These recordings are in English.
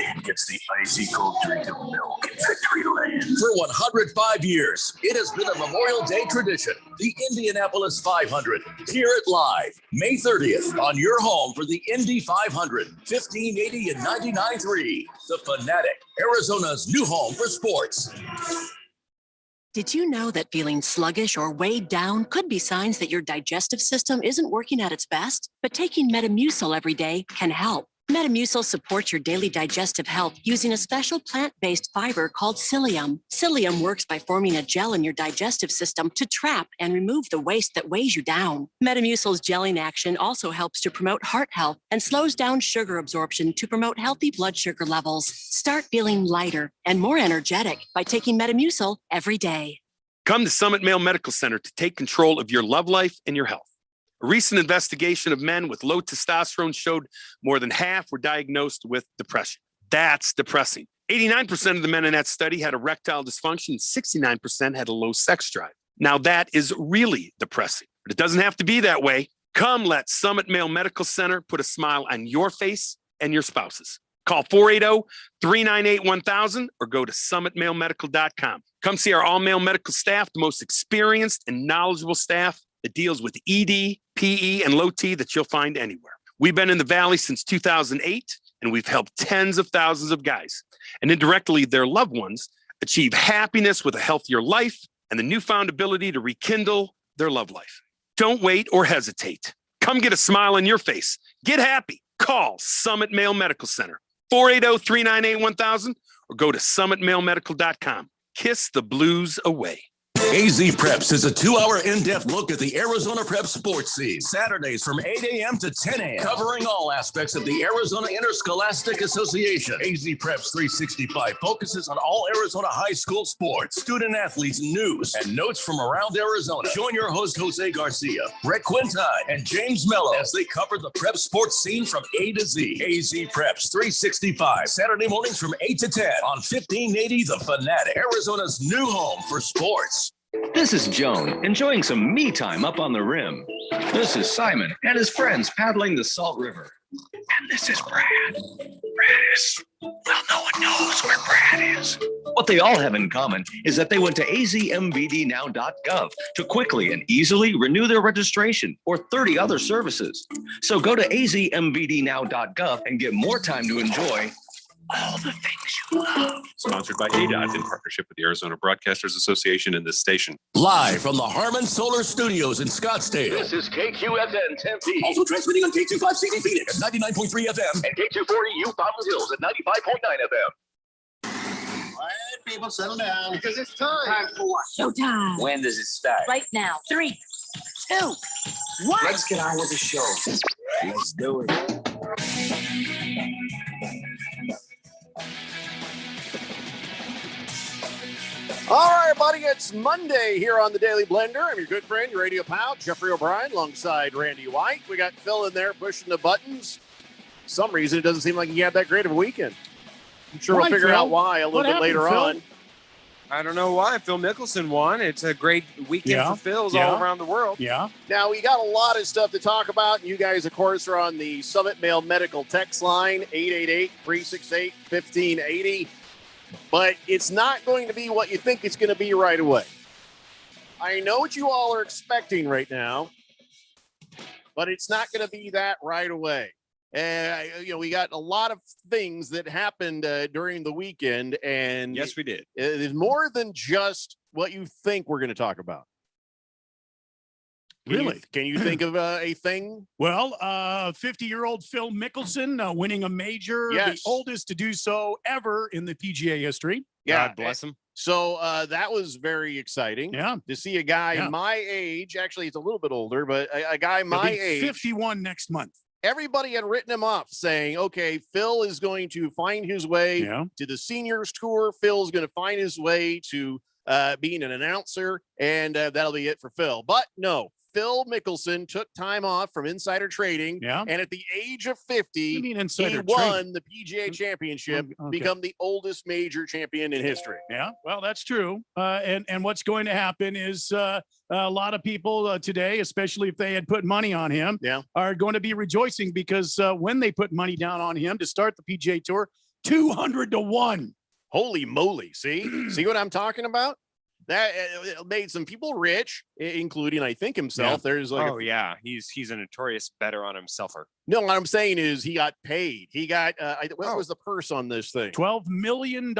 kid gets the icy cold drink of milk in victory lane. For 105 years, it has been a Memorial Day tradition. The Indianapolis 500. Hear it live, May 30th, on your home for the Indy 500, 1580 and 99.3. The Fanatic, Arizona's new home for sports. Did you know that feeling sluggish or weighed down could be signs that your digestive system isn't working at its best? But taking Metamucil every day can help. Metamucil supports your daily digestive health using a special plant-based fiber called psyllium. Psyllium works by forming a gel in your digestive system to trap and remove the waste that weighs you down. Metamucil's gelling action also helps to promote heart health and slows down sugar absorption to promote healthy blood sugar levels. Start feeling lighter and more energetic by taking Metamucil every day. Come to Summit Male Medical Center to take control of your love life and your health. A recent investigation of men with low testosterone showed more than half were diagnosed with depression. That's depressing. 89% of the men in that study had erectile dysfunction, and 69% had a low sex drive. Now that is really depressing, but it doesn't have to be that way. Come let Summit Male Medical Center put a smile on your face and your spouse's. Call 480-398-1000 or go to summitmalemedical.com. Come see our all-male medical staff, the most experienced and knowledgeable staff that deals with ED, PE, and low T that you'll find anywhere. We've been in the Valley since 2008, and we've helped tens of thousands of guys and indirectly their loved ones achieve happiness with a healthier life and the newfound ability to rekindle their love life. Don't wait or hesitate. Come get a smile on your face. Get happy. Call Summit Male Medical Center, 480-398-1000, or go to summitmalemedical.com. Kiss the blues away. AZ Preps is a 2-hour in-depth look at the Arizona Prep sports scene. Saturdays from 8 a.m. to 10 a.m. Covering all aspects of the Arizona Interscholastic Association. AZ Preps 365 focuses on all Arizona high school sports, student athletes, news, and notes from around Arizona. Join your host, Jose Garcia, Brett Quintine, and James Mello as they cover the prep sports scene from A to Z. AZ Preps 365, Saturday mornings from 8 to 10 on 1580 The Fanatic, Arizona's new home for sports. This is Joan, enjoying some me time up on the rim. This is Simon and his friends paddling the Salt River. And this is Brad. Brad is, well, no one knows where Brad is. What they all have in common is that they went to azmbdnow.gov to quickly and easily renew their registration or 30 other services. So go to azmbdnow.gov and get more time to enjoy all the things you love. Sponsored by ADOT in partnership with the Arizona Broadcasters Association and this station. Live from the Harmon Solar Studios in Scottsdale. This is KQFN Tempe. Also transmitting on K25CD Phoenix at 99.3 FM. And K240U Fountain Hills at 95.9 FM. Quiet, people, settle down. Because it's time. Time for what? Showtime. When does it start? Right now. 3, 2, 1. Let's get on with the show. Let's do it. All right, everybody, it's Monday here on the Daily Blender. I'm your good friend, your radio pal, Jeffrey O'Brien, alongside Randy White. We got Phil in there pushing the buttons. For some reason, it doesn't seem like he had that great of a weekend. I'm sure we'll figure out why a little bit later on. I don't know why. Phil Mickelson won. It's a great weekend for Phils all around the world. Yeah. Now, we got a lot of stuff to talk about. You guys, of course, are on the Summit Male Medical text line, 888-368-1580. But it's not going to be what you think it's going to be right away. I know what you all are expecting right now, but it's not going to be that right away. And, we got a lot of things that happened during the weekend. And yes, we did. It's more than just what you think we're going to talk about. Really? Can you think of a thing? Well, 50-year-old Phil Mickelson winning a major, the oldest to do so ever in the PGA history. Yeah. God bless him. So that was very exciting. Yeah. To see a guy my age, actually, he's a little bit older, but a guy my age. 51 next month. Everybody had written him off saying, okay, Phil is going to find his way to the seniors tour. Phil's going to find his way to being an announcer, and that'll be it for Phil. But no. Phil Mickelson took time off from insider trading, and at the age of 50, he won the PGA Championship, become the oldest major champion in history. Yeah, well, that's true. And what's going to happen is a lot of people today, especially if they had put money on him, are going to be rejoicing because when they put money down on him to start the PGA Tour, 200-1. Holy moly. See what I'm talking about? That made some people rich, including, I think, himself. Yeah. There's like, He's a notorious better on himselfer. no, what I'm saying is he got paid. He got, what was the purse on this thing? $12 million.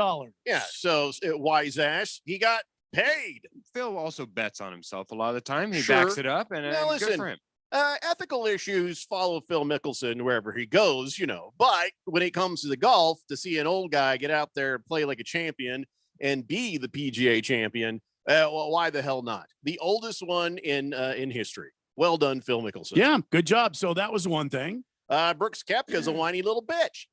Yeah. So wise ass, he got paid. Phil also bets on himself a lot of the time. He Sure. backs it up, and Now, good listen, for him. Ethical issues follow Phil Mickelson wherever he goes, but when it comes to the golf, to see an old guy get out there and play like a champion and be the PGA champion, well, why the hell not? The oldest one in history. Well done, Phil Mickelson. Yeah, good job. So that was one thing. Brooks Koepka's a whiny little bitch.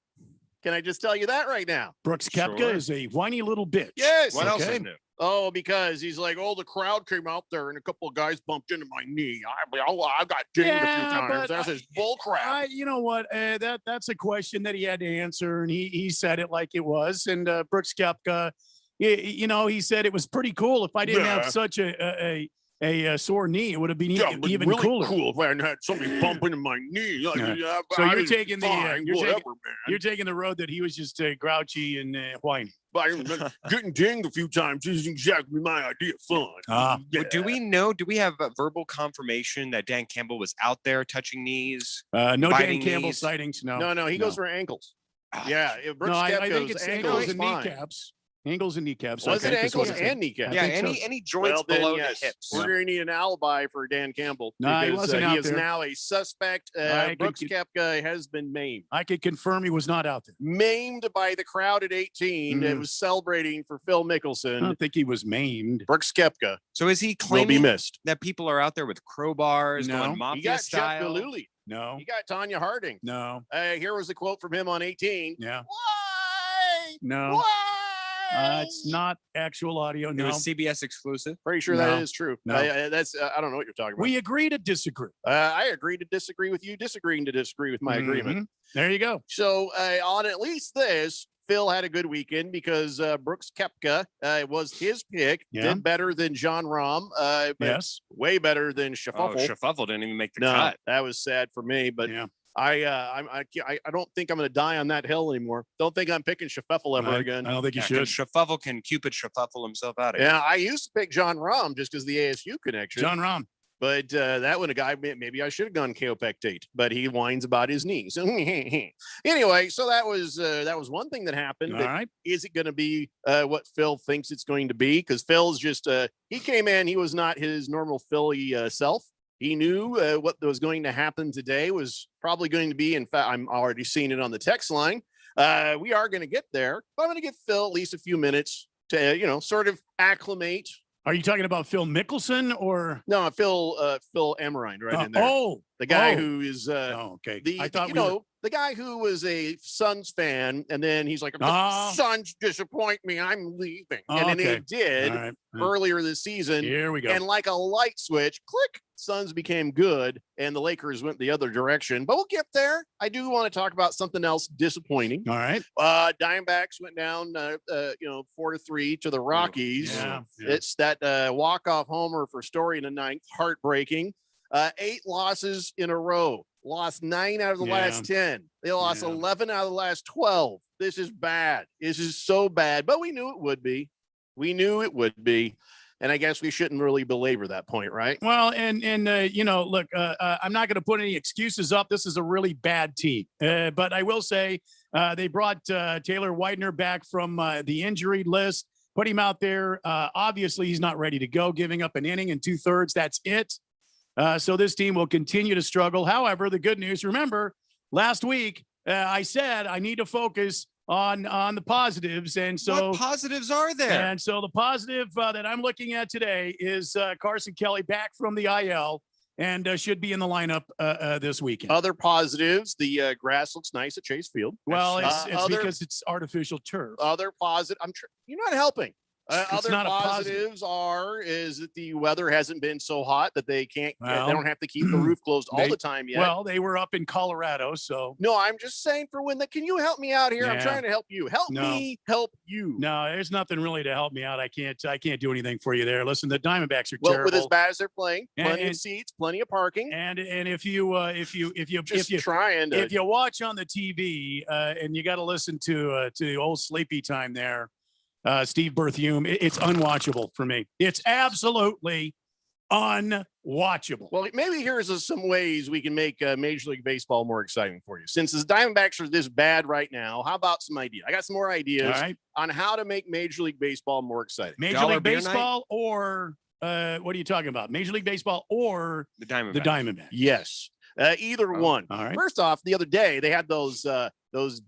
Can I just tell you that right now? Brooks Koepka Sure. is a whiny little bitch. Yes. What else Okay. is new? Oh, because he's like, the crowd came out there and a couple of guys bumped into my knee. I got dinged a few times. but That's his bull crap. You know what? That's a question that he had to answer, and he said it like it was. And Brooks Koepka, he said it was pretty cool. If I didn't have such a sore knee, it would have been even really cooler. Cool if I hadn't had somebody bumping in my knee. Like, Yeah. So you're taking fine, the man. you're taking the road that he was just grouchy and whiny. But getting dinged a few times isn't exactly my idea of fun. But do we have verbal confirmation that Dan Campbell was out there touching knees? No Dan biting Campbell knees? sightings. No, No, he goes for ankles. Yeah, Brooks No, I think Koepka's it's ankle ankles is and fine. kneecaps. Ankles and kneecaps. Was okay, it that's what ankles it said. and kneecaps? Yeah, think so. any joints Well, then, below yes, the hips. we're going to need an alibi for Dan Campbell No, he because wasn't he out is there. now a suspect. I Brooks could- Koepka has been maimed. I could confirm he was not out there. Maimed by the crowd at 18 that was celebrating for Phil I Mickelson. don't think he was maimed. Brooks Koepka So is he will be claiming missed. that people are out there with crowbars, No. going He mafia got Jeff style? Gillooly. No, He got Tanya Harding. no, Here was a quote from him on 18. yeah, Why? no. Why? It's not actual audio. It No, was CBS exclusive. Pretty sure No. that is true. No. I don't know what you're talking about. we agree to disagree. I agree to disagree with you, disagreeing to disagree with my agreement. Mhm. There you go. So on at least this, Phil had a good weekend because Brooks Koepka was his pick. Yeah. Did better than John Rahm. But Yes. way better than Oh, Shuffle. Shuffle didn't even make the No, cut. that was sad for me. But Yeah. I don't think I'm going to die on that hill anymore. Don't think I'm picking Shuffle ever again. I don't think you Yeah, should. Shuffle can Cupid Shuffle himself out of here. Yeah, I used to pick John Rahm just because the ASU connection. John Rahm. But that one, a guy, maybe I should have gone Kaopectate, but he whines about his knees. Anyway, so that was one thing that happened. All But right. is it going to be what Phil thinks it's going to be? Because Phil's just he came in, he was not his normal Philly self. He knew what was going to happen today was probably going to be. In fact, I'm already seeing it on the text line. We are going to get there. But I'm going to give Phil at least a few minutes to sort of acclimate. Are you talking about Phil Mickelson or? No, Phil Emmerine right in there. The guy who is okay. I thought the guy who was a Suns fan, and then he's like, the Suns disappoint me, I'm leaving. And then he did earlier this season. Here we go. And like a light switch, click, Suns became good, and the Lakers went the other direction. But we'll get there. I do want to talk about something else disappointing. All right. Diamondbacks went down 4-3 to the Rockies. Yeah. It's that walk-off homer for Story in the ninth, heartbreaking. 8 losses in a row. Lost 9 out of the last 10. They lost 11 out of the last 12. This is bad. This is so bad, but we knew it would be. And I guess we shouldn't really belabor that point, right? Well, and look, I'm not going to put any excuses up. This is a really bad team. But I will say they brought Taylor Widener back from the injury list, put him out there. Obviously, he's not ready to go, giving up an inning and 2/3. That's it. So this team will continue to struggle. However, the good news, remember, last week I said I need to focus on the positives. And so what positives are there? And so the positive that I'm looking at today is Carson Kelly back from the IL and should be in the lineup this weekend. Other positives, the grass looks nice at Chase Field. Well, it's because it's artificial turf. Other positive, you're not helping. Other not a positives is that the weather hasn't been so hot that they can't. Well, they don't have to keep the roof closed all the time yet. Well, they were up in Colorado, so no, I'm just saying for when. Can you help me out here? I'm Yeah. trying to help you. Help me help you. no, there's nothing really to help me out. I can't do anything for you there. Listen, the Diamondbacks are Well, terrible. with as bad as they're playing, plenty And- of seats, plenty of parking. And if you trying to. if you watch on the TV and you got to listen to the old sleepy time there, Steve Berthiaume, it's unwatchable for me. It's absolutely unwatchable. Well, maybe here's some ways we can make Major League Baseball more exciting for you. Since the Diamondbacks are this bad right now, how about some ideas? I got some more ideas on how to make Major League Baseball more exciting. Major League Baseball or what are you talking about? Major League Baseball or the Diamondbacks? The Diamondbacks. Yes, either one. All right. First off, the other day they had those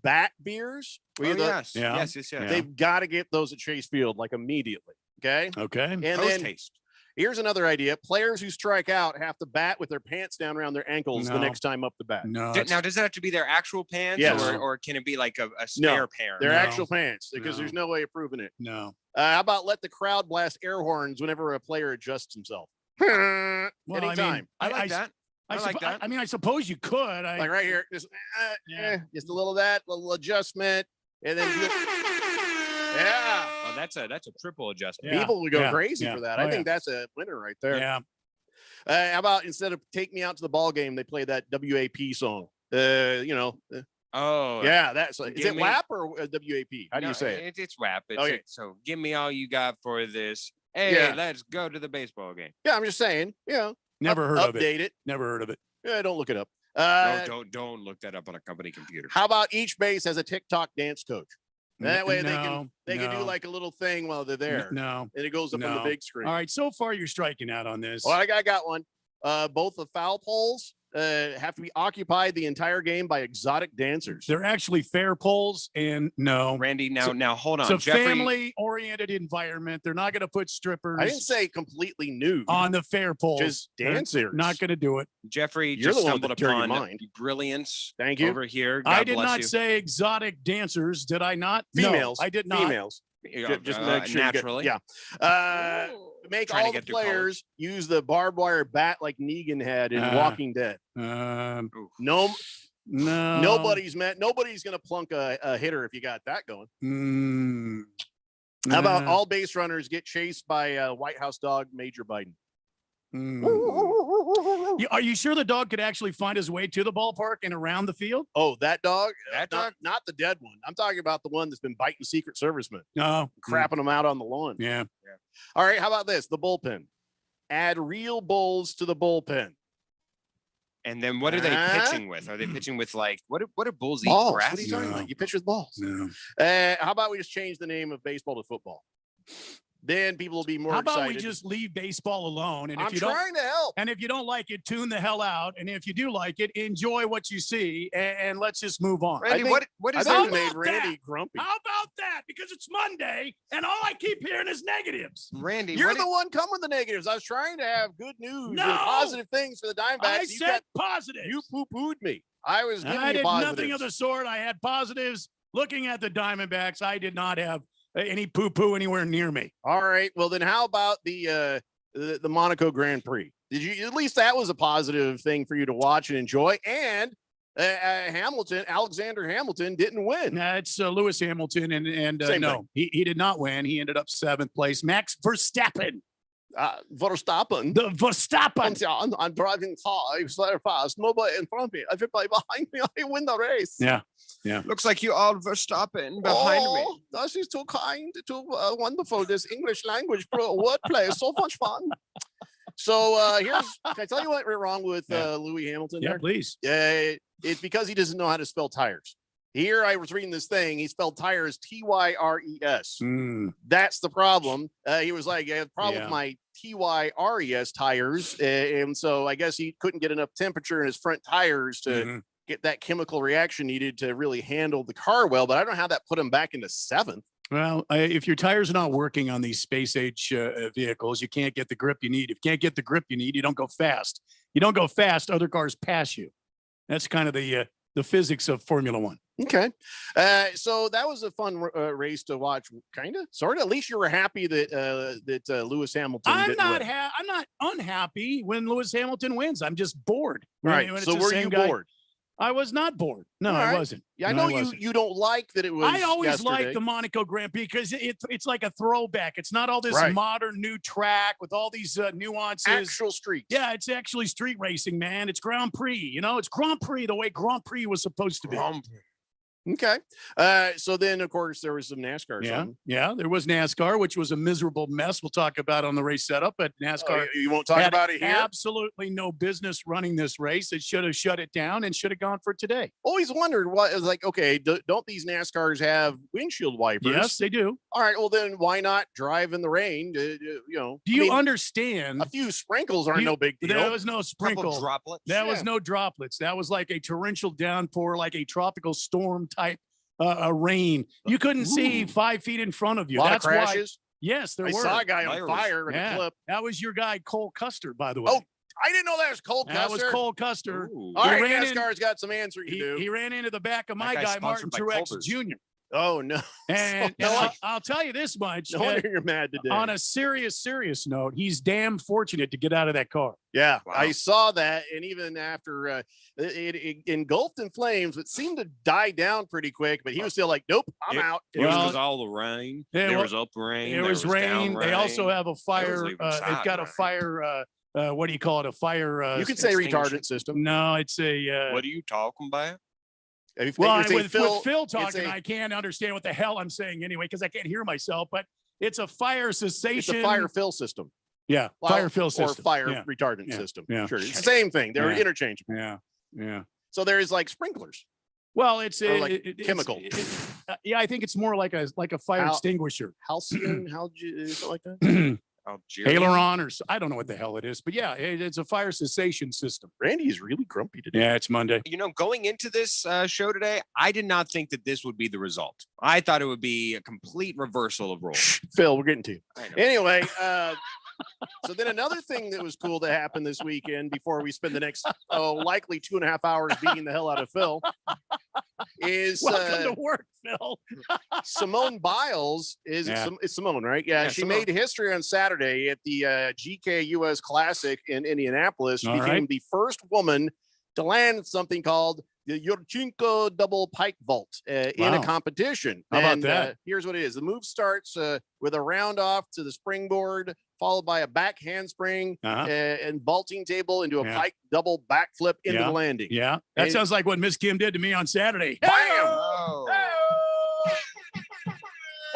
bat beers. Yes. They've got to get those at Chase Field like immediately. Okay. And then taste. Here's another idea. Players who strike out have to bat with their pants down around their ankles the next time up the bat. No. Now, does that have to be their actual pants, Yes. or can it be like a spare pair? They're actual pants because there's no way of proving it. No. How about let the crowd blast air horns whenever a player adjusts himself? Well, Anytime. I like that. I like that. I mean, I suppose you could. Like right here, just just a little of that, little adjustment, and then yeah. Oh, that's a triple adjustment. People would go crazy for that. Oh, I think that's a winner right there. Yeah. How about instead of "Take Me Out to the Ball Game," they play that WAP song? Oh, yeah, that's like, is Give it me- WAP or WAP? How do you say it? It's WAP. Okay. So give me all you got for this. Hey, Yeah. let's go to the baseball game. Yeah, I'm just saying. Never heard of it. Update it. Never heard of it. Yeah, don't look it up. No, don't look that up on a company computer. How about each base has a TikTok dance coach? That way No, they can do no. like a little thing while they're there. No. And it goes up on the No. big screen. All right. So far, you're striking out on this. Well, I got one. Both the foul poles have to be occupied the entire game by exotic dancers. They're actually fair polls, and no. Randy, now hold on. It's a Jeffrey, family-oriented environment. They're not going to put strippers. I didn't say completely nude. on the fair polls. Just They're dancers. Not going to do it. Jeffrey You're just the one with stumbled the dirty upon mind. brilliance. Thank you. Over here. God I did bless not you. say exotic dancers. Did I not? No, Females. I did not. Females. Just make sure you get- naturally. yeah. Make Trying to all the get through college. players use the barbed wire bat like Negan had in Walking Dead. Um, No, no. nobody's gonna plunk a hitter if you got that going. Mm, How about nah. all base runners get chased by White House dog Major Biden? Mm. Are you sure the dog could actually find his way to the ballpark and around the field? Oh, that dog? That Not- dog? Not the dead one. I'm talking about the one that's been biting Secret Servicemen, No. crapping them out on the lawn. Yeah. All right, how about this? The bullpen. Add real bulls to the bullpen. And then what are they pitching with? Are they pitching with like what do bulls eat? Balls. Grass? What are you talking No. about? You pitch with balls. No. How about we just change the name of baseball to football? Then people will be more How about excited. we just leave baseball alone? And if I'm you don't, trying to help. and if you don't like it, tune the hell out. And if you do like it, enjoy what you see, and let's just move on. Randy, think- what I is think How we that? made about Randy that? grumpy. How about that? Because it's Monday, and all I keep hearing is negatives. Randy, You're what the one coming with the negatives. I was trying to have good news and No! positive things for the Diamondbacks. I You said positive. you poo-pooed me. I was giving I you did positives. nothing of the sort. I had positives. Looking at the Diamondbacks, I did not have any poo-poo anywhere near me. All right. Well, then how about the Monaco Grand Prix? Did you at least that was a positive thing for you to watch and enjoy? And Alexander Hamilton didn't win. That's Lewis Hamilton, and Same no, he did not win. He ended up 7th place. Max Verstappen, Verstappen. the Verstappen. I'm driving fast, very fast. Nobody in front of me. Everybody behind me. I win the race. Yeah. Looks like you all Verstappen behind me. This is too kind, too wonderful. This English language wordplay is so much fun. So can I tell you what went wrong with Louis Hamilton? Yeah, there? please. It's because he doesn't know how to spell tires. Here I was reading this thing. He spelled tires Tyres. Mm. That's the problem. He was like, I have a problem Yeah. with my Tyres tires. And so I guess he couldn't get enough temperature in his front tires to Mhm. get that chemical reaction needed to really handle the car well. But I don't know how that put him back into 7th. Well, if your tires are not working on these space age vehicles, you can't get the grip you need. If you can't get the grip you need, you don't go fast. You don't go fast, other cars pass you. That's kind of the the physics of Formula One. Okay. So that was a fun race to watch, kind of, sort of. At least you were happy that Lewis Hamilton didn't win. I'm not unhappy when Lewis Hamilton wins. I'm just bored. All right. When it's So the were same you guy. bored? I was not bored. No, All I right. wasn't. Yeah, I No, know wasn't. you don't like that it was. I always yesterday. like the Monaco Grand Prix because it's like a throwback. It's not all this Right. modern new track with all these nuances. Actual streets. Yeah, it's actually street racing, man. It's Grand Prix. You know, it's Grand Prix the way Grand Prix was supposed to be. Okay. So then, of course, there was some NASCAR. Yeah. There was NASCAR, which was a miserable mess. We'll talk about on the race setup, but NASCAR. You won't talk had about it here? Absolutely no business running this race. It should have shut it down and should have gone for today. Always wondered what is like. Okay, don't these NASCARs have windshield wipers? Yes, they do. All right. Well, then why not drive in the rain? You know. Do you understand? A few sprinkles aren't no big deal. There was no sprinkle. Droplets. There was no droplets. That was like a torrential downpour, like a tropical storm type rain. You couldn't see 5 feet in front of you. That's of crashes. Why. Yes, there I were. saw a guy on fire in a clip. That was your guy Cole Custer, by the way. Oh, I didn't know that was Cole Custer. That was Cole Custer. All right, NASCAR's got some answering to do. He ran into the back of my guy Martin Truex Jr. Oh no! And I'll tell you this much. No wonder you're mad today. On a serious note, he's damn fortunate to get out of that car. Yeah, wow. I saw that, and even after it engulfed in flames, it seemed to die down pretty quick. But he was still like, "Nope, I'm out." It was all the rain. There was up rain. There was rain. They also have a fire. They've got a fire. What do you call it? A fire. You could say retardant system. No, it's a. What are you talking about? With Phil talking, I can't understand what the hell I'm saying anyway because I can't hear myself. But it's a fire cessation. It's a fire fill system. Yeah, fire fill system or fire retardant system. Yeah, sure, it's the same thing. They're interchangeable. Yeah. So there is like sprinklers. Well, it's chemical. Yeah, I think it's more like a fire extinguisher. Halcyon, something like that. Aileron or I don't know what the hell it is, but yeah, it's a fire cessation system. Randy is really grumpy today. Yeah, it's Monday. You know, going into this show today, I did not think that this would be the result. I thought it would be a complete reversal of roles. Phil, we're getting to you. Anyway, so then another thing that was cool to happen this weekend before we spend the next likely 2.5 hours beating the hell out of Phil is welcome to work, Phil. Simone Biles is Simone, right? Yeah, she made history on Saturday at the GK US Classic in Indianapolis. She became the first woman to land something called the Yurchenko double pike vault in a competition. How about that? Here's what it is. The move starts with a round off to the springboard, followed by a back handspring and vaulting table into a pike double backflip into the landing. Yeah, that sounds like what Miss Kim did to me on Saturday. Bam!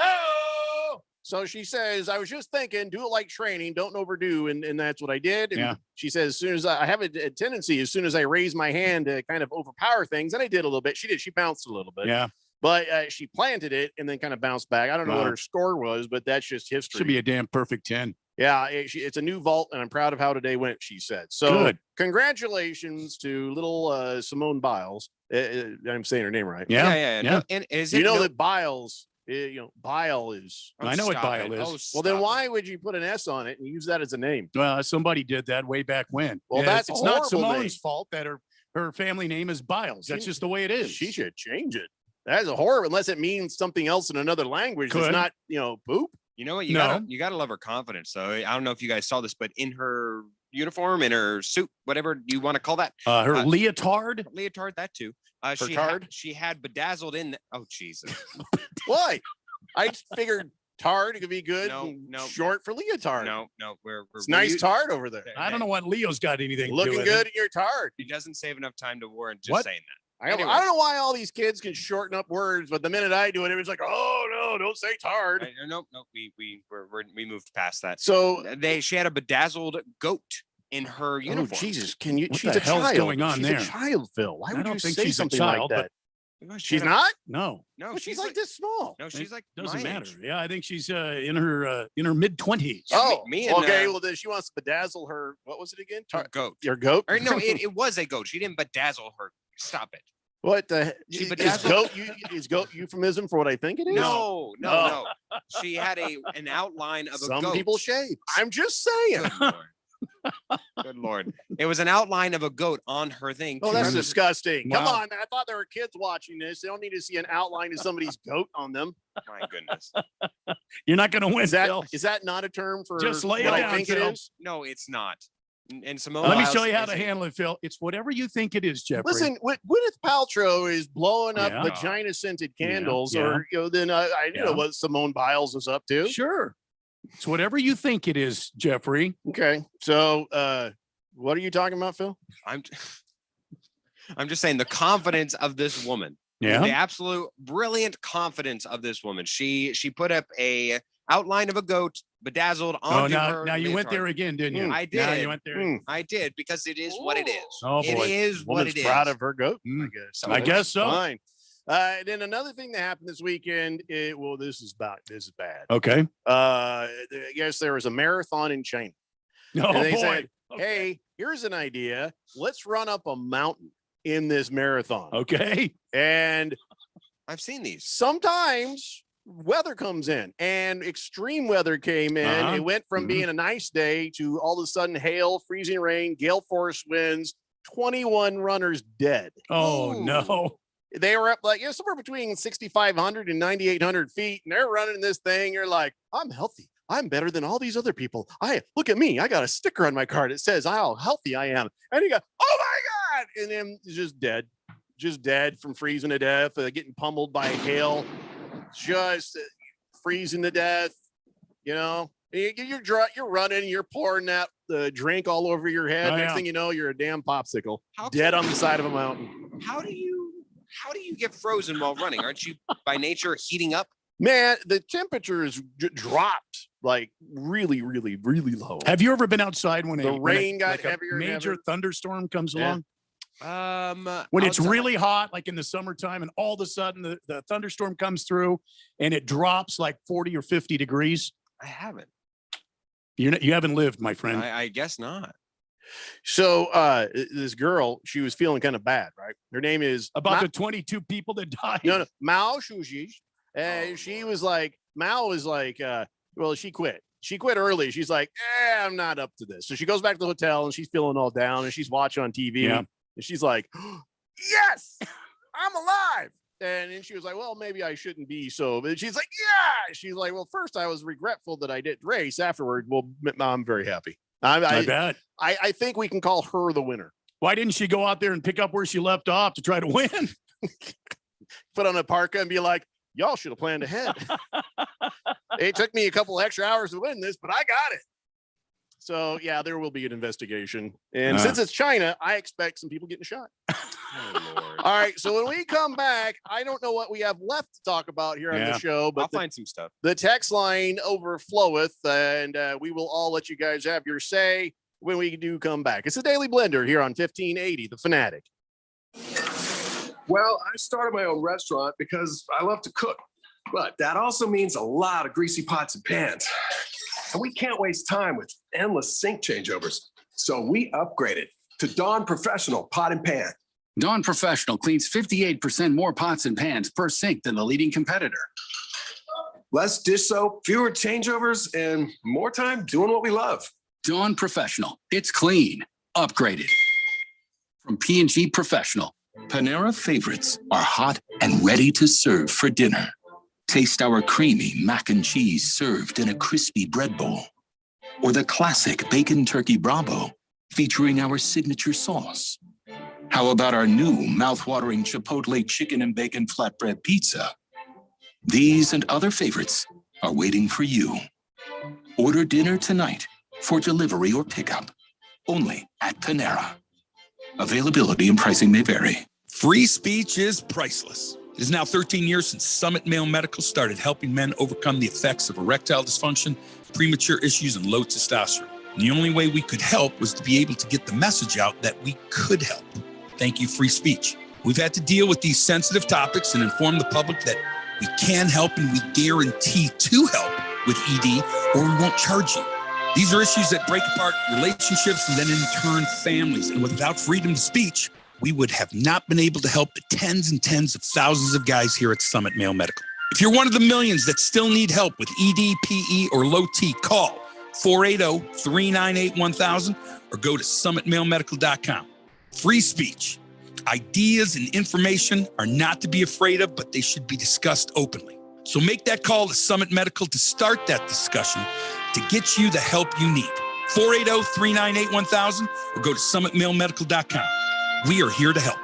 Oh. So she says, I was just thinking, do it like training, don't overdo. And that's what I did. And she says, as soon as I have a tendency, as soon as I raise my hand to kind of overpower things, and I did a little bit. She bounced a little bit. Yeah. But she planted it and then kind of bounced back. I don't know what her score was, but that's just history. Should be a damn perfect 10. Yeah, it's a new vault, and I'm proud of how today went, she said. So congratulations to little Simone Biles. I'm saying her name right. Yeah. No, and is it that Biles... bile is. I know what bile is. Well, then why would you put an S on it and use that as a name? Well, somebody did that way back when. Well, it's not Simone's fault that her family name is Biles. That's just the way it is. She should change it. That's a horror, unless it means something else in another language. It's not, poop. You know what? You gotta love her confidence. So I don't know if you guys saw this, but in her uniform, in her suit, whatever you want to call that, her leotard, that too. She had bedazzled in. Oh Jesus! Why? I figured tard could be good. No, short for leotard. No. It's nice tard over there. I don't know what Leo's got anything. Looking to do with good in your tard. He doesn't save enough time to warrant just saying that. I don't know why all these kids can shorten up words, but the minute I do it, it was like, oh no, don't say tard. No, we moved past that. So she had a bedazzled goat in her uniform. Oh Jesus! She's a child. Going on there? She's a child, Phil. Why would you say she's something child, like that? She's not. No. But she's like this small. No, she's like doesn't matter. Yeah, I think she's in her mid-20s. Oh, okay. Well, then she wants to bedazzle her. What was it again? Goat. Your goat? Or no, it was a goat. She didn't bedazzle her. Stop it. What the? Is goat euphemism for what I think it is? No. She had an outline of a goat. Some people shave. I'm just saying. Good Lord. It was an outline of a goat on her thing. Oh, that's disgusting. Come Wow. on. I thought there were kids watching this. They don't need to see an outline of somebody's goat on them. My goodness. You're not going to win, Is that Phil. is that not a term for Just lay it what I down, think Phil. it is? No, it's not. And Simone Let me Biles show you how is to a- handle it, Phil. It's whatever you think it is, Jeffrey. Listen, Gwyneth Paltrow is blowing up Yeah. vagina scented candles, Yeah. or then I Yeah. know what Simone Biles is up to. Sure. It's whatever you think it is, Jeffrey. Okay, so what are you talking about, Phil? I'm just saying the confidence of this woman. Yeah. The absolute brilliant confidence of this woman. She put up a outline of a goat bedazzled Oh, onto her. now you went leotard. there again, didn't you? I Now did. you went there. Mm. I did because it is what it is. Oh, boy. It is what Woman's it is. proud of her goat. Mm. I guess. So I guess so. Fine. And then another thing that happened this weekend. This is bad. Okay. I guess there was a marathon in China. Oh, And they boy. said, Okay. hey, here's an idea. Let's run up a mountain in this marathon. Okay. And I've seen these. sometimes weather comes in, and extreme weather came in. Uh-huh. It went from Mhm. being a nice day to all of a sudden hail, freezing rain, gale force winds, 21 runners dead. Oh, Ooh. no. They were up like somewhere between 6,500 and 9,800 feet, and they're running this thing. You're like, I'm healthy. I'm better than all these other people. Look at me. I got a sticker on my car that says how healthy I am. And you go, oh my God. And then just dead from freezing to death, getting pummeled by hail, just freezing to death. You know, you're running, you're pouring that drink all over your head. Oh, Next yeah. thing you know, you're a damn popsicle, How dead can- on the side of a mountain. How do you get frozen while running? Aren't you by nature heating up? Man, the temperature is dropped like really, really, really low. Have you ever been outside when The rain got like a heavier and major heavier? thunderstorm comes Yeah. along? When it's outside- really hot, like in the summertime, and all of a sudden the thunderstorm comes through and it drops like 40 or 50 degrees. I haven't. You haven't lived, my friend. I guess not. So this girl, she was feeling kind of bad, right? Her name is About the 22 people that died. no Mao Shuji. Oh, She was like, Mao was like, well, she quit. She quit early. She's like, I'm not up to this. So she goes back to the hotel and she's feeling all down and she's watching on TV. Yeah. And she's like, yes, I'm alive. And then she was like, well, maybe I shouldn't be so. But she's like, yeah. She's like, well, first I was regretful that I didn't race. Afterward, well, I'm very happy. I bet. I think we can call her the winner. Why didn't she go out there and pick up where she left off to try to win? Put on a parka and be like, y'all should have planned ahead. It took me a couple extra hours to win this, but I got it. So yeah, there will be an investigation. And since it's China, I expect some people getting shot. Oh, Lord. All right. So when we come back, I don't know what we have left to talk about here on Yeah. the show, but I'll find some stuff. the text line overfloweth, and we will all let you guys have your say when we do come back. It's a Daily Blender here on 1580, The Fanatic. Well, I started my own restaurant because I love to cook, but that also means a lot of greasy pots and pans. And we can't waste time with endless sink changeovers. So we upgraded to Dawn Professional Pot and Pan. Dawn Professional cleans 58% more pots and pans per sink than the leading competitor. Less dish soap, fewer changeovers, and more time doing what we love. Dawn Professional. It's clean. Upgraded. From P&G Professional. Panera favorites are hot and ready to serve for dinner. Taste our creamy mac and cheese served in a crispy bread bowl. Or the classic bacon turkey Bravo featuring our signature sauce. How about our new mouth-watering Chipotle chicken and bacon flatbread pizza? These and other favorites are waiting for you. Order dinner tonight for delivery or pickup, only at Panera. Availability and pricing may vary. Free speech is priceless. It is now 13 years since Summit Male Medical started helping men overcome the effects of erectile dysfunction, premature issues, and low testosterone. And the only way we could help was to be able to get the message out that we could help. Thank you, free speech. We've had to deal with these sensitive topics and inform the public that we can help and we guarantee to help with ED, or we won't charge you. These are issues that break apart relationships and then in turn families. And without freedom of speech, we would have not been able to help the tens and tens of thousands of guys here at Summit Male Medical. If you're one of the millions that still need help with ED, PE, or low T, call 480-398-1000 or go to summitmailmedical.com. Free speech. Ideas and information are not to be afraid of, but they should be discussed openly. So make that call to Summit Medical to start that discussion to get you the help you need. 480-398-1000 or go to summitmailmedical.com. We are here to help.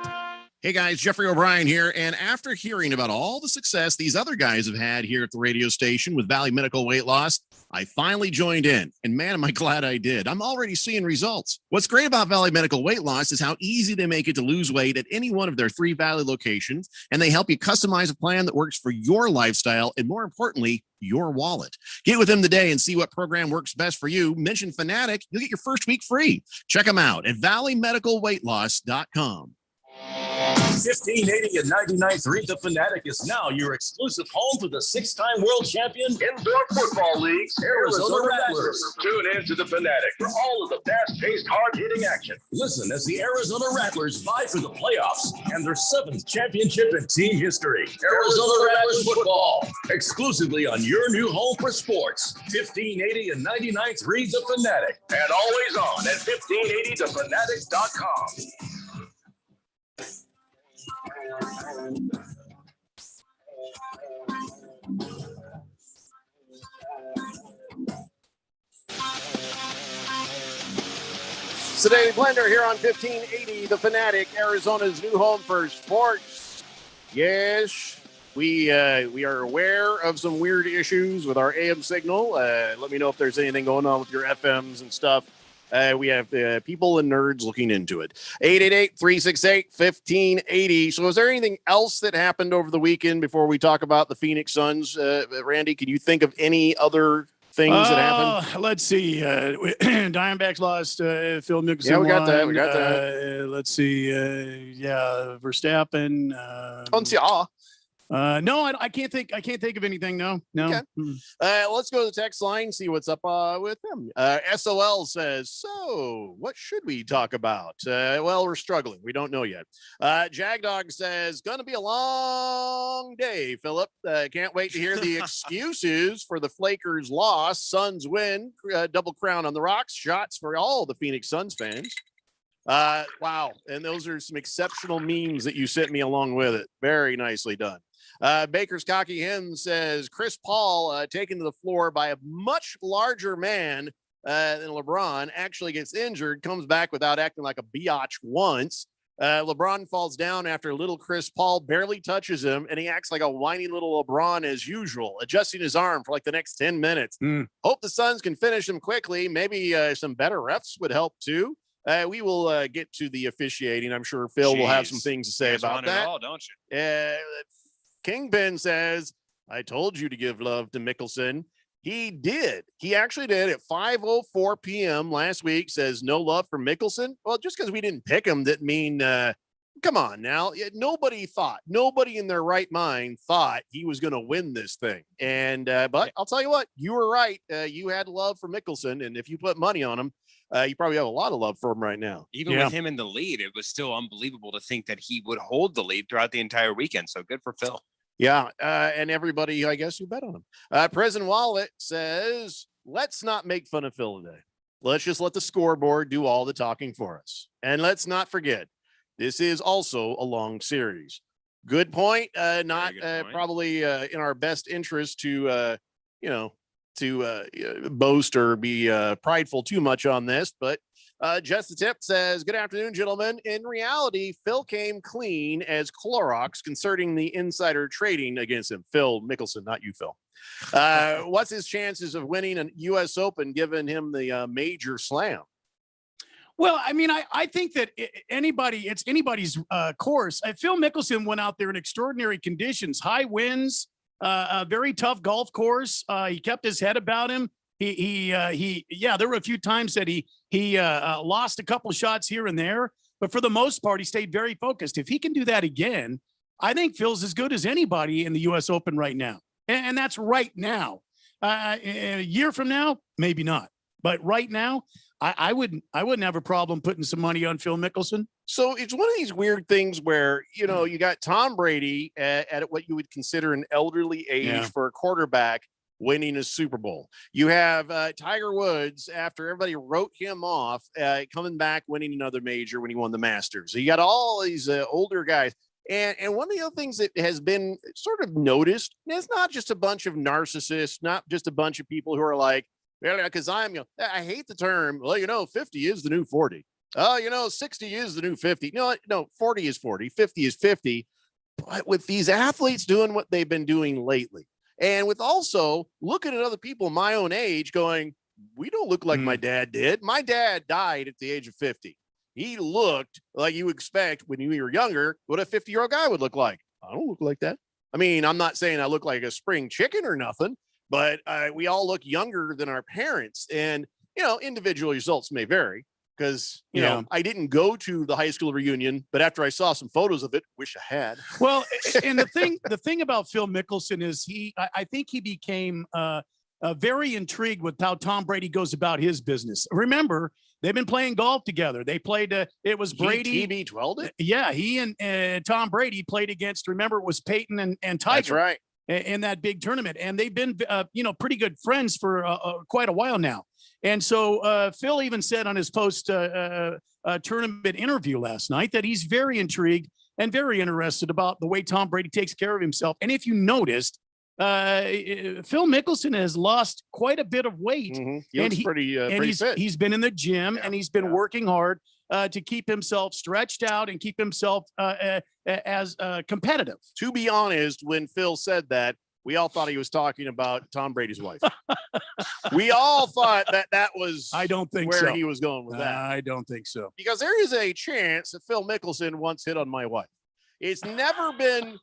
Hey guys, Jeffrey O'Brien here. And after hearing about all the success these other guys have had here at the radio station with Valley Medical Weight Loss, I finally joined in. And man, am I glad I did. I'm already seeing results. What's great about Valley Medical Weight Loss is how easy they make it to lose weight at any one of their 3 Valley locations. And they help you customize a plan that works for your lifestyle and, more importantly, your wallet. Get with them today and see what program works best for you. Mention Fanatic. You'll get your first week free. Check them out at valleymedicalweightloss.com. 1580 and 99.3 The Fanatic is now your exclusive home for the 6-time world champion Indoor Football League's Arizona Rattlers. Tune in to The Fanatic for all of the fast-paced, hard-hitting action. Listen as the Arizona Rattlers vie for the playoffs and their 7th championship in team history. Arizona Rattlers football, exclusively on your new home for sports. 1580 and 99.3 The Fanatic. And always on at 1580thefanatic.com. It's the Daily Blender here on 1580 The Fanatic, Arizona's new home for sports. Yes, we are aware of some weird issues with our AM signal. Let me know if there's anything going on with your FMs and stuff. We have people and nerds looking into it. 888-368-1580. So is there anything else that happened over the weekend before we talk about the Phoenix Suns? Randy, can you think of any other things that happened? Let's see. Diamondbacks lost. Phil Mickelson. Yeah, we got that. won. We got that. Let's see. Verstappen. No, I can't think. I can't think of anything. No. Okay. Let's go to the text line, see what's up with them. SOL says, so what should we talk about? Well, we're struggling. We don't know yet. Jagdog says, gonna be a long day, Philip. Can't wait to hear the excuses for the Flakers loss. Suns win. Double crown on the rocks. Shots for all the Phoenix Suns fans. Wow. And those are some exceptional memes that you sent me along with it. Very nicely done. Baker's Cocky Hen says Chris Paul taken to the floor by a much larger man than LeBron actually gets injured, comes back without acting like a biatch once. LeBron falls down after little Chris Paul barely touches him, and he acts like a whiny little LeBron as usual, adjusting his arm for like the next 10 minutes. Hope the Suns can finish him quickly. Maybe some better refs would help too. We will get to the officiating. I'm sure Phil will have some things to say about that. All, don't you? Kingpin says, I told you to give love to Mickelson. He did. He actually did at 5:04 p.m. last week. Says no love for Mickelson. Well, just because we didn't pick him didn't mean, come on now. Nobody in their right mind thought he was going to win this thing. And, but I'll tell you what, you were right. You had love for Mickelson. And if you put money on him, you probably have a lot of love for him right now. Even with him in the lead, it was still unbelievable to think that he would hold the lead throughout the entire weekend. So good for Phil. Yeah, and everybody, I guess, who bet on him. President Wallet says, let's not make fun of Phil today. Let's just let the scoreboard do all the talking for us. And let's not forget, this is also a long series. Good point. Not probably in our best interest to, boast or be prideful too much on this, but Just the Tip says, good afternoon, gentlemen. In reality, Phil came clean as Clorox concerning the insider trading against him. Phil Mickelson, not you, Phil. What's his chances of winning an U.S. Open given him the major slam? Well, I mean, I think that it's anybody's course. Phil Mickelson went out there in extraordinary conditions, high winds, a very tough golf course. He kept his head about him. There were a few times that he lost a couple of shots here and there, but for the most part, he stayed very focused. If he can do that again, I think Phil's as good as anybody in the U.S. Open right now. And that's right now. A year from now, maybe not. But right now, I wouldn't have a problem putting some money on Phil Mickelson. So it's one of these weird things where, you got Tom Brady at what you would consider an elderly age for a quarterback. winning a Super Bowl. You have Tiger Woods, after everybody wrote him off, coming back, winning another major when he won the Masters. So you got all these older guys. And one of the other things that has been sort of noticed, and it's not just a bunch of narcissists, not just a bunch of people who are like, well, because I hate the term, well, 50 is the new 40. 60 is the new 50. No, 40 is 40, 50 is 50. But with these athletes doing what they've been doing lately, and with also looking at other people my own age going, we don't look like my dad did. My dad died at the age of 50. He looked like you expect when you were younger what a 50-year-old guy would look like. I don't look like that. I mean, I'm not saying I look like a spring chicken or nothing, but we all look younger than our parents. And, individual results may vary because, I didn't go to the high school reunion, but after I saw some photos of it, wish I had. Well, and the thing about Phil Mickelson is I think he became very intrigued with how Tom Brady goes about his business. Remember, they've been playing golf together. They played, it was Brady. TB12'd it? Yeah, he and Tom Brady played against, remember, it was Peyton and Tiger. That's right. In that big tournament. And they've been, pretty good friends for quite a while now. And so Phil even said on his post tournament interview last night that he's very intrigued and very interested about the way Tom Brady takes care of himself. And if you noticed, Phil Mickelson has lost quite a bit of weight. He looks pretty fit. He's been in the gym and he's been working hard to keep himself stretched out and keep himself as competitive. To be honest, when Phil said that, we all thought he was talking about Tom Brady's wife. We all thought that was I don't think where so. he was going with that. I don't think so. Because there is a chance that Phil Mickelson once hit on my wife. It's never been.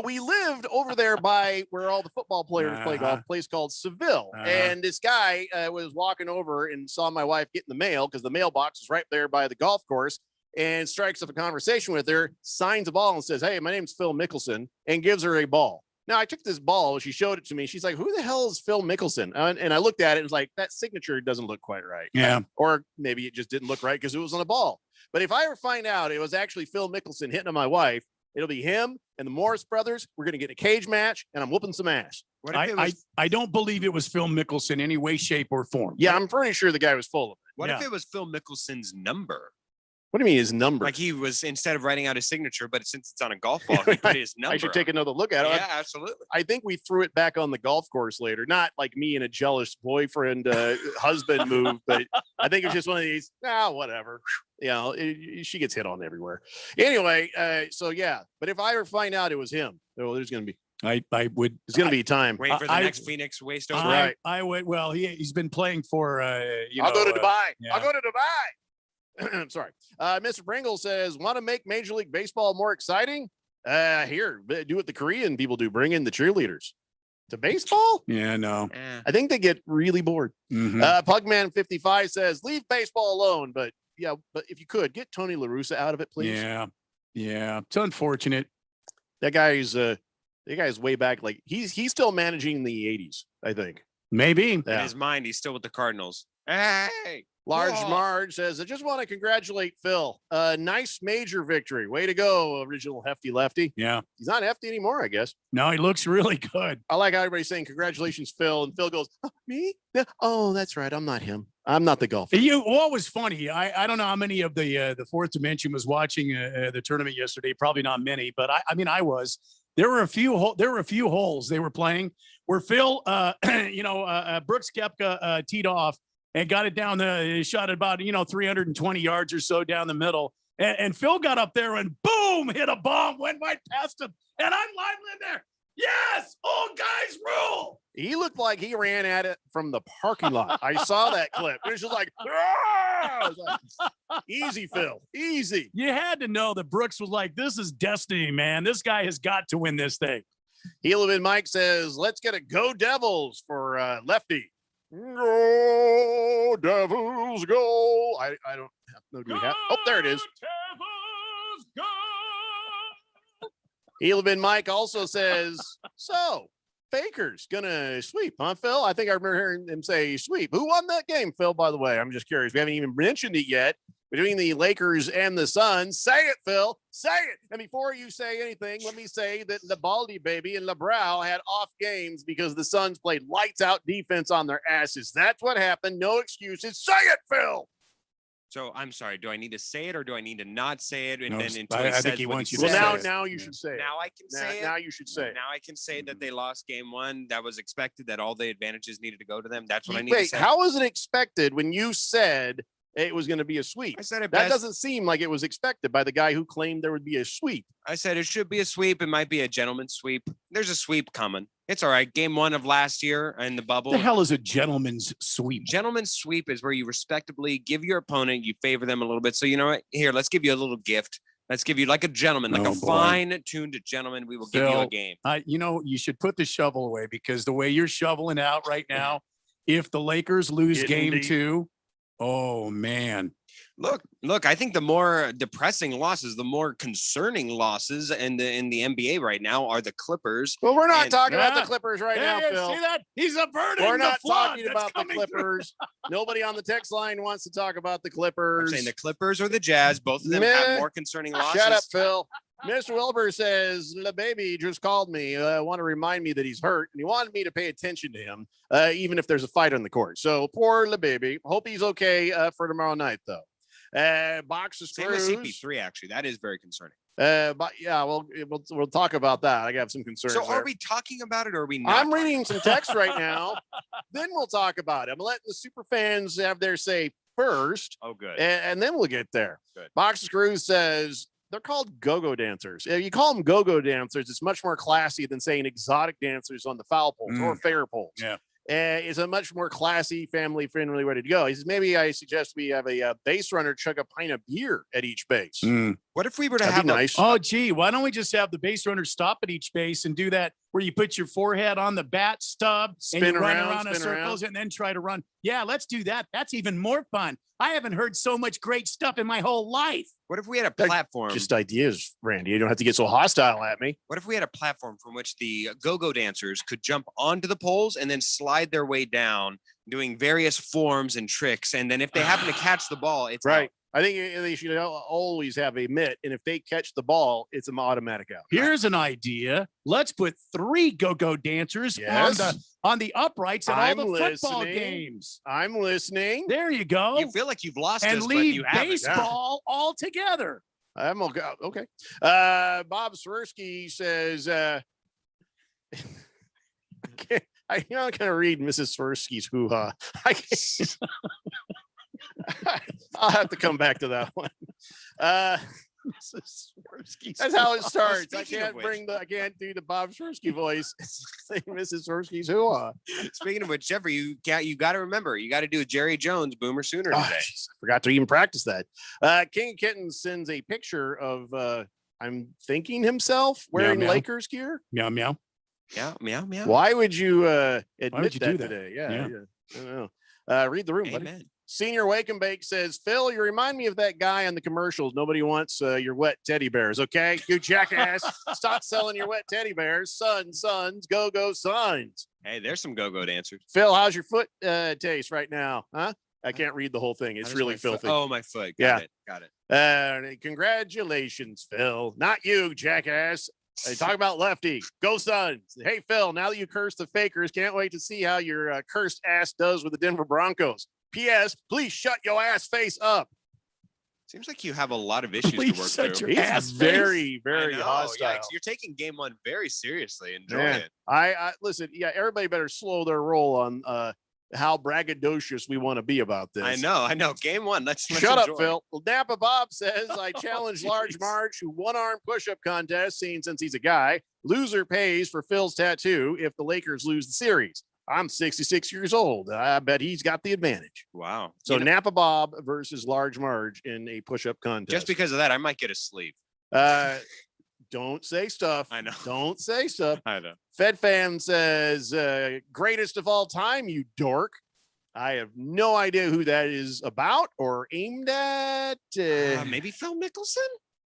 We lived over there by where all the football players play golf, a place called Seville. And this guy was walking over and saw my wife getting the mail because the mailbox is right there by the golf course, and strikes up a conversation with her, signs a ball and says, "Hey, my name's Phil Mickelson," and gives her a ball. Now, I took this ball. She showed it to me. She's like, "Who the hell is Phil Mickelson?" And I looked at it and was like, that signature doesn't look quite right. Yeah. Or maybe it just didn't look right because it was on a ball. But if I ever find out it was actually Phil Mickelson hitting on my wife, it'll be him and the Morris brothers. We're going to get a cage match, and I'm whooping some ass. I don't believe it was Phil Mickelson any way, shape, or form. Yeah, I'm pretty sure the guy was full of it. What if it was Phil Mickelson's number? What do you mean his number? Like he was, instead of writing out his signature, but since it's on a golf ball, he put his number. I should take another look at it. Yeah, absolutely. I think we threw it back on the golf course later. Not like me and a jealous boyfriend husband move, but I think it's just one of these, whatever. She gets hit on everywhere. Anyway, so yeah. But if I ever find out it was him, there's going to be. I would. It's going to be time. Wait for the next Phoenix waste over. Right. I would. Well, he's been playing for. I'll go to Dubai. Yeah. I'll go to Dubai. I'm sorry. Mr. Pringle says, want to make Major League Baseball more exciting? Here, do what the Korean people do. Bring in the cheerleaders to baseball. Yeah, no. I think they get really bored. Pugman55 says, leave baseball alone. But if you could, get Tony La Russa out of it, please. Yeah. It's unfortunate. That guy's way back. Like he's still managing the 80s, I think. Maybe. In his mind, he's still with the Cardinals. Hey. Large Marge says, I just want to congratulate Phil. Nice major victory. Way to go, original Hefty Lefty. Yeah. He's not Hefty anymore, I guess. No, he looks really good. I like how everybody's saying, congratulations, Phil. And Phil goes, me? Oh, that's right. I'm not him. I'm not the golfer. What was funny, I don't know how many of the Fourth Dimension was watching the tournament yesterday. Probably not many, but I was. There were a few holes they were playing where Phil, Brooks Koepka teed off and got it down shot it about, 320 yards or so down the middle. And Phil got up there and boom, hit a bomb, went right past him. And I'm lively in there. Yes, old guys rule. He looked like he ran at it from the parking lot. I saw that clip. It was just like, easy, Phil, easy. You had to know that Brooks was like, this is destiny, man. This guy has got to win this thing. Helaman Mike says, let's get a go Devils for Lefty. Go Devils, go. I don't know. Do we have? Oh, there it is. Helaman Mike also says, so Baker's gonna sweep, huh, Phil? I think I remember hearing him say sweep. Who won that game, Phil, by the way? I'm just curious. We haven't even mentioned it yet. between the Lakers and the Suns. Say it, Phil. Say it. And before you say anything, let me say that LeBaldi baby and LeBrow had off games because the Suns played lights out defense on their asses. That's what happened. No excuses. Say it, Phil. So I'm sorry. Do I need to say it or do I need to not say it? And No, then until I he think says he what wants he you to says? say it. Now you should say it. Now I can say it. Now you should say it. Now I can say that they lost game one. That was expected. That all the advantages needed to go to them. That's what I need to Wait, say. how was it expected when you said it was going to be a sweep? I said it That best. doesn't seem like it was expected by the guy who claimed there would be a sweep. I said it should be a sweep. It might be a gentleman's sweep. There's a sweep coming. It's all right. Game one of last year in the bubble. The hell is a gentleman's sweep? Gentleman's sweep is where you respectably give your opponent, you favor them a little bit. So you know what? Here, let's give you a little gift. Let's give you like a gentleman, like Oh, a boy. fine-tuned gentleman. We will give you a Phil, game. You should put the shovel away because the way you're shoveling out right now, if the Lakers lose Getting game deep. 2, oh man. Look, I think the more depressing losses, the more concerning losses in the NBA right now are the Clippers. Well, we're not And- talking about the Clippers right now, Phil. See that? He's averting We're the not flood talking that's about the coming through. Clippers. Nobody on the text line wants to talk about the I'm Clippers. saying the Clippers or the Jazz, both of them Meh. have more concerning losses. Shut up, Phil. Mr. Wilbur says, the baby just called me. Want to remind me that he's hurt, and he wanted me to pay attention to him, even if there's a fight on the court. So poor the baby. Hope he's okay for tomorrow night, though. Box of Same with screws. CP3, actually. That is very concerning. But yeah, we'll talk about that. I got some concerns. So there. are we talking about it or are we not? I'm reading some text right now. Then we'll talk about it. I'm letting the super fans have their say first. Oh, good. And then we'll get there. Good. Box of Screws says they're called go-go dancers. If you call them go-go dancers, it's much more classy than saying exotic dancers on the foul poles or fair poles. Yeah. It's a much more classy, family-friendly way to go. He says, maybe I suggest we have a base runner chug a pint of beer at each base. What if we were to That'd have be nice. Oh, gee, why don't we just have the base runner stop at each base and do that where you put your forehead on the bat stub Spin and you run around, around in spin circles around. and then try to run? Yeah, let's do that. That's even more fun. I haven't heard so much great stuff in my whole life. What if we had a They're platform? Just ideas, Randy. You don't have to get so hostile at me. What if we had a platform from which the go-go dancers could jump onto the poles and then slide their way down, doing various forms and tricks? And then if they happen to catch the ball, it's Right. out. I think they should always have a mitt, and if they catch the ball, it's an automatic out. Here's an idea. Let's put 3 go-go dancers Yes. on the uprights at I'm all the football listening. games. I'm listening. There you go. You feel like you've lost and us, but leave you haven't. baseball altogether. I'm okay. Okay. Bob Swirsky says, I'm not going to read Mrs. Swirsky's hoo-ha. I'll have to come back to that one. Mrs. Swirsky's That's how it starts. I speaking of I can't do the Bob Swirsky voice. Say Mrs. Swirsky's hoo-ha. Speaking of which, Jeffrey, you got to remember, you got to do a Jerry Jones Boomer Sooner Oh, today. jeez, I forgot to even practice that. King of Kittens sends a picture of I'm thinking himself wearing meow. Lakers gear. Meow, meow. Yeah, meow, meow. Why would you admit you that do that? today? Yeah. Yeah. I don't know. Read the room, buddy. Amen. Senior Wake and Bake says, Phil, you remind me of that guy on the commercials. Nobody wants your wet teddy bears. Okay, you jackass. Stop selling your wet teddy bears. Sons, go sons. Hey, there's some go-go dancers. Phil, how's your foot taste right now? Huh? I can't read the whole thing. How It's does really my foot- filthy. Oh, my foot. Yeah. Got it. Congratulations, Phil. Not you, jackass. Talk about Lefty. Go Suns. Hey, Phil, now that you cursed the Fakers, can't wait to see how your cursed ass does with the Denver Broncos. P.S. Please shut your ass face up. Seems like you have a lot of issues to Please work shut through. your He's ass very, I very know, hostile. yeah, you're taking game one very seriously. Enjoy Man, it. I listen. Yeah, everybody better slow their roll on how braggadocious we want to be about this. I know. Game one. Let's Shut up, enjoy. Phil. Well, Napa Bob says, I challenge Oh, Large jeez. Marge to one-arm push-up contest, seeing since he's a guy. Loser pays for Phil's tattoo if the Lakers lose the series. I'm 66 years old. I bet he's got the advantage. Wow. So Napa Bob versus Large Marge in a push-up contest. Just because of that, I might get a sleeve. Don't say stuff. I know. Don't say stuff. I know. Fed fan says, greatest of all time, you dork. I have no idea who that is about or aimed at. Maybe Phil Mickelson?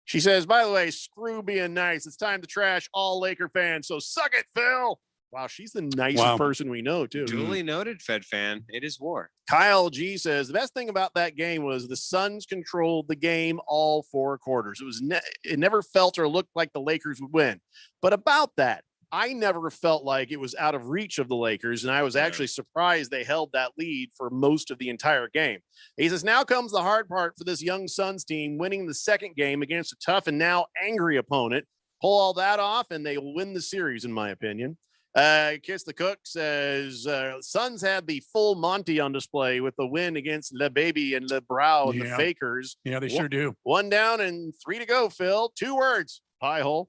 She says, by the way, screw being nice. It's time to trash all Laker fans. So suck it, Phil. Wow, she's the nicest person we know, too. Duly noted, Fed fan. It is war. Kyle G says the best thing about that game was the Suns controlled the game all 4 quarters. It never felt or looked like the Lakers would win. But about that, I never felt like it was out of reach of the Lakers, and I was actually surprised they held that lead for most of the entire game. He says, now comes the hard part for this young Suns team, winning the second game against a tough and now angry opponent. Pull all that off, and they will win the series, in my opinion. Kiss the Cook says Suns had the full Monty on display with the win against Le Baby and Le Brow and the Fakers. Yeah, they sure do. 1 down and 3 to go, Phil. 2 words. Pie hole.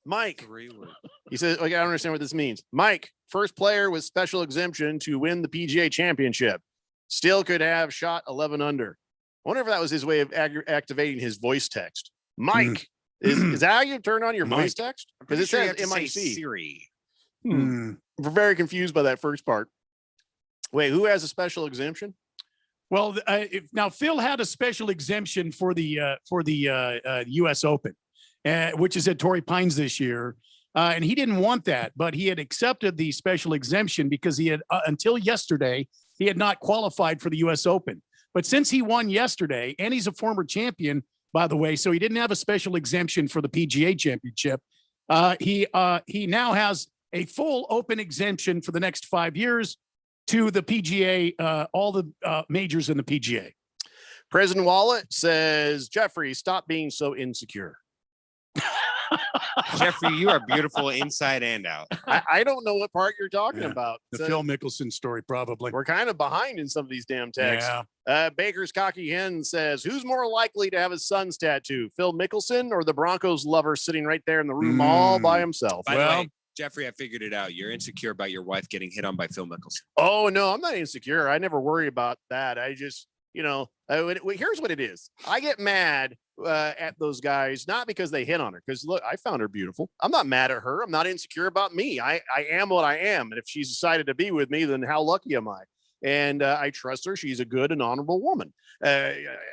Mike. 3 words. He says, okay, I don't understand what this means. Mike, first player with special exemption to win the PGA championship. Still could have shot 11 under. I wonder if that was his way of activating his voice text. Mike. Is that how you turn on your voice text? Because it says MIC. Siri. We're very confused by that first part. Wait, who has a special exemption? Well, now Phil had a special exemption for the U.S. Open, which is at Torrey Pines this year, and he didn't want that, but he had accepted the special exemption because he had until yesterday he had not qualified for the U.S. Open. But since he won yesterday, and he's a former champion, by the way, so he didn't have a special exemption for the PGA Championship. He now has a full open exemption for the next 5 years to the PGA, all the majors in the PGA. President Wallet says, Jeffrey, stop being so insecure. Jeffrey, you are beautiful inside and out. I don't know what part you're talking about. The Phil Mickelson story, probably. We're kind of behind in some of these damn texts. Baker's Cocky Hen says, who's more likely to have his son's tattoo, Phil Mickelson or the Broncos lover sitting right there in the room all by himself? By the way, Jeffrey, I figured it out. You're insecure about your wife getting hit on by Phil Mickelson. Oh, no, I'm not insecure. I never worry about that. I just, here's what it is. I get mad at those guys, not because they hit on her, because look, I found her beautiful. I'm not mad at her. I'm not insecure about me. I am what I am. And if she's decided to be with me, then how lucky am I? And I trust her. She's a good and honorable woman.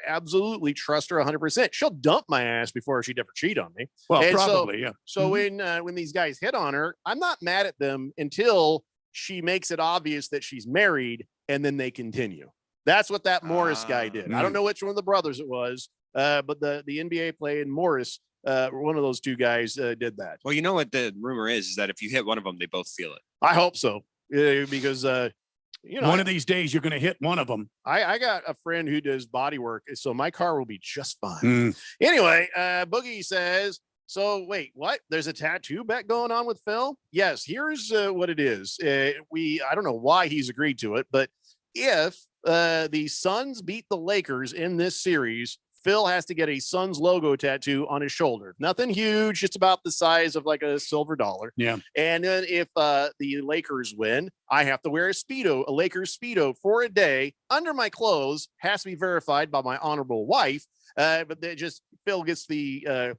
Absolutely trust her 100%. She'll dump my ass before she'd ever cheat on me. Well, and probably, yeah. So when these guys hit on her, I'm not mad at them until she makes it obvious that she's married, and then they continue. That's what that Morris guy did. I don't know which one of the brothers it was, but the NBA player in Morris, one of those 2 guys did that. Well, you know what the rumor is that if you hit one of them, they both feel it. I hope so, because one of these days you're going to hit one of them. I got a friend who does body work, so my car will be just fine. Anyway, Boogie says, so wait, what? There's a tattoo bet going on with Phil? Yes, here's what it is. I don't know why he's agreed to it, but if the Suns beat the Lakers in this series, Phil has to get a Suns logo tattoo on his shoulder. Nothing huge, just about the size of like a silver dollar. Yeah. And then if the Lakers win, I have to wear a Lakers Speedo for a day under my clothes. Has to be verified by my honorable wife. But Phil gets the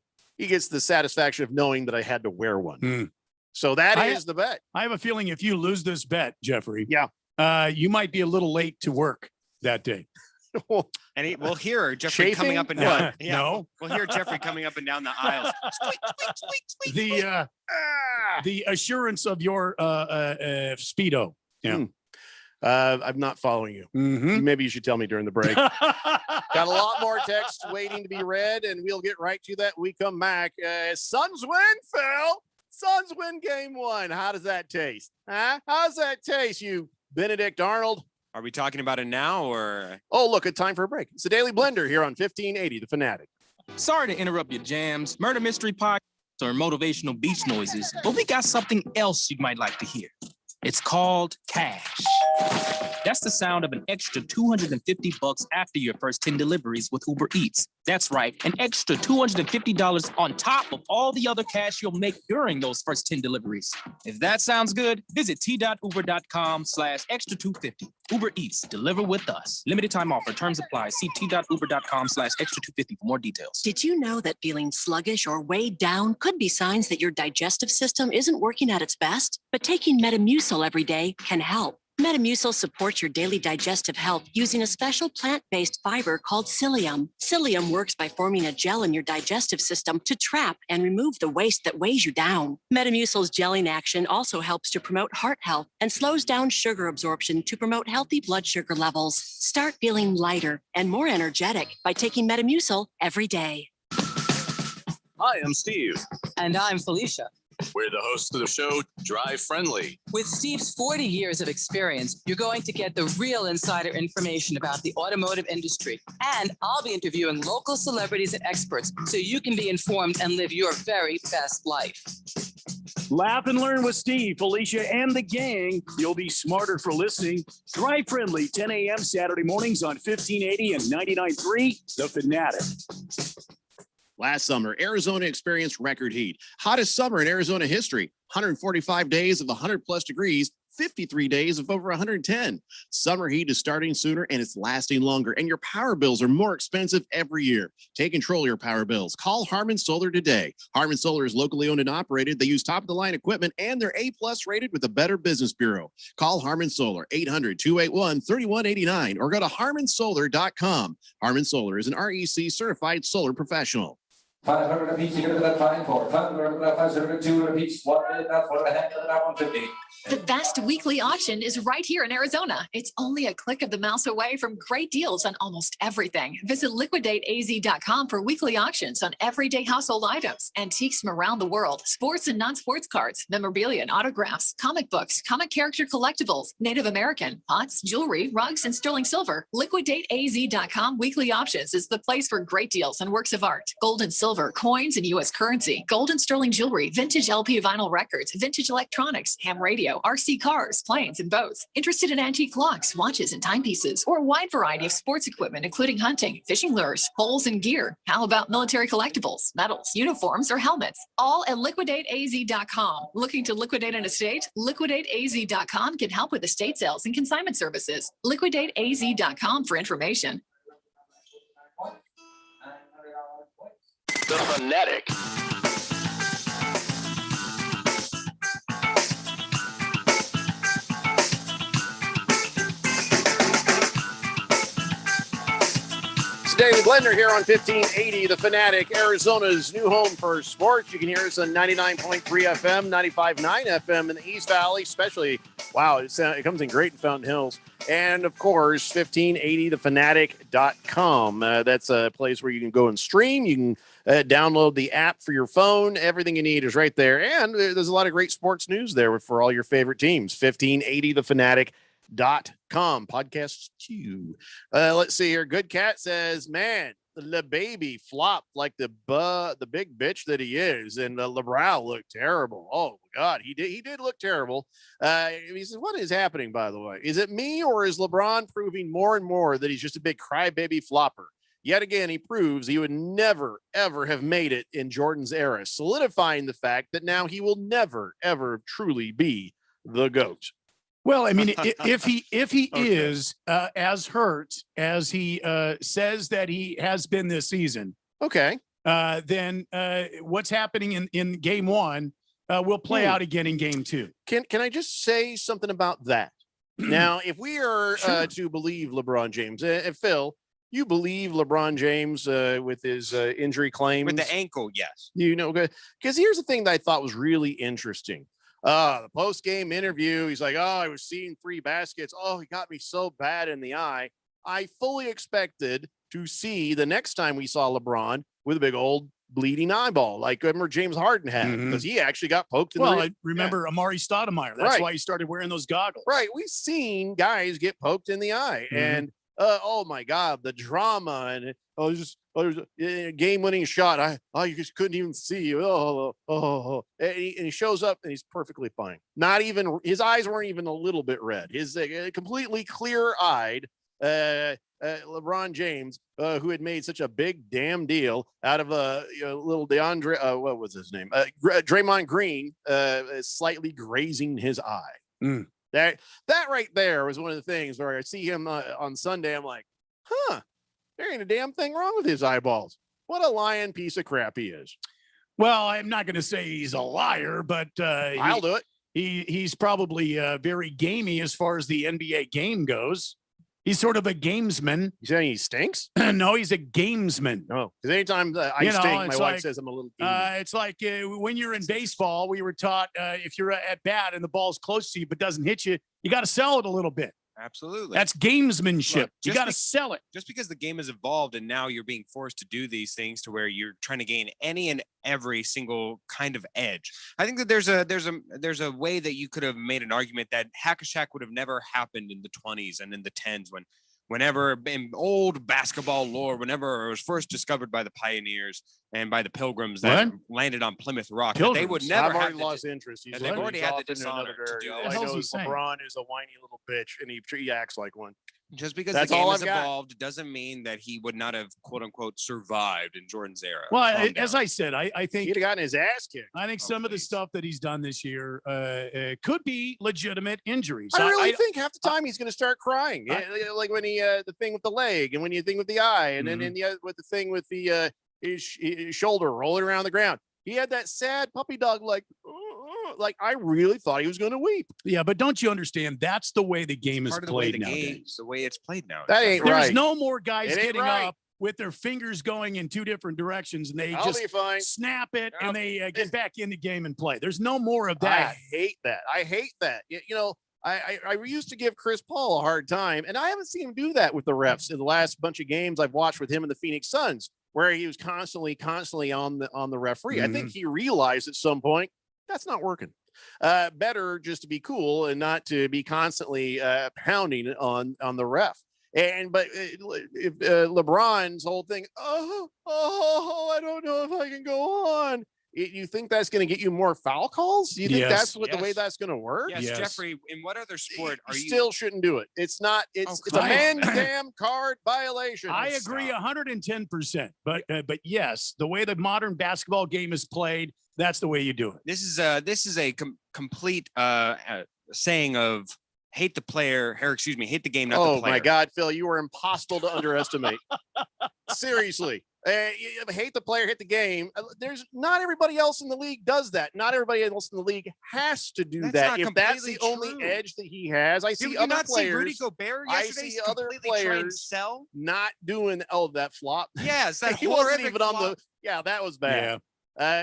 satisfaction of knowing that I had to wear one. So that is the bet. I have a feeling if you lose this bet, Jeffrey, you might be a little late to work that day. And we'll hear Jeffrey coming up and down. No, we'll hear Jeffrey coming up and down the aisles. The assurance of your Speedo. Yeah. I'm not following you. Maybe you should tell me during the break. Got a lot more texts waiting to be read, and we'll get right to that when we come back. Suns win, Phil. Suns win game 1. How does that taste? Huh? How's that taste, you Benedict Arnold? Are we talking about it now or? Oh, look, it's time for a break. It's the Daily Blender here on 1580 The Fanatic. Sorry to interrupt your jams, murder mystery podcasts, or motivational beach noises, but we got something else you might like to hear. It's called cash. That's the sound of an extra $250 after your first 10 deliveries with Uber Eats. That's right, an extra $250 on top of all the other cash you'll make during those first 10 deliveries. If that sounds good, visit t.uber.com/extra 250. Uber Eats, deliver with us. Limited time offer, terms apply. See t.uber.com/extra 250 for more details. Did you know that feeling sluggish or weighed down could be signs that your digestive system isn't working at its best? But taking Metamucil every day can help. Metamucil supports your daily digestive health using a special plant-based fiber called psyllium. Psyllium works by forming a gel in your digestive system to trap and remove the waste that weighs you down. Metamucil's gelling action also helps to promote heart health and slows down sugar absorption to promote healthy blood sugar levels. Start feeling lighter and more energetic by taking Metamucil every day. Hi, I'm Steve. And I'm Felicia. We're the hosts of the show, Drive Friendly. With Steve's 40 years of experience, you're going to get the real insider information about the automotive industry. And I'll be interviewing local celebrities and experts so you can be informed and live your very best life. Laugh and learn with Steve, Felicia, and the gang. You'll be smarter for listening. Drive Friendly, 10 a.m. Saturday mornings on 1580 and 99.3, The Fanatic. Last summer, Arizona experienced record heat. Hottest summer in Arizona history. 145 days of 100+ degrees, 53 days of over 110. Summer heat is starting sooner and it's lasting longer, and your power bills are more expensive every year. Take control of your power bills. Call Harmon Solar today. Harmon Solar is locally owned and operated. They use top-of-the-line equipment, and they're A+ rated with the Better Business Bureau. Call Harmon Solar, 800-281-3189, or go to harmonsolar.com. Harmon Solar is an REC certified solar professional. 500 apiece, you get that fine for 502 apiece. That's what I have, that 150. The best weekly auction is right here in Arizona. It's only a click of the mouse away from great deals on almost everything. Visit liquidateaz.com for weekly auctions on everyday household items, antiques from around the world, sports and non-sports cards, memorabilia and autographs, comic books, comic character collectibles, Native American, pots, jewelry, rugs, and sterling silver. Liquidateaz.com weekly auctions is the place for great deals on works of art, gold and silver, coins and U.S. currency, gold and sterling jewelry, vintage LP vinyl records, vintage electronics, ham radio, RC cars, planes, and boats. Interested in antique clocks, watches, and timepieces, or a wide variety of sports equipment, including hunting, fishing lures, poles, and gear. How about military collectibles, medals, uniforms, or helmets? All at liquidateaz.com. Looking to liquidate an estate? Liquidateaz.com can help with estate sales and consignment services. Liquidateaz.com for information. The Fanatic. Daily Blender here on 1580, The Fanatic, Arizona's new home for sports. You can hear us on 99.3 FM, 95.9 FM in the East Valley, especially, wow, it comes in great in Fountain Hills. And, of course, 1580thefanatic.com. That's a place where you can go and stream. You can download the app for your phone. Everything you need is right there. And there's a lot of great sports news there for all your favorite teams. 1580thefanatic.com. Podcasts too. Let's see here. Good Cat says, man, the baby flopped like the big bitch that he is, and LeBron looked terrible. Oh my God, he did look terrible. He says, what is happening, by the way? Is it me, or is LeBron proving more and more that he's just a big crybaby flopper? Yet again, he proves he would never, ever have made it in Jordan's era, solidifying the fact that now he will never, ever truly be the GOAT. Well, I mean, if he Okay. is as hurt as he says that he has been this season, okay, then what's happening in game one will play out again in game two. Can I just say something about that? Now, if we are to believe LeBron James, Phil, you believe LeBron James with his injury claims? With the ankle, yes. You know, because here's the thing that I thought was really interesting. The post-game interview, he's like, oh, I was seeing 3 baskets. Oh, he got me so bad in the eye. I fully expected to see the next time we saw LeBron with a big old bleeding eyeball, like remember James Harden had, because he actually got poked in the I remember Amari Stoudemire. That's why he started wearing those goggles. Right. We've seen guys get poked in the eye, and oh my God, the drama, and there's a game-winning shot. You just couldn't even see. And he shows up and he's perfectly fine. Not even his eyes weren't even a little bit red. His completely clear-eyed LeBron James, who had made such a big damn deal out of a little DeAndre. What was his name? Draymond Green, slightly grazing his eye. That right there was one of the things where I see him on Sunday. I'm like, there ain't a damn thing wrong with his eyeballs. What a lying piece of crap he is. Well, I'm not going to say he's a liar, but I'll do it. he's probably very gamey as far as the NBA game goes. He's sort of a gamesman. You saying he stinks? No, he's a gamesman. No, because anytime I stink, my wife says I'm a little. It's like when you're in baseball, we were taught if you're at bat and the ball's close to you but doesn't hit you, you got to sell it a little bit. Absolutely. That's gamesmanship. Look, you got to sell it. Just because the game has evolved and now you're being forced to do these things to where you're trying to gain any and every single kind of edge. I think that there's a way that you could have made an argument that Hack-a-Shack would have never happened in the 20s and in the 10s whenever in old basketball lore, whenever it was first discovered by the pioneers and by the pilgrims that landed on Plymouth Rock, that they would never I've have already lost interest. They've already had the dishonor to do All this. I know is LeBron is a whiny little bitch, and he acts like one. Just because That's the game all has I've got. evolved doesn't mean that he would not have quote unquote survived in Jordan's era. Well, as I said, I think he'd have gotten his ass kicked. I think some of the stuff that he's done this year could be legitimate injuries. I really think half the time he's going to start crying, like when he the thing with the leg, and when you thing with the eye, and then with the thing with the his shoulder rolling around the ground. He had that sad puppy dog like I really thought he was going to weep. Yeah, but don't you understand? That's the way the game is played nowadays. The way it's played now. That ain't There's right. no more guys It ain't getting right. up with their fingers going in two different directions, and they I'll just be fine. snap it and they get back in the game and play. There's no more of that. I hate that. You know, I used to give Chris Paul a hard time, and I haven't seen him do that with the refs in the last bunch of games I've watched with him and the Phoenix Suns, where he was constantly on the referee. I think he realized at some point that's not working. Better just to be cool and not to be constantly pounding on the ref. But if LeBron's whole thing, I don't know if I can go on. You think that's going to get you more foul calls? You think that's what the way that's going to work? Yes, Jeffrey. In what other sport are you still shouldn't do it? It's not. It's a man-damn card violation. I agree 110%. But yes, the way the modern basketball game is played, that's the way you do it. This is a complete saying of hate the player, or excuse me, hate the game, not the player. Oh my God, Phil, you are impossible to underestimate. Seriously. You hate the player, hate the game. There's not everybody else in the league does that. Not everybody else in the league has to do that. If that's the only edge that he has, I see other players. Rudy Gobert I yesterday see other players not doing that flop. Yes, that he wasn't horrific even on flop. the. Yeah, that was bad. Yeah.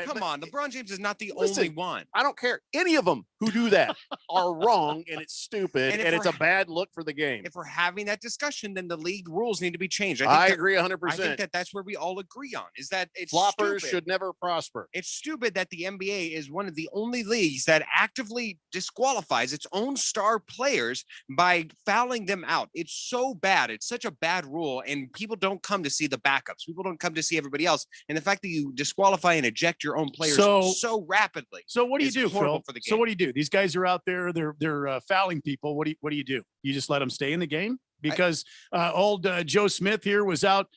Come on, LeBron James is not the Listen, only one. I don't care. Any of them who do that are wrong, and it's stupid, and it's a bad look for the game. If we're having that discussion, then the league rules need to be changed. I agree 100%. I think that's where we all agree on, is that it's floppers stupid. should never prosper. It's stupid that the NBA is one of the only leagues that actively disqualifies its own star players by fouling them out. It's so bad. It's such a bad rule, and people don't come to see the backups. People don't come to see everybody else. And the fact that you disqualify and eject your own players so rapidly. So what do you do, Phil? For the game. So what do you do? These guys are out there. They're fouling people. What do you do? You just let them stay in the game? Because old Joe Smith here was out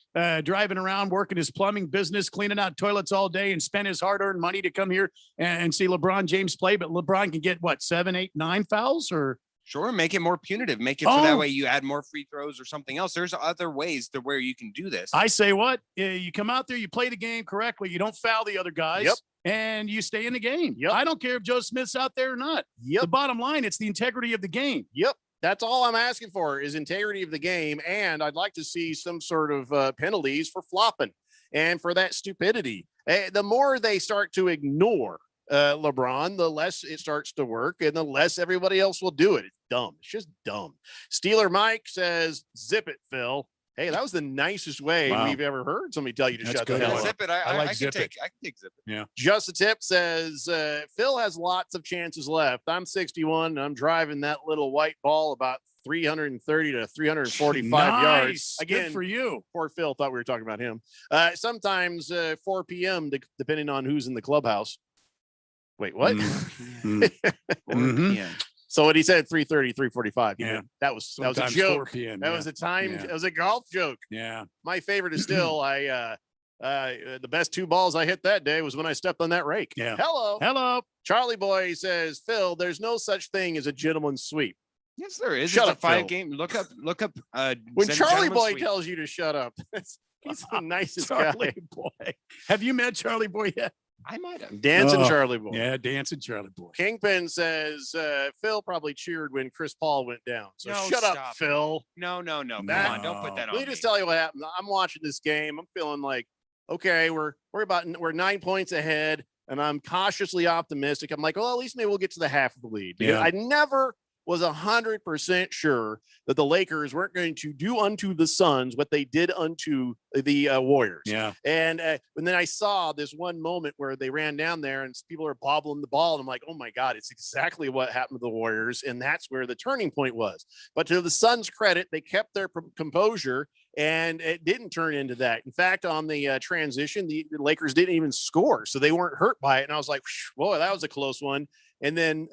driving around, working his plumbing business, cleaning out toilets all day, and spent his hard-earned money to come here and see LeBron James play. But LeBron can get what, 7, 8, 9 fouls, or sure, make it more punitive. Make it so that way you add more free throws or something else. There's other ways to where you can do this. I say what? You come out there, you play the game correctly, you don't foul the other guys. Yep. And you stay in the game. Yep. I don't care if Joe Smith's out there or not. Yep. The bottom line, it's the integrity of the game. Yep. That's all I'm asking for is integrity of the game. And I'd like to see some sort of penalties for flopping and for that stupidity. The more they start to ignore LeBron, the less it starts to work and the less everybody else will do it. It's dumb. It's just dumb. Steeler Mike says, zip it, Phil. Hey, that was the nicest way we've ever heard somebody tell you to shut the hell up. Zip it. I can take zip it. Yeah. Just a Tip says, Phil has lots of chances left. I'm 61 and I'm driving that little white ball about 330 to 345 yards. Again, good for you. Poor Phil thought we were talking about him. Sometimes 4 p.m. depending on who's in the clubhouse. Wait, what? Mm-hmm. So what he said, 3:30, 3:45. Yeah, that was a Sometimes joke. 4 p.m., That was a time. It was a golf joke. Yeah. My favorite is still the best 2 balls I hit that day was when I stepped on that rake. Yeah. Hello. Charlie Boy says, Phil, there's no such thing as a gentleman's sweep. Yes, there is. Shut it's up, a 5 Phil. game. Look up. When Charlie Boy sweep. tells you to shut up, he's the nicest Charlie guy. Boy. Have you met Charlie Boy yet? I might have. Dancing Charlie Boy. Yeah, dancing Charlie Boy. Kingpin says Phil probably cheered when Chris Paul went down. So No, shut up, stop. Phil. No. Come That- on, don't put that on Let me me. just tell you what happened. I'm watching this game. I'm feeling like, okay, we're 9 points ahead, and I'm cautiously optimistic. I'm like, well, at least maybe we'll get to the half of the lead. Because Yeah. I never was 100% sure that the Lakers weren't going to do unto the Suns what they did unto the Warriors. Yeah. And then I saw this one moment where they ran down there and people are bobbling the ball. And I'm like, oh my God, it's exactly what happened to the Warriors. And that's where the turning point was. But to the Suns' credit, they kept their composure and it didn't turn into that. In fact, on the transition, the Lakers didn't even score. So they weren't hurt by it. And I was like, boy, that was a close one. And then,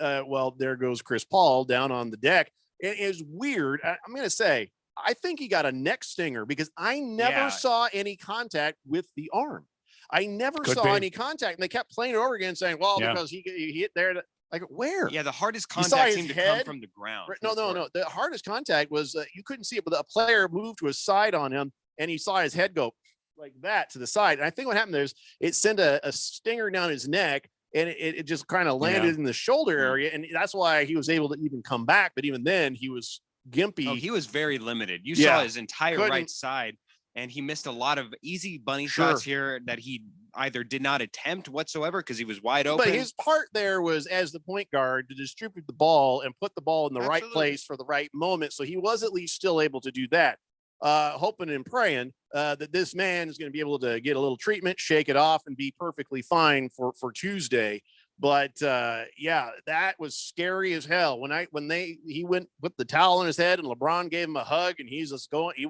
there goes Chris Paul down on the deck. It is weird. I'm going to say, I think he got a neck stinger because I never saw any contact with the arm. I never saw any contact. And they kept playing it over again saying, well, because he hit there. Like, where? Yeah, the hardest You saw contact his seemed to head? come from the ground. No. The hardest contact was you couldn't see it, but a player moved to a side on him and he saw his head go like that to the side. And I think what happened there is it sent a stinger down his neck. And it just kind of landed in the shoulder area. And that's why he was able to even come back. But even then, he was gimpy. Oh, he was very limited. You saw his entire right side, and he missed a lot of easy bunny shots here that he either did not attempt whatsoever because he was wide open. But his part there was, as the point guard, to distribute the ball and put the ball in the right place for the right moment. So he was at least still able to do that. Hoping and praying that this man is going to be able to get a little treatment, shake it off, and be perfectly fine for Tuesday. But that was scary as hell. He went with the towel on his head and LeBron gave him a hug and he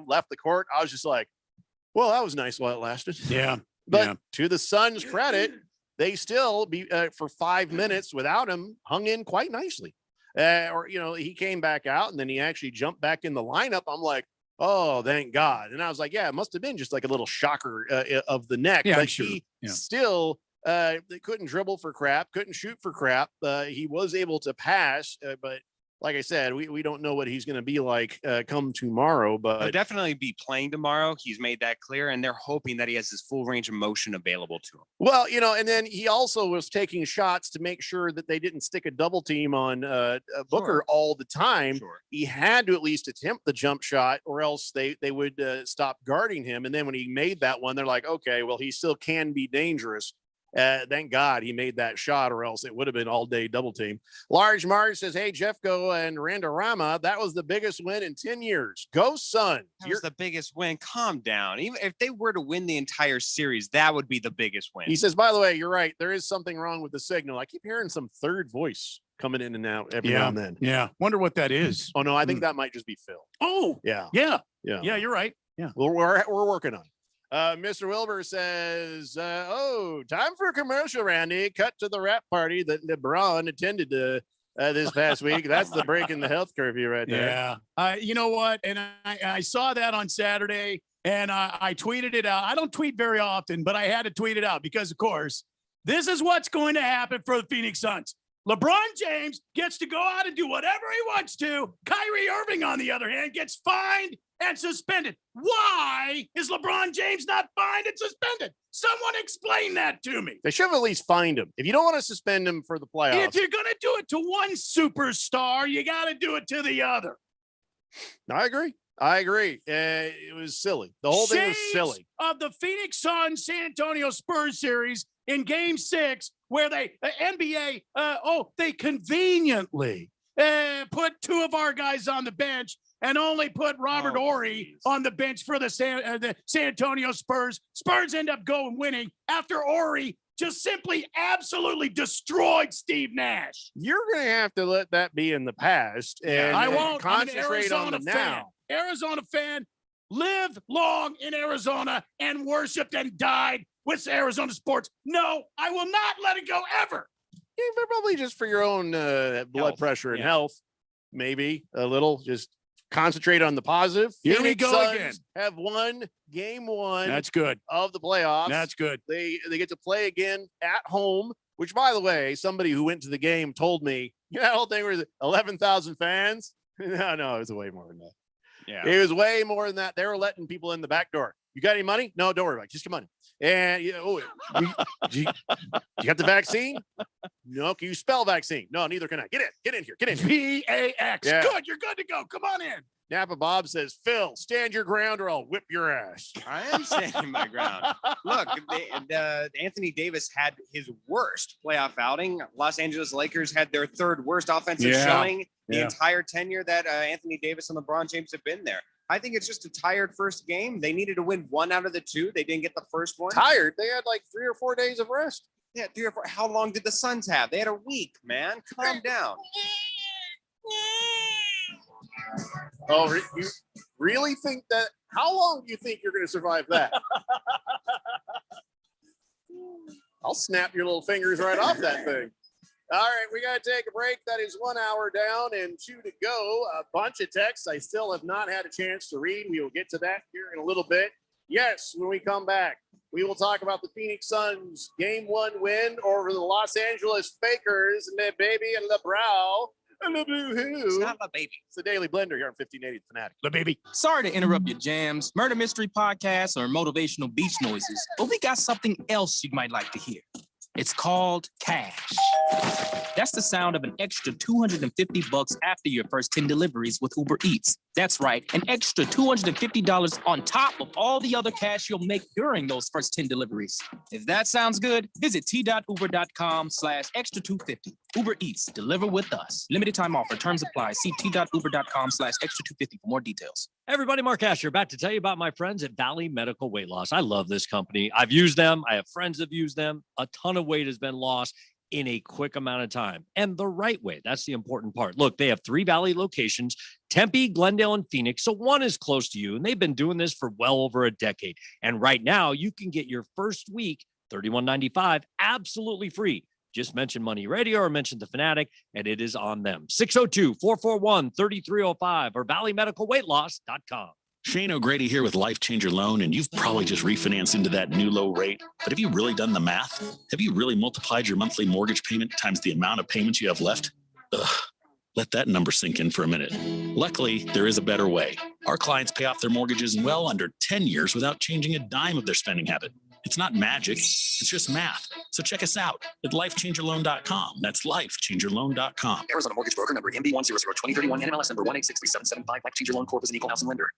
left the court. I was just like, well, that was nice while it lasted. Yeah. But to the Suns' credit, they still for 5 minutes without him hung in quite nicely. He came back out and then he actually jumped back in the lineup. I'm like, oh, thank God. And I was like, yeah, it must have been just like a little shocker of the neck. Yeah, but sure. he Yeah. still they couldn't dribble for crap, couldn't shoot for crap. He was able to pass, but like I said, we don't know what he's going to be like come tomorrow. But he'll definitely be playing tomorrow. He's made that clear, and they're hoping that he has his full range of motion available to him. Well, and then he also was taking shots to make sure that they didn't stick a double team on Booker all the time. Sure. He had to at least attempt the jump shot, or else they would stop guarding him. And then when he made that one, they're like, okay, well, he still can be dangerous. Thank God he made that shot, or else it would have been all day double team. Large Marge says, hey, Jeffco and Randorama, that was the biggest win in 10 years. Go Suns. That was the biggest win. Calm down. Even if they were to win the entire series, that would be the biggest win. He says, by the way, you're right. There is something wrong with the signal. I keep hearing some third voice coming in and out every now and then. Yeah. Wonder what that is. Oh, no, I think that might just be Phil. Oh, yeah. Yeah. Yeah. Yeah, you're right. Yeah. We're working on it. Mr. Wilbur says, time for a commercial, Randy. Cut to the rap party that LeBron attended this past week. That's the break in the health curfew right there. Yeah. You know what? And I saw that on Saturday and I tweeted it out. I don't tweet very often, but I had to tweet it out because, of course, this is what's going to happen for the Phoenix Suns. LeBron James gets to go out and do whatever he wants to. Kyrie Irving, on the other hand, gets fined and suspended. Why is LeBron James not fined and suspended? Someone explain that to me. They should have at least fined him. If you don't want to suspend him for the playoffs. If you're going to do it to one superstar, you got to do it to the other. I agree. It was silly. The whole thing was silly. Of the Phoenix Suns San Antonio Spurs series in Game 6, where they NBA, they conveniently put two of our guys on the bench and only put Robert Horry on the bench for the San Antonio Spurs. Spurs end up winning after Horry just simply absolutely destroyed Steve Nash. You're going to have to let that be in the past. And I won't. Concentrate on the now. Arizona fan, lived long in Arizona and worshiped and died with Arizona sports. No, I will not let it go ever. Yeah, probably just for your own blood pressure and health. Maybe a little. Just concentrate on the positive. Here we Phoenix go Suns again. Have won game 1. That's good. Of the playoffs. That's good. They get to play again at home, which, by the way, somebody who went to the game told me, that whole thing was 11,000 fans. No, it was way more than that. Yeah. It was way more than that. They were letting people in the back door. You got any money? No, don't worry about it. Just come on. And you got the vaccine? No. Can you spell vaccine? No, neither can I. Get in here. V-A-X. Yeah. Good. You're good to go. Come on in. Napa Bob says, Phil, stand your ground or I'll whip your ass. I am standing my ground. Look, Anthony Davis had his worst playoff outing. Los Angeles Lakers had their third worst offensive showing the entire tenure that Anthony Davis and LeBron James have been there. I think it's just a tired first game. They needed to win one out of the two. They didn't get the first one. Tired? They had like 3 or 4 days of rest. Yeah, 3 or 4. How long did the Suns have? They had a week, man. Calm down. Oh, you really think that? How long do you think you're going to survive that? I'll snap your little fingers right off that thing. All right, we got to take a break. That is 1 hour down and 2 to go. A bunch of texts I still have not had a chance to read. We will get to that here in a little bit. Yes, when we come back, we will talk about the Phoenix Suns Game 1 win over the Los Angeles Fakers and their baby and LeBrow. It's not the baby. It's the Daily Blender here on 1580 Fanatic. The baby. Sorry to interrupt your jams, murder mystery podcasts, or motivational beach noises, but we got something else you might like to hear. It's called cash. That's the sound of an extra $250 after your first 10 deliveries with Uber Eats. That's right, an extra $250 on top of all the other cash you'll make during those first 10 deliveries. If that sounds good, visit t.uber.com/extra 250. Uber Eats, deliver with us. Limited time offer, terms apply. See t.uber.com/extra 250 for more details. Everybody, Mark Asher, back to tell you about my friends at Valley Medical Weight Loss. I love this company. I've used them. I have friends that have used them. A ton of weight has been lost in a quick amount of time and the right way. That's the important part. Look, they have 3 Valley locations, Tempe, Glendale, and Phoenix. So one is close to you, and they've been doing this for well over a decade. And right now you can get your first week, $31.95, absolutely free. Just mention Money Radio or mention The Fanatic, and it is on them. 602-441-3305 or valleymedicalweightloss.com. Shane O'Grady here with Life Changer Loan, and you've probably just refinanced into that new low rate. But have you really done the math? Have you really multiplied your monthly mortgage payment times the amount of payments you have left? Ugh. Let that number sink in for a minute. Luckily, there is a better way. Our clients pay off their mortgages in well under 10 years without changing a dime of their spending habit. It's not magic, it's just math. So check us out at lifechangerloan.com. That's lifechangerloan.com. Arizona Mortgage Broker number MB1002031, NMLS number 1863775. Life Changer Loan Corp is an equal housing lender.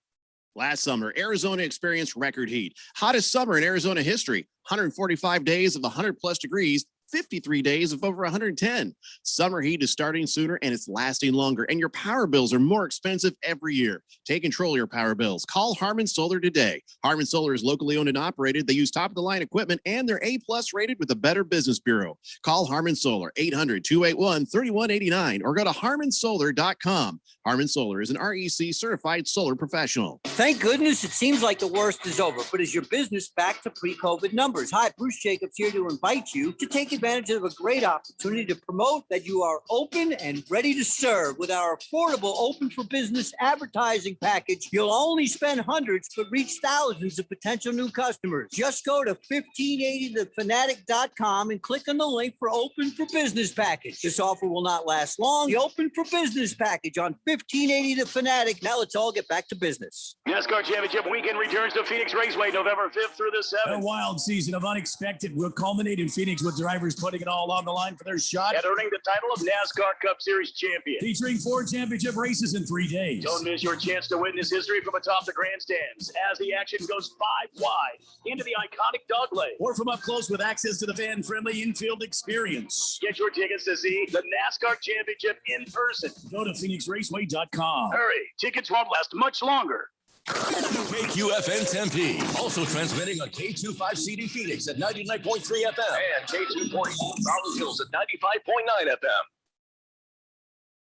Last summer, Arizona experienced record heat. Hottest summer in Arizona history. 145 days of 100+ degrees, 53 days of over 110. Summer heat is starting sooner and it's lasting longer, and your power bills are more expensive every year. Take control of your power bills. Call Harmon Solar today. Harmon Solar is locally owned and operated. They use top-of-the-line equipment, and they're A+ rated with the Better Business Bureau. Call Harmon Solar, 800-281-3189, or go to harmonsolar.com. Harmon Solar is an REC certified solar professional. Thank goodness it seems like the worst is over, but is your business back to pre-COVID numbers? Hi, Bruce Jacobs here to invite you to take advantage of a great opportunity to promote that you are open and ready to serve. With our affordable Open for Business advertising package, you'll only spend hundreds but reach thousands of potential new customers. Just go to 1580thefanatic.com and click on the link for Open for Business package. This offer will not last long. The Open for Business package on 1580 The Fanatic. Now let's all get back to business. NASCAR Championship weekend returns to Phoenix Raceway November 5th through the 7th. A wild season of unexpected will culminate in Phoenix with drivers putting it all on the line for their shot at earning the title of NASCAR Cup Series champion. Featuring 4 championship races in 3 days. Don't miss your chance to witness history from atop the grandstands as the action goes 5 wide into the iconic dog leg. Or from up close with access to the fan-friendly infield experience. Get your tickets to see the NASCAR Championship in person. Go to phoenixraceway.com. Hurry, tickets won't last much longer. KQFN Tempe, also transmitting on K25CD Phoenix at 99.3 FM and K240 Rolling Hills at 95.9 FM.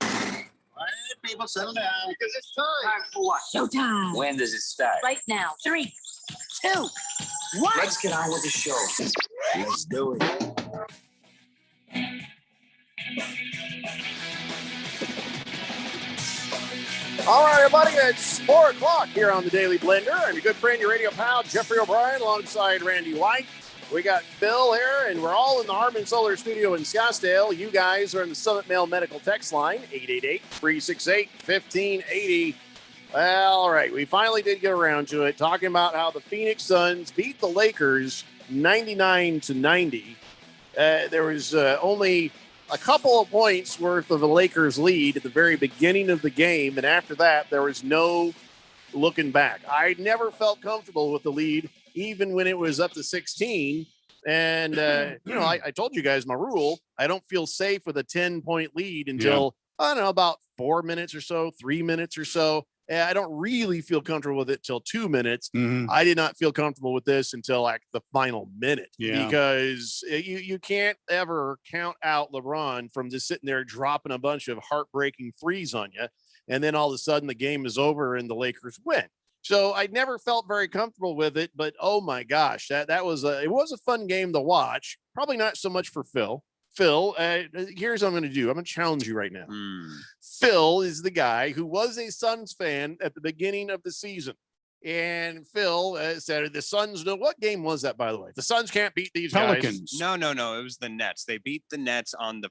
All right, people, settle down. Because it's time for what? Showtime. When does it start? Right now. 3, 2, 1. Let's get on with the show. Let's do it. All right, everybody, it's 4 o'clock here on the Daily Blender. I'm your good friend, your radio pal, Jeffrey O'Brien, alongside Randy White. We got Phil here, and we're all in the Harmon Solar studio in Scottsdale. You guys are in the Summit Mail Medical text line, 888-368-1580. Well, all right. We finally did get around to it, talking about how the Phoenix Suns beat the Lakers 99-90. There was only a couple of points worth of the Lakers lead at the very beginning of the game. And after that, there was no looking back. I never felt comfortable with the lead, even when it was up to 16. And, I told you guys my rule. I don't feel safe with a 10-point lead until, I don't know, about 4 minutes or so, 3 minutes or so. I don't really feel comfortable with it till 2 minutes. I did not feel comfortable with this until like the final minute because you can't ever count out LeBron from just sitting there dropping a bunch of heartbreaking threes on you. And then all of a sudden the game is over and the Lakers win. So I never felt very comfortable with it, but oh my gosh, it was a fun game to watch. Probably not so much for Phil. Phil, here's what I'm going to do. I'm going to challenge you right now. Phil is the guy who was a Suns fan at the beginning of the season. And Phil said the Suns know. What game was that, by the way? The Suns can't beat these Pelicans. No. It was the Nets. They beat the Nets on the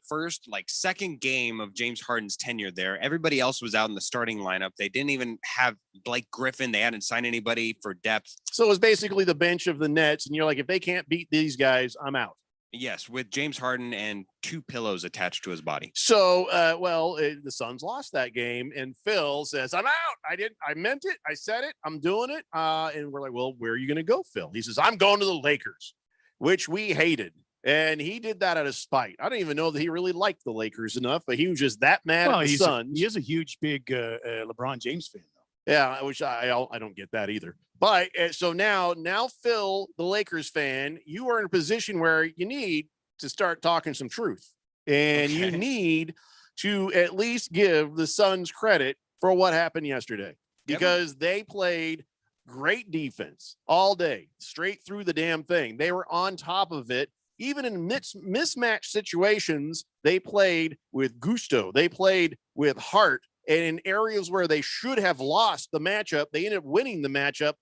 second game of James Harden's tenure there. Everybody else was out in the starting lineup. They didn't even have Blake Griffin. They hadn't signed anybody for depth. So it was basically the bench of the Nets. And you're like, if they can't beat these guys, I'm out. Yes, with James Harden and 2 pillows attached to his body. So, the Suns lost that game, and Phil says, I'm out. I meant it. I said it. I'm doing it. And we're like, well, where are you going to go, Phil? He says, I'm going to the Lakers, which we hated. And he did that out of spite. I don't even know that he really liked the Lakers enough, but he was just that mad at the Suns. He is a huge, big LeBron James fan, though. Yeah, which I don't get that either. But so now Phil, the Lakers fan, you are in a position where you need to start talking some truth. And you need to at least give the Suns credit for what happened yesterday. Because they played great defense all day, straight through the damn thing. They were on top of it. Even in mismatch situations, they played with gusto. They played with heart. And in areas where they should have lost the matchup, they ended up winning the matchup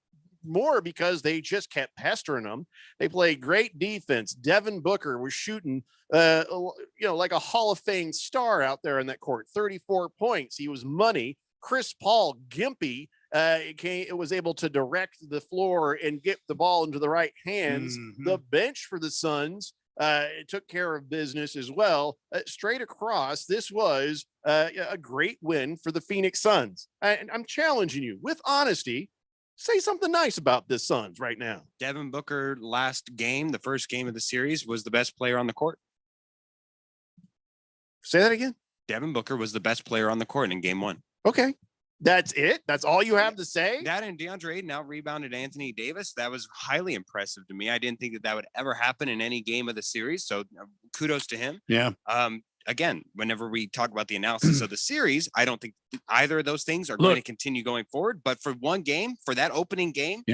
more because they just kept pestering them. They played great defense. Devin Booker was shooting, like a Hall of Fame star out there in that court. 34 points. He was money. Chris Paul, gimpy, was able to direct the floor and get the ball into the right hands. The bench for the Suns took care of business as well. Straight across, this was a great win for the Phoenix Suns. And I'm challenging you with honesty. Say something nice about this Suns right now. Devin Booker last game, the first game of the series, was the best player on the court. Say that again. Devin Booker was the best player on the court in game 1. Okay. That's it? That's all you have to say? That and DeAndre Ayton out-rebounded Anthony Davis. That was highly impressive to me. I didn't think that would ever happen in any game of the series. So kudos to him. Yeah. Again, whenever we talk about the analysis of the series, I don't think either of those things are going to continue going forward. But for one game, for that opening game,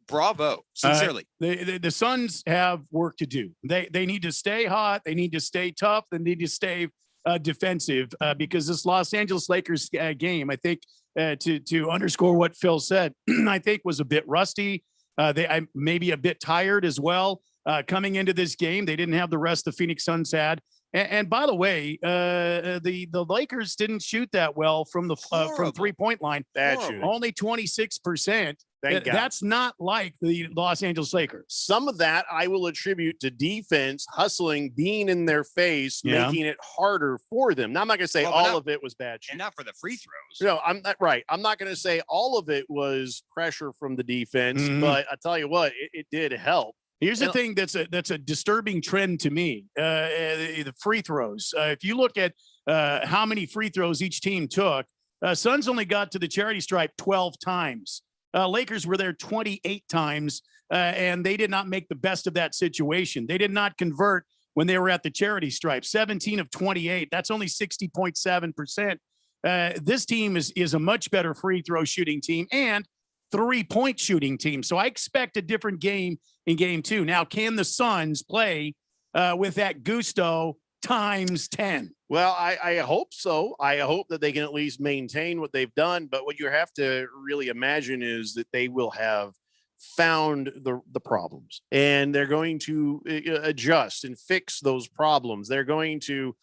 bravo, sincerely. The Suns have work to do. They need to stay hot. They need to stay tough. They need to stay defensive because this Los Angeles Lakers game, I think, to underscore what Phil said, I think was a bit rusty. They maybe a bit tired as well. Coming into this game, they didn't have the rest the Phoenix Suns had. And by the way, the Lakers didn't shoot that well from the from 3-point line. Only 26%. Thank God. That's not like the Los Angeles Lakers. Some of that I will attribute to defense hustling, being in their face, making it harder for them. Now, I'm not going to say all of it was bad shooting. And not for the free throws. No, I'm not right. I'm not going to say all of it was pressure from the defense, but I tell you what, it did help. Here's the thing that's a disturbing trend to me, the free throws. If you look at how many free throws each team took, Suns only got to the charity stripe 12 times. Lakers were there 28 times, and they did not make the best of that situation. They did not convert when they were at the charity stripe. 17 of 28. That's only 60.7%. This team is a much better free throw shooting team and 3-point shooting team. So I expect a different game in game 2. Now, can the Suns play with that gusto times 10? Well, I hope so. I hope that they can at least maintain what they've done. But what you have to really imagine is that they will have found the problems, and they're going to adjust and fix those problems. They're going to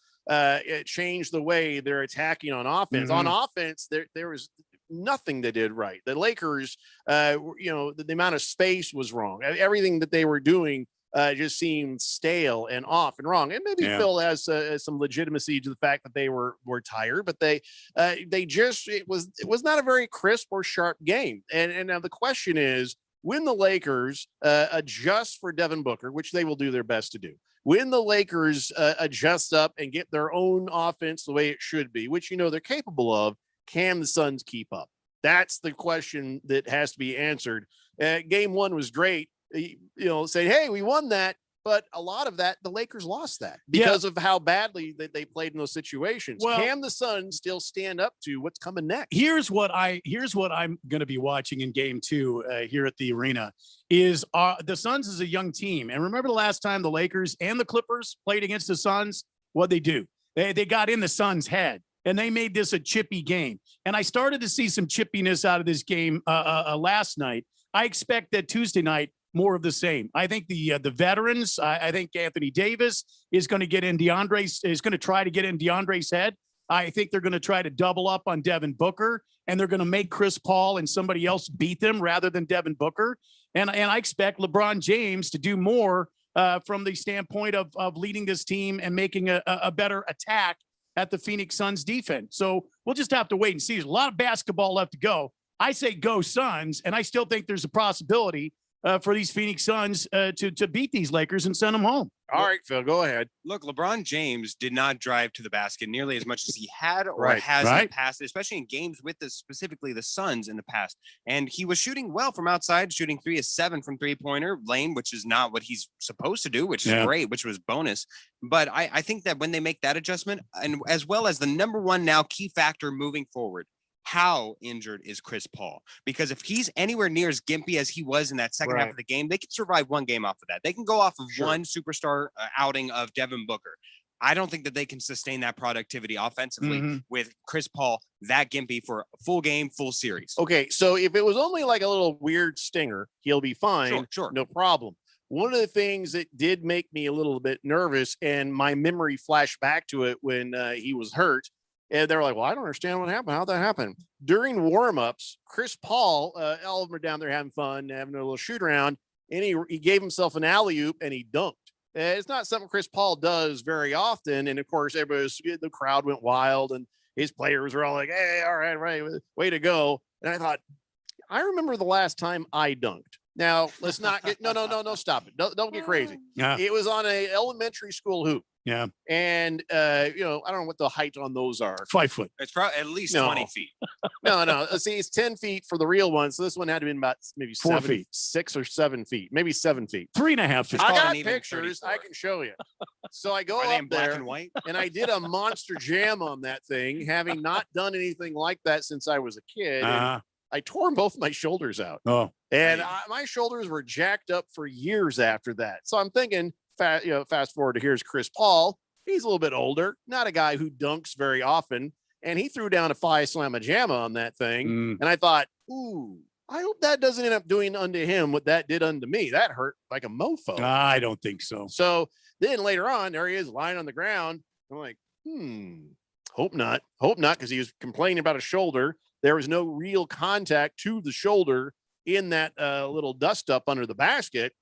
change the way they're attacking on offense. On offense, there was nothing they did right. The Lakers, the amount of space was wrong. Everything that they were doing just seemed stale and off and wrong. And maybe Phil has some legitimacy to the fact that they were tired, but it was not a very crisp or sharp game. And now the question is, when the Lakers adjust for Devin Booker, which they will do their best to do, when the Lakers adjust up and get their own offense the way it should be, which they're capable of, can the Suns keep up? That's the question that has to be answered. Game one was great. Saying, hey, we won that. But a lot of that, the Lakers lost that because of how badly they played in those situations. Well, can the Suns still stand up to what's coming next? Here's what I'm going to be watching in game two here at the arena is the Suns is a young team. And remember the last time the Lakers and the Clippers played against the Suns? What'd they do? They got in the Suns' head. And they made this a chippy game. And I started to see some chippiness out of this game last night. I expect that Tuesday night, more of the same. I think the veterans, I think Anthony Davis is going to try to get in DeAndre's head. I think they're going to try to double up on Devin Booker, and they're going to make Chris Paul and somebody else beat them rather than Devin Booker. And I expect LeBron James to do more from the standpoint of leading this team and making a better attack at the Phoenix Suns defense. So we'll just have to wait and see. There's a lot of basketball left to go. I say go Suns, and I still think there's a possibility for these Phoenix Suns to beat these Lakers and send them home. All right, Phil, go ahead. Look, LeBron James did not drive to the basket nearly as much as he had or has in the past, especially in games with specifically the Suns in the past. And he was shooting well from outside, shooting 3 of 7 from three-pointer lane, which is not what he's supposed to do, which is great, which was bonus. But I think that when they make that adjustment, and as well as the number one now key factor moving forward, how injured is Chris Paul? Because if he's anywhere near as gimpy as he was in that second half of the game, they can survive one game off of that. They can go off of one superstar outing of Devin Booker. I don't think that they can sustain that productivity offensively with Chris Paul that gimpy for a full game, full series. Okay, so if it was only like a little weird stinger, he'll be fine. Sure. No problem. One of the things that did make me a little bit nervous, and my memory flashed back to it when he was hurt, and they're like, well, I don't understand what happened. How'd that happen? During warmups, Chris Paul, all of them are down there having fun, having a little shoot around, and he gave himself an alley-oop and he dunked. It's not something Chris Paul does very often. And of course, the crowd went wild and his players were all like, hey, all right, way to go. And I thought, I remember the last time I dunked. Now, let's not get, no, stop it. Don't get crazy. Yeah. It was on a elementary school hoop. Yeah. And, I don't know what the height on those are. 5 foot. It's probably at least 20 feet. No. See, it's 10 feet for the real one. So this one had to be about maybe 4 feet, 6 or 7 feet, maybe 7 feet. 3.5 feet. I got pictures. I can show you. So I go up there and white? and I did a monster jam on that thing, having not done anything like that since I was a kid. And I tore both my shoulders out. Oh, and my shoulders were jacked up for years after that. So I'm thinking, fast forward to here's Chris Paul. He's a little bit older, not a guy who dunks very often. And he threw down a 5-slamma jamma on that thing. And I thought, ooh, I hope that doesn't end up doing unto him what that did unto me. That hurt like a mofo. I don't think so. So then later on, there he is lying on the ground. I'm like, hope not. Hope not, because he was complaining about a shoulder. There was no real contact to the shoulder in that little dust up under the basket.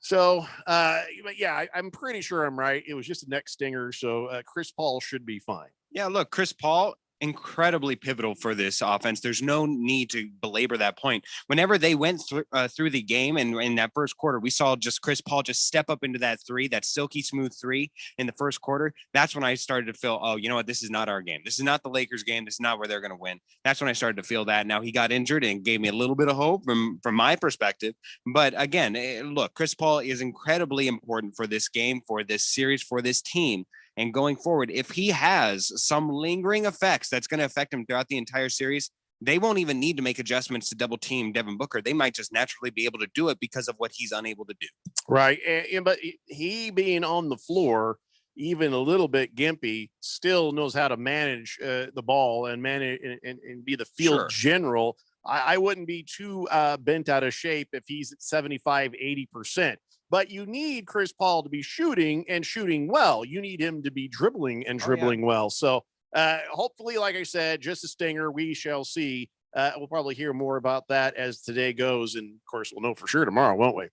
So, but yeah, I'm pretty sure I'm right. It was just a neck stinger. So Chris Paul should be fine. Yeah, look, Chris Paul, incredibly pivotal for this offense. There's no need to belabor that point. Whenever they went through the game and in that first quarter, we saw just Chris Paul just step up into that three, that silky smooth three in the first quarter. That's when I started to feel, oh, you know what? This is not our game. This is not the Lakers game. This is not where they're going to win. That's when I started to feel that. Now he got injured and gave me a little bit of hope from my perspective. But again, look, Chris Paul is incredibly important for this game, for this series, for this team. And going forward, if he has some lingering effects that's going to affect him throughout the entire series, they won't even need to make adjustments to double team Devin Booker. They might just naturally be able to do it because of what he's unable to do. Right. But he being on the floor, even a little bit gimpy, still knows how to manage the ball and manage and be the field general. I wouldn't be too bent out of shape if he's at 75, 80%. But you need Chris Paul to be shooting and shooting well. You need him to be dribbling and dribbling well. So Hopefully, like I said, just a stinger. We shall see. We'll probably hear more about that as today goes. And of course, we'll know for sure tomorrow, won't we?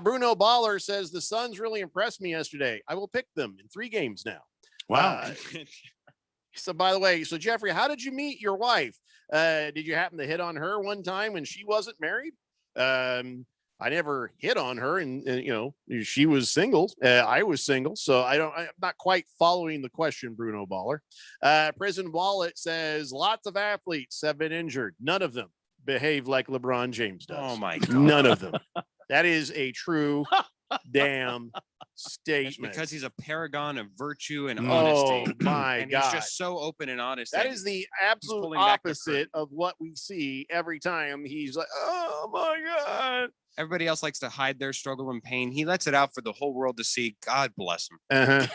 Bruno Baller says the Suns really impressed me yesterday. I will pick them in 3 games now. Wow. So, by the way, so Jeffrey, how did you meet your wife? Did you happen to hit on her one time when she wasn't married? I never hit on her, and she was single. I was single, so I'm not quite following the question, Bruno Baller. Prison Wallet says lots of athletes have been injured. None of them behave like LeBron James does. Oh my God. None of them. That is a true damn statement. Because he's a paragon of virtue and Oh honesty. my and God. he's just so open and honest. That is the absolute pulling back the opposite of what we see every time. He's like, oh my God. Everybody else likes to hide their struggle and pain. He lets it out for the whole world to see. God bless him.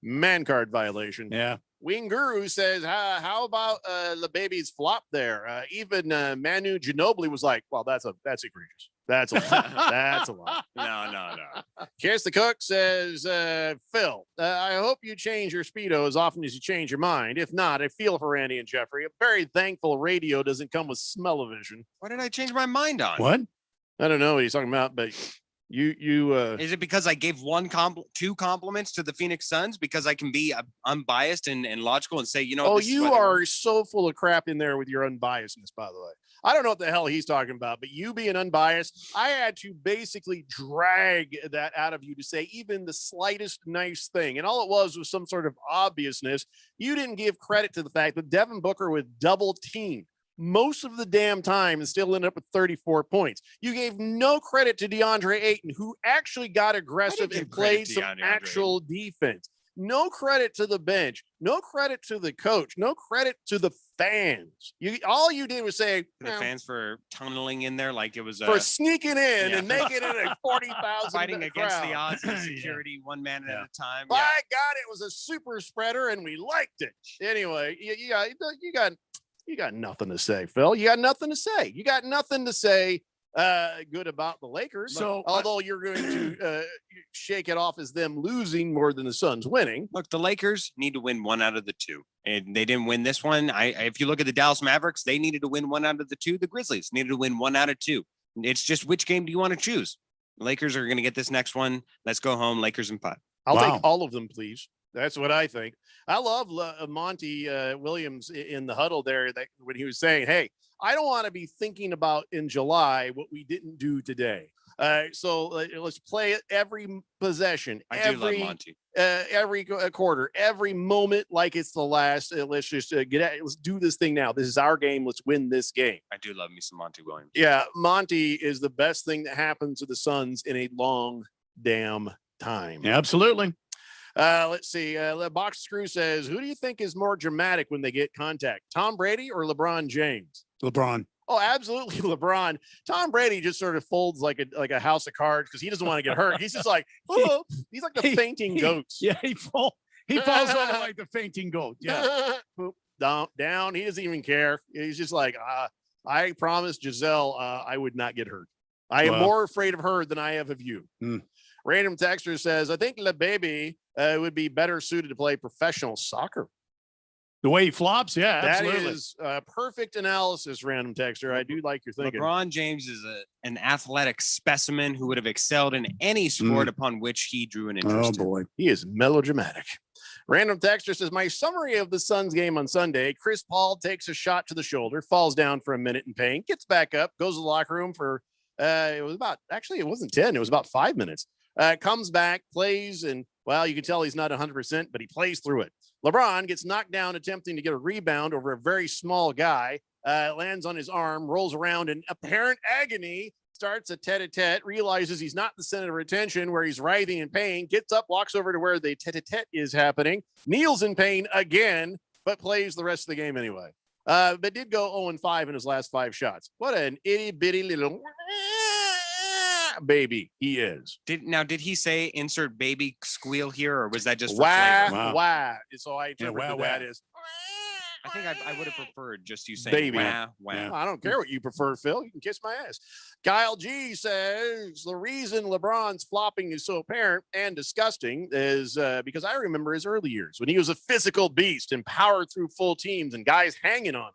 Man card violation. Yeah. Wing Guru says, how about the baby's flop there? Even Manu Ginobili was like, well, that's egregious. That's a lot. That's a lot. No. Kiss the Cook says, Phil, I hope you change your Speedo as often as you change your mind. If not, I feel for Andy and Jeffrey. I'm very thankful radio doesn't come with smell-o-vision. What did I change my mind on? What? I don't know what he's talking about, but you is it because I gave 2 compliments to the Phoenix Suns because I can be unbiased and logical and say, you are so full of crap in there with your unbiasedness, by the way. I don't know what the hell he's talking about, but you being unbiased, I had to basically drag that out of you to say even the slightest nice thing. And all it was some sort of obviousness. You didn't give credit to the fact that Devin Booker was double teamed most of the damn time and still ended up with 34 points. You gave no credit to DeAndre Ayton, who actually got aggressive and played some actual defense. No credit to the bench. No credit to the coach. No credit to the fans. All you did was say the fans for tunneling in there like it was for sneaking in and making it a 40,000 fighting against crowd. the odds of security, one man at a time. By God, it was a super spreader, and we liked it. Anyway, you got nothing to say, Phil. You got nothing to say. You got nothing to say good about the Lakers. So, although you're going to shake it off as them losing more than the Suns winning. Look, the Lakers need to win 1 out of the 2, and they didn't win this one. If you look at the Dallas Mavericks, they needed to win 1 out of the 2. The Grizzlies needed to win 1 out of 2. It's just which game do you want to choose? The Lakers are going to get this next one. Let's go home. Lakers in 5. I'll take all of them, please. That's what I think. I love Monty Williams in the huddle there when he was saying, hey, I don't want to be thinking about in July what we didn't do today. So let's play it every possession, I do love Monty. Every quarter, every moment like it's the last. Let's just let's do this thing now. This is our game. Let's win this game. I do love me some Monty Williams. Yeah, Monty is the best thing that happened to the Suns in a long damn time. Yeah, absolutely. Let's see. The box screw says, who do you think is more dramatic when they get contact? Tom Brady or LeBron James? LeBron. Oh, absolutely, LeBron. Tom Brady just sort of folds like a house of cards because he doesn't want to get hurt. He's just like, oh, he's like the fainting goats. Yeah, he falls over like the fainting goat. Yeah. Down. He doesn't even care. He's just like, I promised Giselle I would not get hurt. I am more afraid of her than I have of you. Random Texter says, I think LeBaby would be better suited to play professional soccer. The way he flops, yeah, that absolutely. is perfect analysis, Random Texter. I do like your thinking. LeBron James is an athletic specimen who would have excelled in any sport upon which he drew an interest. Oh, boy. He is melodramatic. Random Texter says, my summary of the Suns game on Sunday, Chris Paul takes a shot to the shoulder, falls down for a minute in pain, gets back up, goes to the locker room for, it wasn't 10, it was about 5 minutes. Comes back, plays, and, well, you can tell he's not 100%, but he plays through it. LeBron gets knocked down attempting to get a rebound over a very small guy, lands on his arm, rolls around in apparent agony, starts a tete-a-tete, realizes he's not the center of attention where he's writhing in pain, gets up, walks over to where the tete-a-tete is happening, kneels in pain again, but plays the rest of the game anyway. But did go 0-5 in his last 5 shots. What an itty-bitty little baby he is. Did he say insert baby squeal here, or was that just for wah, flavor? wah? So I interpret that as I think I would have preferred just you saying Baby. wah, wah. Well, I don't care what you prefer, Phil. You can kiss my ass. Kyle G says the reason LeBron's flopping is so apparent and disgusting is because I remember his early years when he was a physical beast and powered through full teams and guys hanging on him.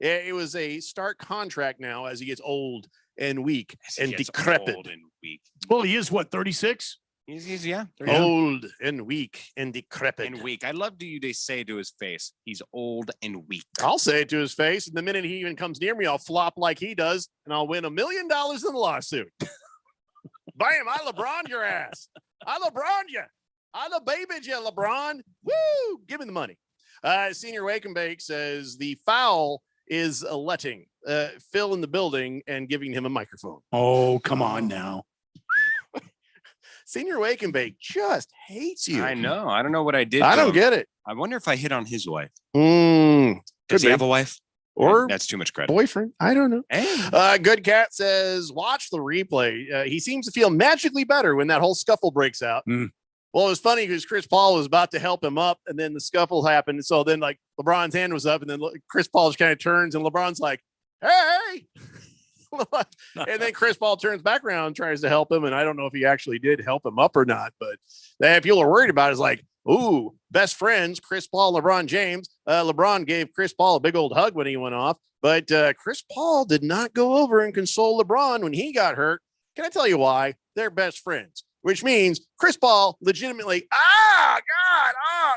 It was a stark contract now as he gets old and weak and decrepit. Old and weak. Well, he is what, 36? He's yeah. Old and weak and decrepit. And weak. I love you to say to his face, he's old and weak. I'll say it to his face, and the minute he even comes near me, I'll flop like he does, and I'll win $1 million in the lawsuit. Bam! I LeBron your ass. I LeBron you. I the baby you, LeBron. Woo! Give me the money. Senior Wake and Bake says the foul is letting Phil in the building and giving him a microphone. Oh, come on now. Senior Wake and Bake just hates you. I know. I don't know what I did. I don't get it. I wonder if I hit on his wife. Does Does he have a wife? Or that's too much credit. Boyfriend? I don't know. Hey. Good Cat says, watch the replay. He seems to feel magically better when that whole scuffle breaks out. Well, it was funny because Chris Paul was about to help him up, and then the scuffle happened. So then, like, LeBron's hand was up, and then Chris Paul just kind of turns, and LeBron's like, hey. And then Chris Paul turns back around and tries to help him. And I don't know if he actually did help him up or not, but that people are worried about it is like, ooh, best friends, Chris Paul, LeBron James. LeBron gave Chris Paul a big old hug when he went off, but Chris Paul did not go over and console LeBron when he got hurt. Can I tell you why? They're best friends, which means Chris Paul legitimately,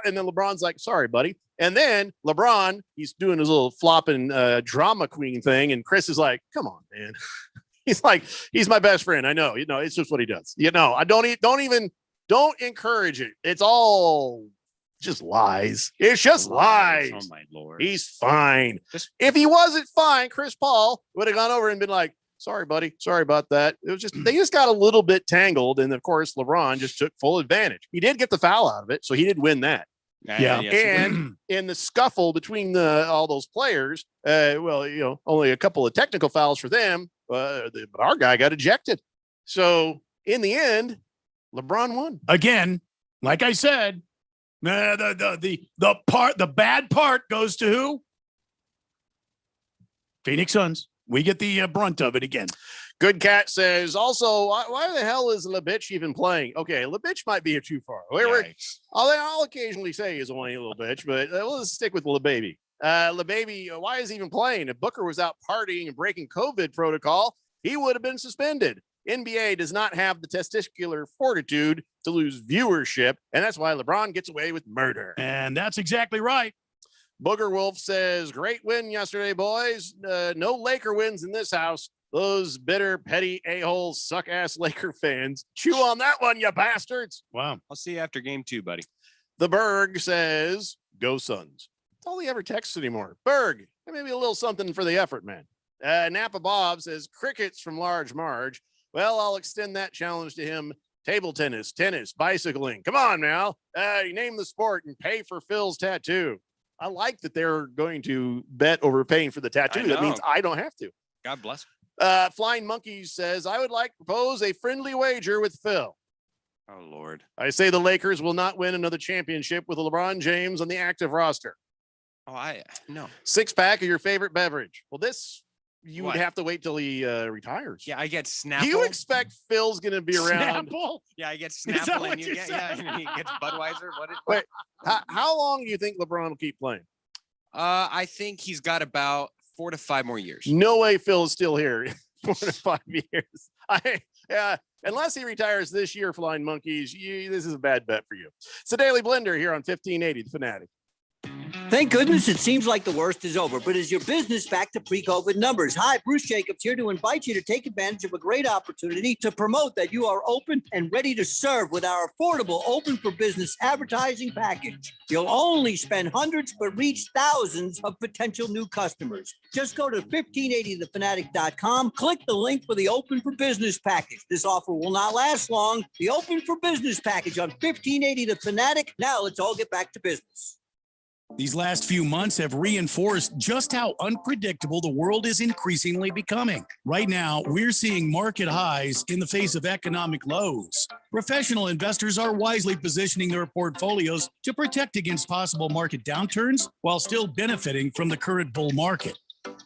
and then LeBron's like, sorry, buddy. And then LeBron, he's doing his little flopping drama queen thing. And Chris is like, come on, man. He's like, he's my best friend. I know, it's just what he does. I don't encourage it. It's all just lies. It's just lies. Oh my Lord. He's fine. If he wasn't fine, Chris Paul would have gone over and been like, sorry, buddy. Sorry about that. It was just, they just got a little bit tangled. And of course, LeBron just took full advantage. He did get the foul out of it. So he did win that. Yeah. And in the scuffle between all those players, only a couple of technical fouls for them, but our guy got ejected. So in the end, LeBron won. Again, like I said, the bad part goes to who? Phoenix Suns. We get the brunt of it again. Good Cat says, also, why the hell is LeBitch even playing? Okay, LeBitch might be too far. I'll occasionally say he's only a little bitch, but we'll just stick with LeBaby. LeBaby, why is he even playing? If Booker was out partying and breaking COVID protocol, he would have been suspended. NBA does not have the testicular fortitude to lose viewership, and that's why LeBron gets away with murder. And that's exactly right. Booger Wolf says, great win yesterday, boys. No Laker wins in this house. Those bitter, petty a-holes, suck-ass Laker fans. Chew on that one, you bastards. Wow. I'll see you after game 2, buddy. The Berg says, go Suns. That's all he ever texts anymore. Berg, maybe a little something for the effort, man. Napa Bob says, crickets from Large Marge. Well, I'll extend that challenge to him. Table tennis, bicycling. Come on now. Name the sport and pay for Phil's tattoo. I like that they're going to bet over paying for the tattoo. That means I don't have to. God bless. Flying Monkeys says, I would like to propose a friendly wager with Phil. Oh, Lord. I say the Lakers will not win another championship with LeBron James on the active roster. No. 6-pack of your favorite beverage. Well, you would have to wait till he retires. Yeah, I get Snapple. Do you expect Phil's going to be around? Snapple? Yeah, I get Snapple and you get, and he gets Budweiser. Wait, how long do you think LeBron will keep playing? I think he's got about 4 to 5 more years. No way Phil is still here. 4 to 5 years. Unless he retires this year, Flying Monkeys, this is a bad bet for you. It's the Daily Blender here on 1580 The Fanatic. Thank goodness it seems like the worst is over, but is your business back to pre-COVID numbers? Hi, Bruce Jacobs here to invite you to take advantage of a great opportunity to promote that you are open and ready to serve with our affordable Open for Business advertising package. You'll only spend hundreds but reach thousands of potential new customers. Just go to 1580thefanatic.com, click the link for the Open for Business package. This offer will not last long. The Open for Business package on 1580 The Fanatic. Now let's all get back to business. These last few months have reinforced just how unpredictable the world is increasingly becoming. Right now, we're seeing market highs in the face of economic lows. Professional investors are wisely positioning their portfolios to protect against possible market downturns while still benefiting from the current bull market.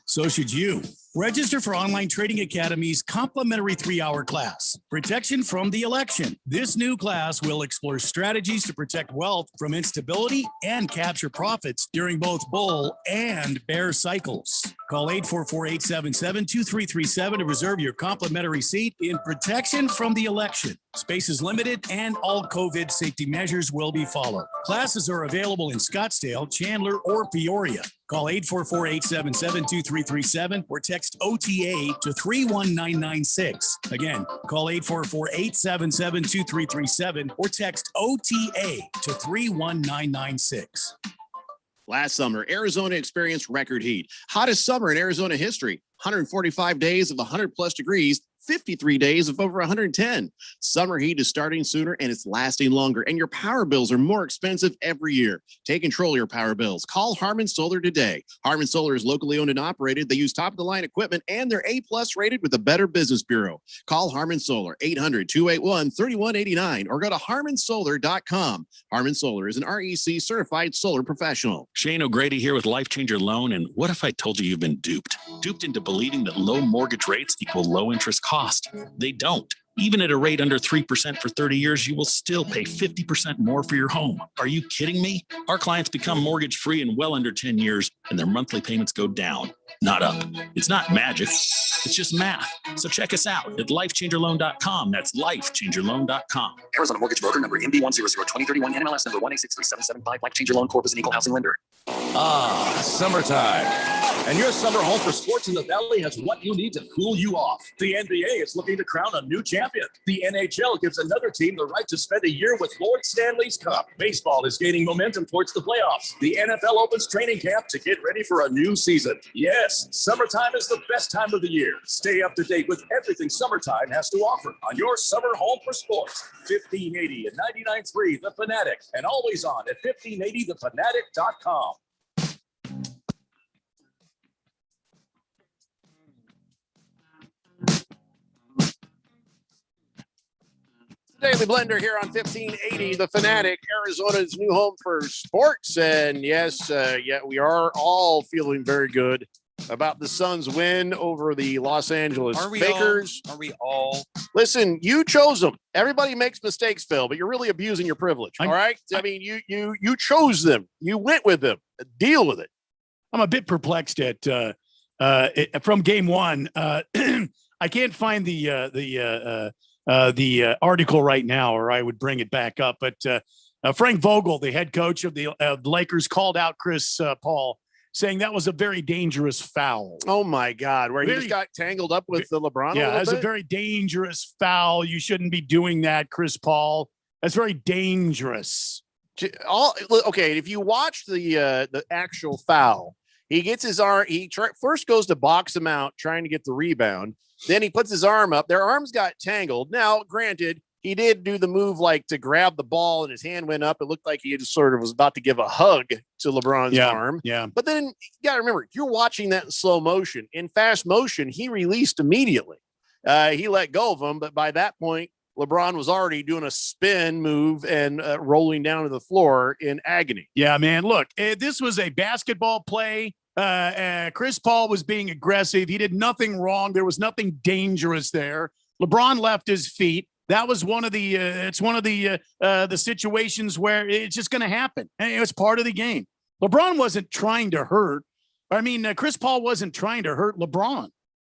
So should you. Register for Online Trading Academy's complimentary 3-hour class, Protection from the Election. This new class will explore strategies to protect wealth from instability and capture profits during both bull and bear cycles. Call 844-877-2337 to reserve your complimentary seat in Protection from the Election. Space is limited and all COVID safety measures will be followed. Classes are available in Scottsdale, Chandler, or Peoria. Call 844-877-2337 or text OTA to 31996. Again, call 844-877-2337 or text OTA to 31996. Last summer, Arizona experienced record heat. Hottest summer in Arizona history. 145 days of 100 plus degrees, 53 days of over 110. Summer heat is starting sooner and it's lasting longer, and your power bills are more expensive every year. Take control of your power bills. Call Harmon Solar today. Harmon Solar is locally owned and operated. They use top-of-the-line equipment, and they're A-plus rated with the Better Business Bureau. Call Harmon Solar, 800-281-3189, or go to harmonsolar.com. Harmon Solar is an REC certified solar professional. Shane O'Grady here with Life Changer Loan. And what if I told you you've been duped? Duped into believing that low mortgage rates equal low interest cost. They don't. Even at a rate under 3% for 30 years, you will still pay 50% more for your home. Are you kidding me? Our clients become mortgage free in well under 10 years, and their monthly payments go down, not up. It's not magic. It's just math. So check us out at lifechangerloan.com. That's lifechangerloan.com. Arizona Mortgage Broker number MB1002031 NMLS number 1863775. Life Changer Loan Corp is an equal housing lender. Ah, summertime. And your summer home for sports in the Valley has what you need to cool you off. The NBA is looking to crown a new champion. The NHL gives another team the right to spend a year with Lord Stanley's Cup. Baseball is gaining momentum towards the playoffs. The NFL opens training camp to get ready for a new season. Yes, summertime is the best time of the year. Stay up to date with everything summertime has to offer on your summer home for sports. 1580 and 99.3 The Fanatic, and always on at 1580thefanatic.com. Daily Blender here on 1580 The Fanatic, Arizona's new home for sports. And yes, we are all feeling very good about the Suns' win over the Los Angeles Lakers. Are we all? Listen, you chose them. Everybody makes mistakes, Phil, but you're really abusing your privilege. All right. I mean, you chose them. You went with them. Deal with it. I'm a bit perplexed at from game one. I can't find the article right now, or I would bring it back up. But Frank Vogel, the head coach of the Lakers, called out Chris Paul, saying that was a very dangerous foul. Oh my God! Where he just got tangled up with the LeBron. Yeah, that's a very dangerous foul. You shouldn't be doing that, Chris Paul. That's very dangerous. Okay, if you watch the actual foul, he gets his arm. First goes to box him out, trying to get the rebound. Then he puts his arm up. Their arms got tangled. Now, granted, he did do the move like to grab the ball and his hand went up. It looked like he just sort of was about to give a hug to LeBron's arm. Yeah. But then you got to remember, you're watching that in slow motion. In fast motion, he released immediately. He let go of him. But by that point, LeBron was already doing a spin move and rolling down to the floor in agony. Yeah, man. Look, this was a basketball play. Chris Paul was being aggressive. He did nothing wrong. There was nothing dangerous there. LeBron left his feet. That was one of the the situations where it's just going to happen. It was part of the game. LeBron wasn't trying to hurt. I mean, Chris Paul wasn't trying to hurt LeBron.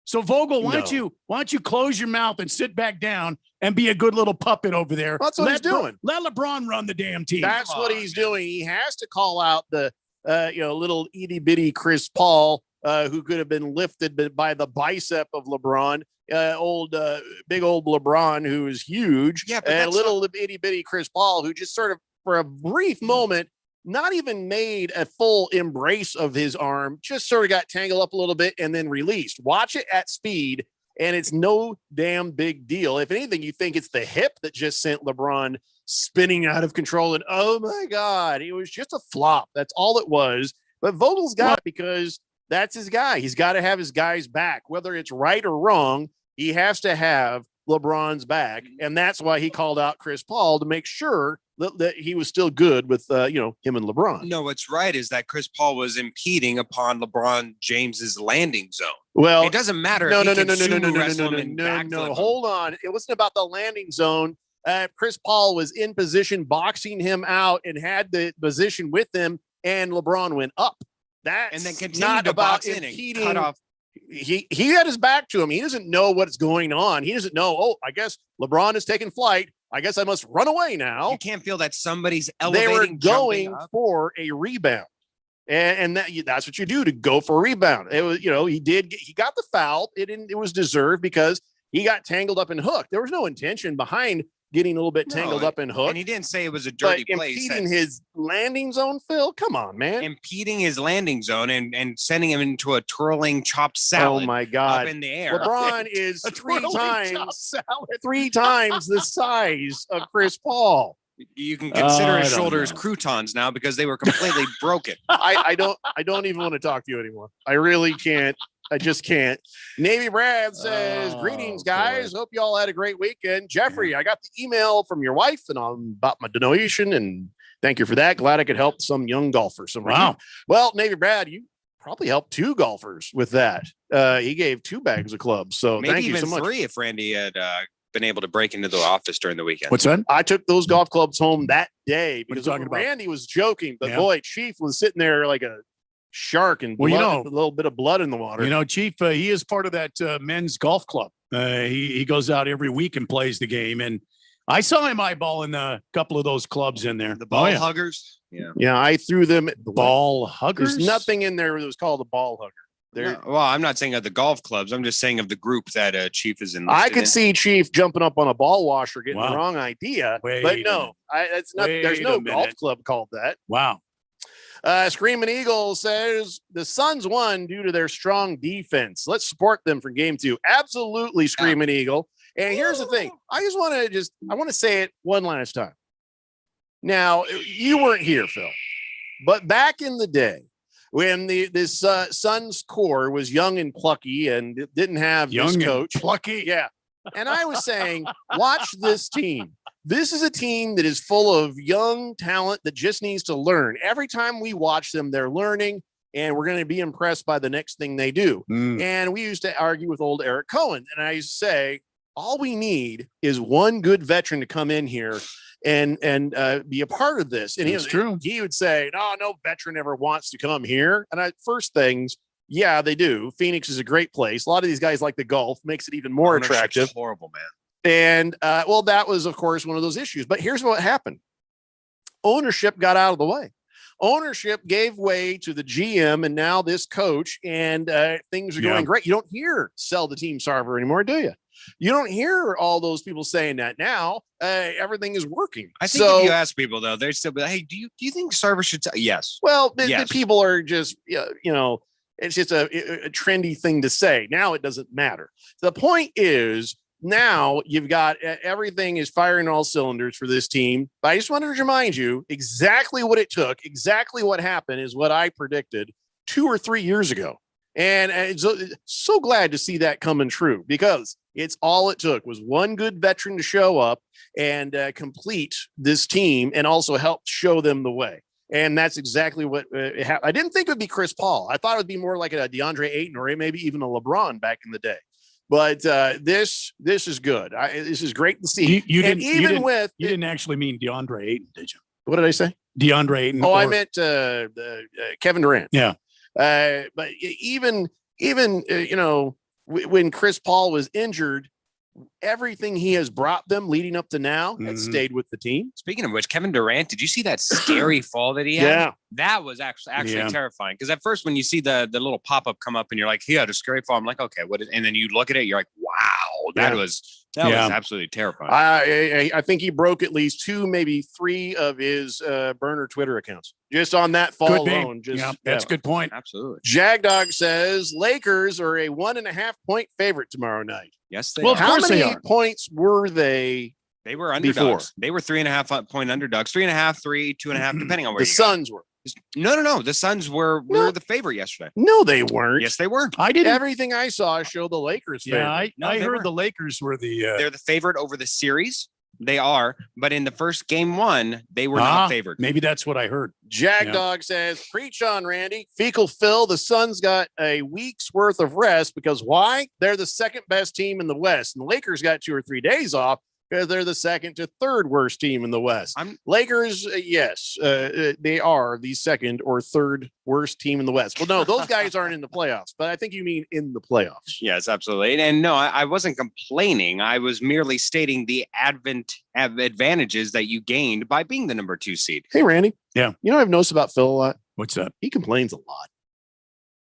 So Vogel, why don't you close your mouth and sit back down and be a good little puppet over there? That's what he's doing. Let LeBron run the damn team. That's what he's doing. He has to call out the little itty bitty Chris Paul, who could have been lifted by the bicep of LeBron, big old LeBron, who is huge, and little itty bitty Chris Paul, who just sort of, for a brief moment, not even made a full embrace of his arm, just sort of got tangled up a little bit and then released. Watch it at speed. and it's no damn big deal. If anything, you think it's the hip that just sent LeBron spinning out of control, and oh my God, it was just a flop. That's all it was. But Vogel's got it because that's his guy. He's got to have his guys back, whether it's right or wrong. He has to have LeBron's back, and that's why he called out Chris Paul to make sure that he was still good with him and LeBron. No, what's right is that Chris Paul was impeding upon LeBron James's landing zone. Well, it doesn't matter. No. Hold on. It wasn't about the landing zone. Chris Paul was in position, boxing him out, and had the position with him, and LeBron went up. That's and then continued not to about box in and impeding. cut off. He had his back to him. He doesn't know what's going on. He doesn't know. Oh, I guess LeBron is taking flight. I guess I must run away now. You can't feel that somebody's They elevating. were going for a rebound, and that's what you do to go for a rebound. It was, he got the foul. It was deserved because he got tangled up in hook. There was no intention behind getting a little bit tangled up in hook. And he didn't say it was a dirty but play. Impeding his landing zone, Phil. Come on, man. Impeding his landing zone and sending him into a twirling chopped salad. Oh my God! Up in the air. LeBron is three times the size of Chris Paul. You can consider his shoulders croutons now because they were completely broken. I don't even want to talk to you anymore. I really can't. I just can't. Navy Brad says, greetings, guys. Hope you all had a great weekend. Jeffrey, I got the email from your wife and about my donation, and thank you for that. Glad I could help some young golfer. Wow. Well, Navy Brad, you probably helped 2 golfers with that. He gave 2 bags of clubs. So maybe thank you so even much. 3 if Randy had been able to break into the office during the weekend. What's that? I took those golf clubs home that day because talking about? Randy was joking, but boy, Chief was sitting there like a shark and a little bit of blood in the water. Chief, he is part of that men's golf club. He goes out every week and plays the game. And I saw him eyeballing a couple of those clubs in there. The ball huggers. Yeah, I threw them at the ball huggers. There's nothing in there that was called a ball hugger. No, well, I'm not saying of the golf clubs. I'm just saying of the group that Chief is in. I could see Chief jumping up on a ball washer, getting the wrong idea. But no, that's not. There's no golf club called that. Wow. Screaming Eagle says the Suns won due to their strong defense. Let's support them for game 2. Absolutely, Screaming Eagle. And here's the thing. I want to say it one last time. Now, you weren't here, Phil, but back in the day when this Suns core was young and plucky and didn't have young this coach. Plucky. Yeah. And I was saying, watch this team. This is a team that is full of young talent that just needs to learn. Every time we watch them, they're learning, and we're going to be impressed by the next thing they do. And we used to argue with old Eric Cohen, and I used to say, all we need is one good veteran to come in here and be a part of this. And he would say, no veteran ever wants to come here. And first things, yeah, they do. Phoenix is a great place. A lot of these guys like the golf, makes it even more attractive. Horrible, man. And that was, of course, one of those issues. But here's what happened. Ownership got out of the way. Ownership gave way to the GM and now this coach, and things are going great. You don't hear sell the team Sarver anymore, do you? You don't hear all those people saying that now. Everything is working. I think if you ask people, though, they'd still be like, hey, do you think Sarver should sell? Yes. Well, the people are just, it's just a trendy thing to say. Now it doesn't matter. The point is, now you've got everything is firing all cylinders for this team. But I just wanted to remind you exactly what it took, exactly what happened is what I predicted 2 or 3 years ago. And it's so glad to see that coming true because it's all it took was one good veteran to show up and complete this team and also help show them the way. And that's exactly what I didn't think it would be Chris Paul. I thought it would be more like a DeAndre Ayton or maybe even a LeBron back in the day. But this is good. This is great to see. You didn't actually mean DeAndre Ayton, did you? What did I say? DeAndre Ayton. I meant Kevin Durant. Yeah. But even when Chris Paul was injured, everything he has brought them leading up to now has stayed with the team. Speaking of which, Kevin Durant, did you see that scary fall that he had? Yeah. That was actually terrifying. Because at first, when you see the little pop-up come up and you're like, he had a scary fall, I'm like, okay, what is, and then you look at it, you're like, wow, that was absolutely terrifying. I think he broke at least 2, maybe 3 of his burner Twitter accounts just on that fall alone. That's a good point. Absolutely. Jagdog says Lakers are a 1.5 point favorite tomorrow night. Yes, they Well, are. of course How many they are. points were they? They were underdogs. Before? They were 3.5 point underdogs. 3.5, 3, 2.5, depending on where The you go. Suns were. No. The Suns were the favorite yesterday. No, they weren't. Yes, they were. I didn't. Everything I saw showed the Lakers. Yeah, favorite. I they heard were. the Lakers were the. They're the favorite over the series. They are, but in the first game 1, they were not favored. Maybe that's what I heard. Jagdog says, preach on, Randy. Fecal Phil, the Suns got a week's worth of rest because why? They're the second best team in the West. And the Lakers got 2 or 3 days off because they're the second to third worst team in the West. Lakers, yes, they are the second or third worst team in the West. Well, no, those guys aren't in the playoffs, but I think you mean in the playoffs. Yes, absolutely. And no, I wasn't complaining. I was merely stating the advantages that you gained by being the number 2 seed. Hey, Randy. Yeah. You know what I've noticed about Phil a lot? What's that? He complains a lot.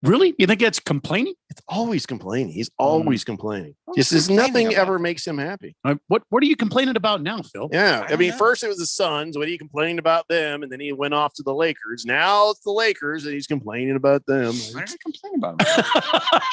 Really? You think that's complaining? It's always complaining. He's always complaining. What's Just as nothing complaining about? ever makes him happy. What are you complaining about now, Phil? Yeah. I mean, first it was the Suns when he complained about them, and then he went off to the Lakers. Now it's the Lakers, and he's complaining about them. Why did I complain about them?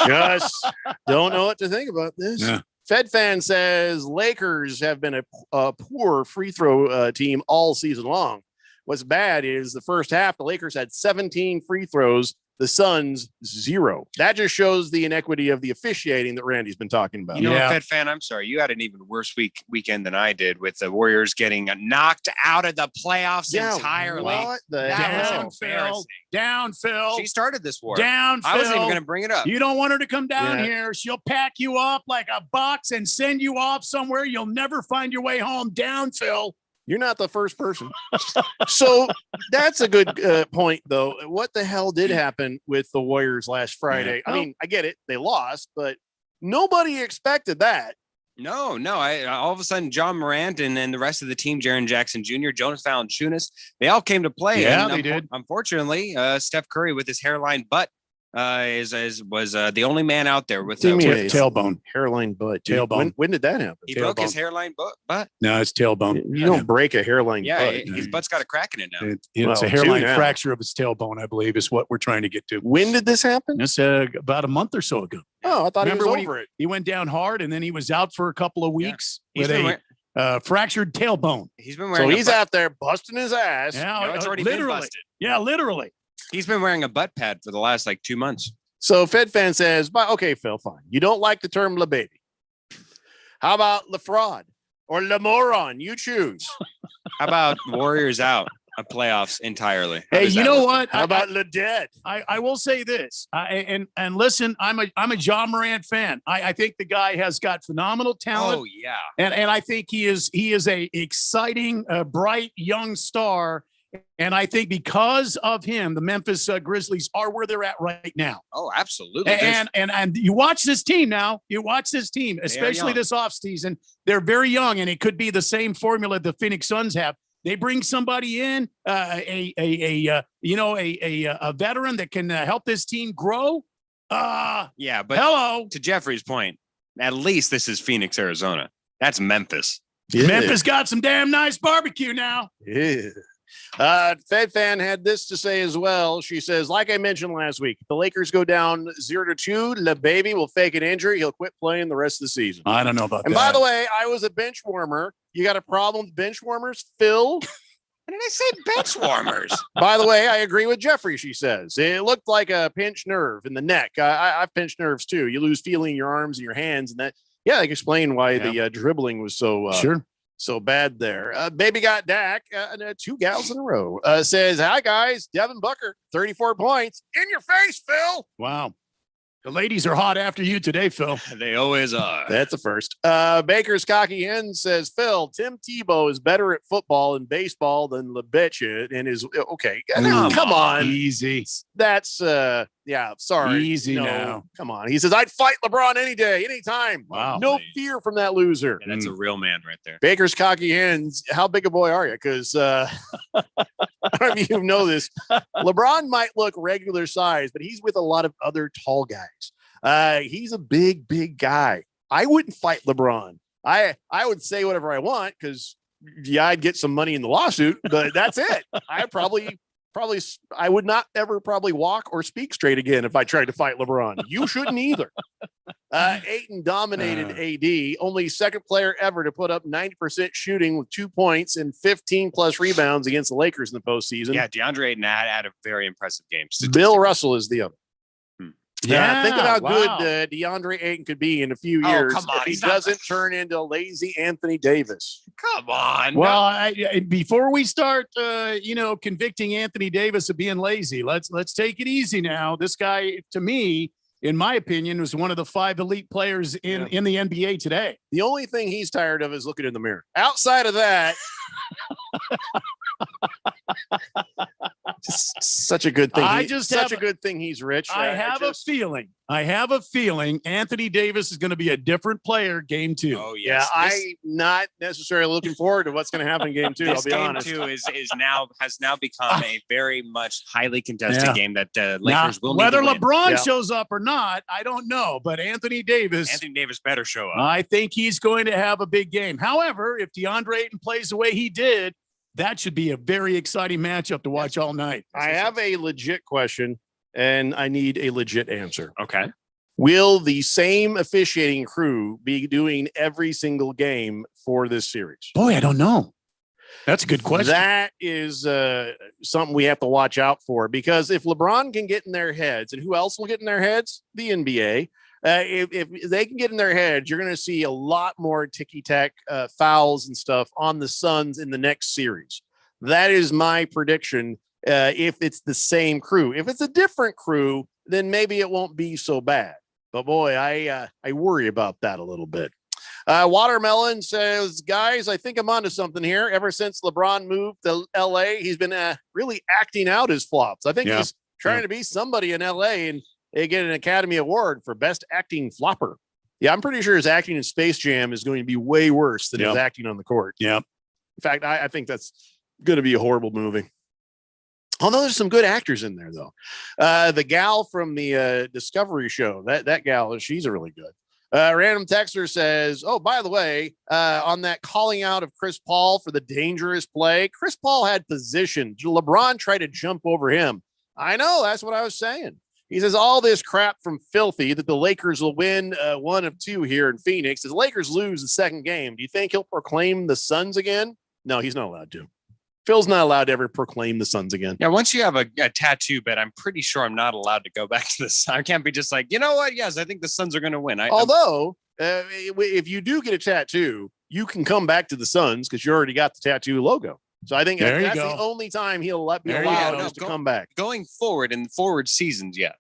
Just don't know what to think about this. Yeah. Fed fan says Lakers have been a poor free throw team all season long. What's bad is the first half, the Lakers had 17 free throws. The Suns 0. That just shows the inequity of the officiating that Randy's been talking about. You know what, Fed fan? I'm sorry. You had an even worse weekend than I did with the Warriors getting knocked out of the playoffs entirely. What the That Down, was Phil. embarrassing. Down, Phil. She started this war. Down, Phil. I wasn't even going to bring it up. You don't want her to come down Yeah. here. She'll pack you up like a box and send you off somewhere. You'll never find your way home. Down, Phil. You're not the first person. So that's a good point, though. What the hell did happen with the Warriors last Friday? Yeah. I mean, I get it. They lost, but nobody expected that. No. All of a sudden, John Morant and then the rest of the team, Jaren Jackson Jr., Jonas Valanciunas, they all came to play. Yeah, and they did. Unfortunately, Steph Curry with his hairline butt was the only man out there with Give me a tailbone. hairline butt. Tailbone. When did that happen? He broke his hairline butt. No, it's tailbone. You don't break a hairline Yeah, butt. his butt's got a crack in it now. It's Well, a hairline two now. fracture of his tailbone, I believe, is what we're trying to get to. When did this happen? It's about a month or so ago. Oh, I thought Remember he was when over it. he went down hard and then he was out for a couple of weeks He's with been a fractured tailbone. He's been So wearing. he's out there busting his ass. Yeah, No, it's already been literally. busted. Yeah, literally. He's been wearing a butt pad for the last 2 months. So Fed fan says, okay, Phil, fine. You don't like the term "la baby." How about "la fraud" or "la moron"? You choose. How about Warriors out of playoffs entirely? Hey, you know what? How about "la dead"? I will say this, and listen, I'm a John Morant fan. I think the guy has got phenomenal talent. Oh yeah, and I think he is a exciting, bright young star. And I think because of him, the Memphis Grizzlies are where they're at right now. Oh, absolutely. And you watch this team now. You watch this team, especially this offseason. They're very young, and it could be the same formula the Phoenix Suns have. They bring somebody in, a veteran that can help this team grow. Yeah, but hello. To Jeffrey's point, at least this is Phoenix, Arizona. That's Memphis. Yeah. Memphis got some damn nice barbecue now. Yeah. Fed fan had this to say as well. She says, like I mentioned last week, if the Lakers go down 0-2, Le Baby will fake an injury. He'll quit playing the rest of the season. I don't know about And that. by the way, I was a bench warmer. You got a problem with bench warmers, Phil? When did I say bench warmers? By the way, I agree with Jeffrey, she says. It looked like a pinched nerve in the neck. I've pinched nerves too. You lose feeling in your arms and your hands. And that, yeah, I can explain why the dribbling was so so bad there. Baby got Dak, 2 gals in a row. Says, hi, guys. Devin Booker, 34 points. In your face, Phil. Wow. The ladies are hot after you today, Phil. They always are. That's a first. Baker's Cocky Hen says, Phil, Tim Tebow is better at football and baseball than LeBetcha and is okay. Come on. Easy. That's sorry. Easy now. Come on. He says, I'd fight LeBron any day, anytime. Wow. No fear from that loser. Yeah, that's a real man right there. Baker's Cocky Hens, how big a boy are you? Because I don't know if you know this. LeBron might look regular size, but he's with a lot of other tall guys. He's a big, big guy. I wouldn't fight LeBron. I would say whatever I want because I'd get some money in the lawsuit, but that's it. I would not ever probably walk or speak straight again if I tried to fight LeBron. You shouldn't either. Ayton dominated AD, only second player ever to put up 90% shooting with 2 points and 15 plus rebounds against the Lakers in the postseason. Yeah, DeAndre Ayton had a very impressive game. Bill Russell is the other. Yeah, think of how wow. good DeAndre Ayton could be in a few years come on, if he he's not- doesn't turn into lazy Anthony Davis. Come on. Well, before we start, convicting Anthony Davis of being lazy, let's take it easy now. This guy, to me, in my opinion, was one of the 5 elite players in the NBA today. The only thing he's tired of is looking in the mirror. Outside of that, such a good thing. Such a good thing he's rich. I have a feeling Anthony Davis is going to be a different player game 2. Oh Yeah, I'm not necessarily looking forward to what's going to happen in game 2. I'll This be game honest. 2 has now become a very much highly contested game that Lakers will need whether to win. LeBron shows up or not, I don't know. But Anthony Davis better show up. I think he's going to have a big game. However, if DeAndre Ayton plays the way he did, that should be a very exciting matchup to watch all night. I have a legit question, and I need a legit answer. Okay. Will the same officiating crew be doing every single game for this series? Boy, I don't know. That's a good question. That is something we have to watch out for, because if LeBron can get in their heads, and who else will get in their heads? The NBA. If they can get in their heads, you're going to see a lot more ticky-tack fouls and stuff on the Suns in the next series. That is my prediction. If it's the same crew, if it's a different crew, then maybe it won't be so bad. But boy, I worry about that a little bit. Watermelon says, guys, I think I'm onto something here. Ever since LeBron moved to LA, he's been really acting out his flops. I think he's trying to be somebody in LA and they get an Academy Award for best acting flopper. Yeah, I'm pretty sure his acting in Space Jam is going to be way worse than his acting on the court. Yeah. In fact, I think that's going to be a horrible movie. Although there's some good actors in there, though. The gal from the Discovery show, that gal, she's really good. Random Texter says, oh, by the way, on that calling out of Chris Paul for the dangerous play, Chris Paul had position. LeBron tried to jump over him. I know, that's what I was saying. He says all this crap from Filthy that the Lakers will win 1 of 2 here in Phoenix. As the Lakers lose the second game, do you think he'll proclaim the Suns again? No, he's not allowed to. Phil's not allowed to ever proclaim the Suns again. Yeah, once you have a tattoo bet, I'm pretty sure I'm not allowed to go back to the Suns. I can't be just like, you know what? Yes, I think the Suns are going to win. Although, if you do get a tattoo, you can come back to the Suns because you already got the tattoo logo. So I think that's the only time he'll be allowed to come back. Going forward in forward seasons, yeah.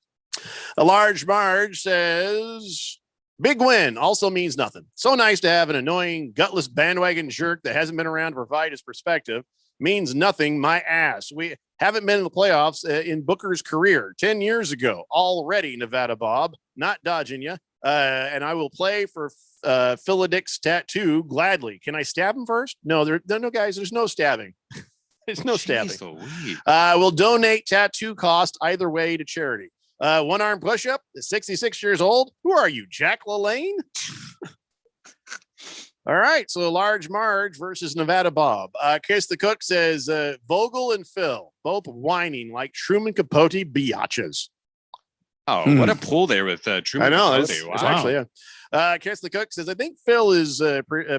A large Marge says, big win also means nothing. So nice to have an annoying, gutless bandwagon jerk that hasn't been around to provide his perspective. Means nothing, my ass. We haven't been in the playoffs in Booker's career 10 years ago already, Nevada Bob. Not dodging you. And I will play for Philadick's tattoo gladly. Can I stab him first? No, no, guys, there's no stabbing. There's no stabbing. We'll donate tattoo cost either way to charity. One arm push-up, 66 years old. Who are you, Jack LaLanne? All right, so Large Marge versus Nevada Bob. Kiss the Cook says, Vogel and Phil, both whining like Truman Capote biatches. Oh, what a pull there with Truman I know, Capote. it's actually, yeah. Kiss the Cook says, I think Phil is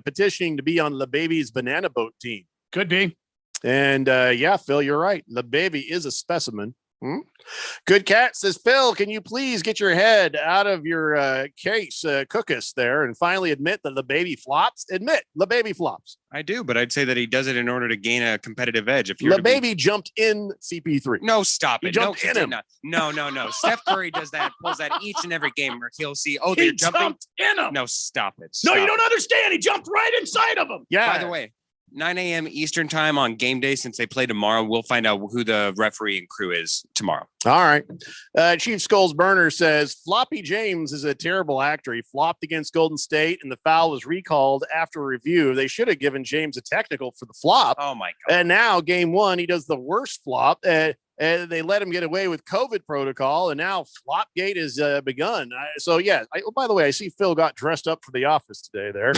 petitioning to be on Le Baby's banana boat team. Could be. And yeah, Phil, you're right. Le Baby is a specimen. Good Cat says, Phil, can you please get your head out of your case, cookus there, and finally admit that the baby flops? Admit the baby flops. I do, but I'd say that he does it in order to gain a competitive edge. If you're the baby jumped in CP3. No, stop it. He jumped in him. No. Steph Curry does that, pulls that each and every game where he'll see, oh, He they're jumping. jumped in him. No, stop it. No, you Stop don't understand. He jumped right inside of him. Yeah. By the way, 9 a.m. Eastern time on game day, since they play tomorrow, we'll find out who the referee and crew is tomorrow. All right. Chief Skulls Burner says Floppy James is a terrible actor. He flopped against Golden State and the foul was recalled after a review. They should have given James a technical for the flop. Oh my God. And now game 1, he does the worst flop. and they let him get away with COVID protocol, and now Flopgate has begun. By the way, I see Phil got dressed up for the office today there.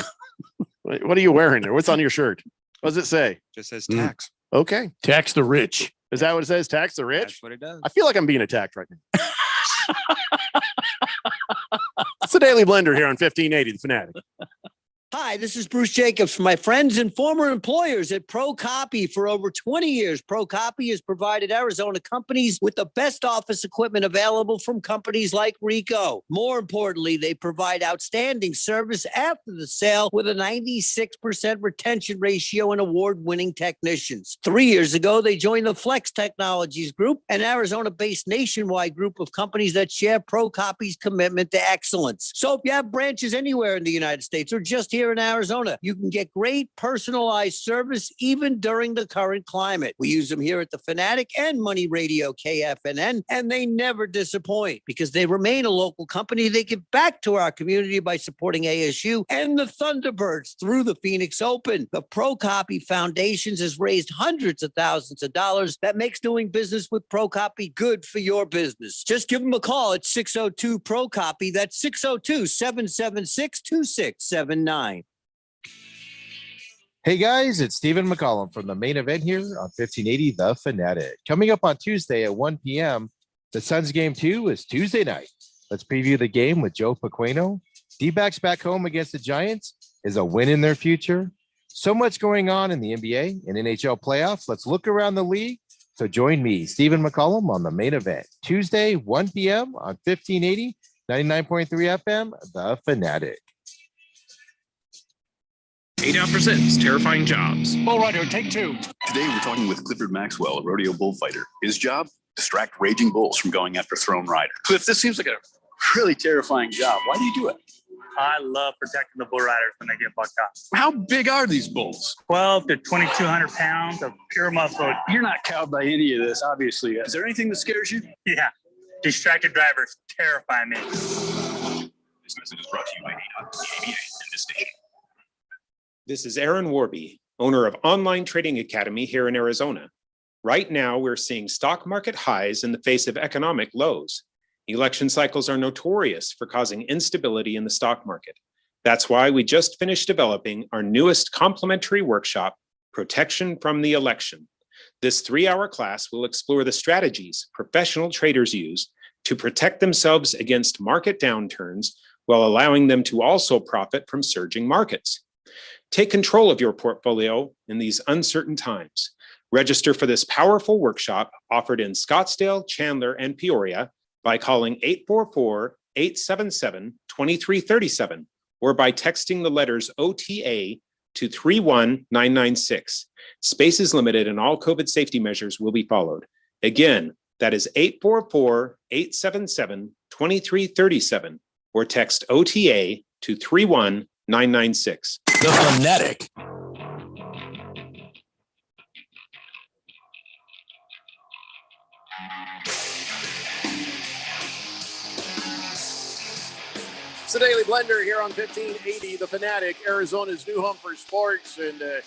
What are you wearing there? What's on your shirt? What does it say? Just says tax. Okay. Tax the rich. Is that what it says? Tax the rich? That's what it does. I feel like I'm being attacked right now. It's the Daily Blender here on 1580, The Fanatic. Hi, this is Bruce Jacobs from my friends and former employers at Pro Copy. For over 20 years, Pro Copy has provided Arizona companies with the best office equipment available from companies like Ricoh. More importantly, they provide outstanding service after the sale with a 96% retention ratio and award-winning technicians. 3 years ago, they joined the Flex Technologies Group, an Arizona-based nationwide group of companies that share Pro Copy's commitment to excellence. So if you have branches anywhere in the United States or just here in Arizona, you can get great personalized service even during the current climate. We use them here at the Fanatic and Money Radio KFNN, and they never disappoint because they remain a local company. They give back to our community by supporting ASU and the Thunderbirds through the Phoenix Open. The Pro Copy Foundations has raised hundreds of thousands of dollars. That makes doing business with Pro Copy good for your business. Just give them a call at 602 Pro Copy. That's 602-776-2679. Hey guys, it's Stephen McCollum from the main event here on 1580 The Fanatic. Coming up on Tuesday at 1 p.m., the Suns game 2 is Tuesday night. Let's preview the game with Joe Pequeno. D-backs back home against the Giants is a win in their future. So much going on in the NBA and NHL playoffs. Let's look around the league. So join me, Stephen McCollum, on the main event. Tuesday, 1 p.m. on 1580, 99.3 FM, The Fanatic. 8 Out Presents Terrifying Jobs. Bull Rider, take 2. Today we're talking with Clifford Maxwell, a rodeo bullfighter. His job? Distract raging bulls from going after thrown riders. Cliff, this seems like a really terrifying job. Why do you do it? I love protecting the bull riders when they get bucked up. How big are these bulls? 12 to 2,200 pounds of pure muscle. You're not cowed by any of this, obviously. Is there anything that scares you? Yeah. Distracted drivers terrify me. This message is brought to you by ADOT, the ABA, and this station. This is Aaron Warby, owner of Online Trading Academy here in Arizona. Right now, we're seeing stock market highs in the face of economic lows. Election cycles are notorious for causing instability in the stock market. That's why we just finished developing our newest complimentary workshop, Protection from the Election. This 3-hour class will explore the strategies professional traders use to protect themselves against market downturns while allowing them to also profit from surging markets. Take control of your portfolio in these uncertain times. Register for this powerful workshop offered in Scottsdale, Chandler, and Peoria by calling 844-877-2337 or by texting the letters OTA to 31996. Space is limited and all COVID safety measures will be followed. Again, that is 844-877-2337 or text OTA to 31996. The Fanatic. It's the Daily Blender here on 1580, The Fanatic, Arizona's new home for sports. And I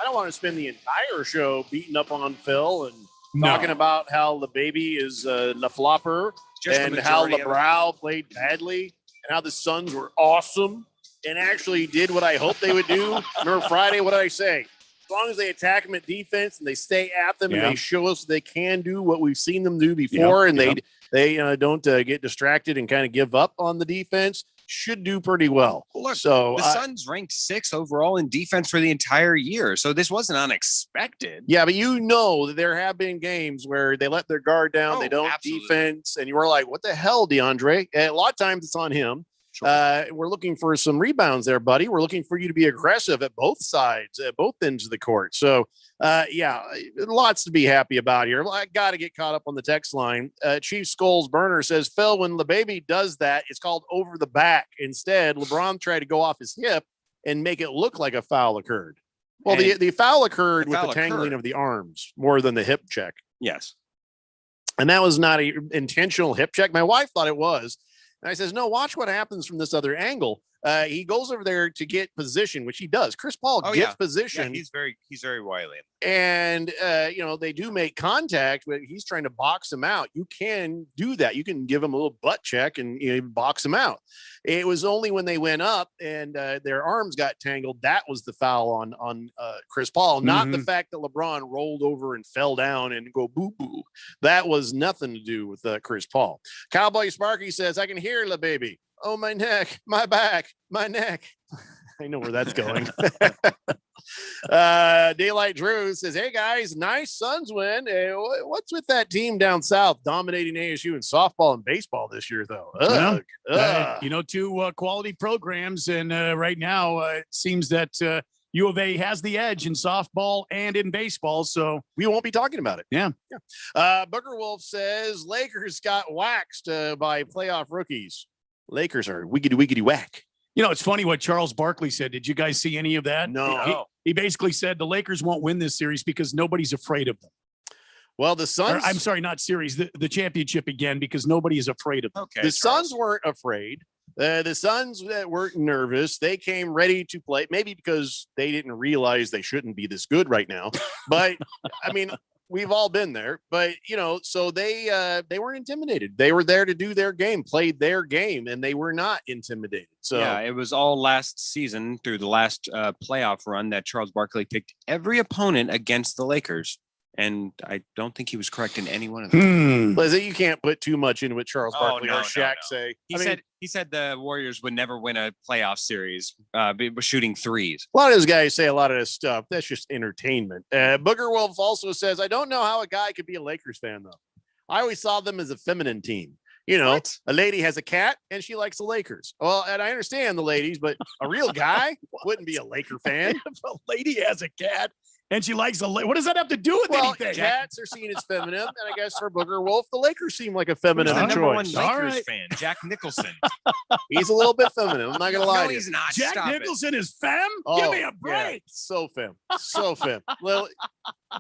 don't want to spend the entire show beating up on Phil and talking about how the baby is La Flopper and how LeBrow played badly and how the Suns were awesome and actually did what I hoped they would do. Remember Friday, what did I say? As long as they attack them at defense and they stay at them and they show us they can do what we've seen them do before and they don't get distracted and kind of give up on the defense, should do pretty well. Look, so the Suns ranked 6th overall in defense for the entire year. So this wasn't unexpected. Yeah, but you know that there have been games where they let their guard down, they don't defense, and you were like, what the hell, DeAndre? And a lot of times it's on him. Sure. We're looking for some rebounds there, buddy. We're looking for you to be aggressive at both sides, at both ends of the court. So, lots to be happy about here. I got to get caught up on the text line. Chief Skulls Burner says, Phil, when LeBaby does that, it's called over the back. Instead, LeBron tried to go off his hip and make it look like a foul occurred. Well, the foul occurred with the tangling of the arms more than the hip check. Yes. And that was not an intentional hip check. My wife thought it was. And I says, no, watch what happens from this other angle. He goes over there to get position, which he does. Chris Paul gets position. Yeah, he's very wily. And they do make contact, but he's trying to box him out. You can do that. You can give him a little butt check and box him out. It was only when they went up and their arms got tangled that was the foul on Chris Paul, not the fact that LeBron rolled over and fell down and go boo boo. That was nothing to do with Chris Paul. Cowboy Sparky says, "I can hear the baby. Oh, my neck, my back, my neck." I know where that's going. Daylight Drew says, "Hey guys, nice Suns win. What's with that team down south dominating ASU in softball and baseball this year, though?" Two quality programs, and right now it seems that U of A has the edge in softball and in baseball, so we won't be talking about it. Yeah. Booger Wolf says Lakers got waxed by playoff rookies. Lakers are wiggity whack. It's funny what Charles Barkley said. Did you guys see any of that? No. He basically said the Lakers won't win this series because nobody's afraid of them. Well, the Suns... I'm sorry, not series, the championship again, because nobody is afraid of them. Okay, the Suns weren't afraid. The Suns weren't nervous. They came ready to play, maybe because they didn't realize they shouldn't be this good right now. But, I mean... We've all been there, but so they weren't intimidated. They were there to do their game, played their game, and they were not intimidated. So yeah, it was all last season through the last playoff run that Charles Barkley picked every opponent against the Lakers. And I don't think he was correct in any one of them. Lizzie, you can't put too much into what Charles Barkley or Shaq say. He said the Warriors would never win a playoff series shooting threes. A lot of those guys say a lot of this stuff. That's just entertainment. Booger Wolf also says, "I don't know how a guy could be a Lakers fan, though. I always saw them as a feminine team. A lady has a cat and she likes the Lakers. Well, and I understand the ladies, but a real guy wouldn't be a Laker fan. If a lady has a cat and she likes what does that have to do with anything? Cats are seen as feminine, and I guess for Booger Wolf, the Lakers seem like a feminine Who's the number one choice. Lakers fan? Jack Nicholson. He's a little bit feminine. I'm not gonna lie. No, to he's you. not. Jack Stop Nicholson is femme? Oh, Give me a break. Yeah, so femme. Well,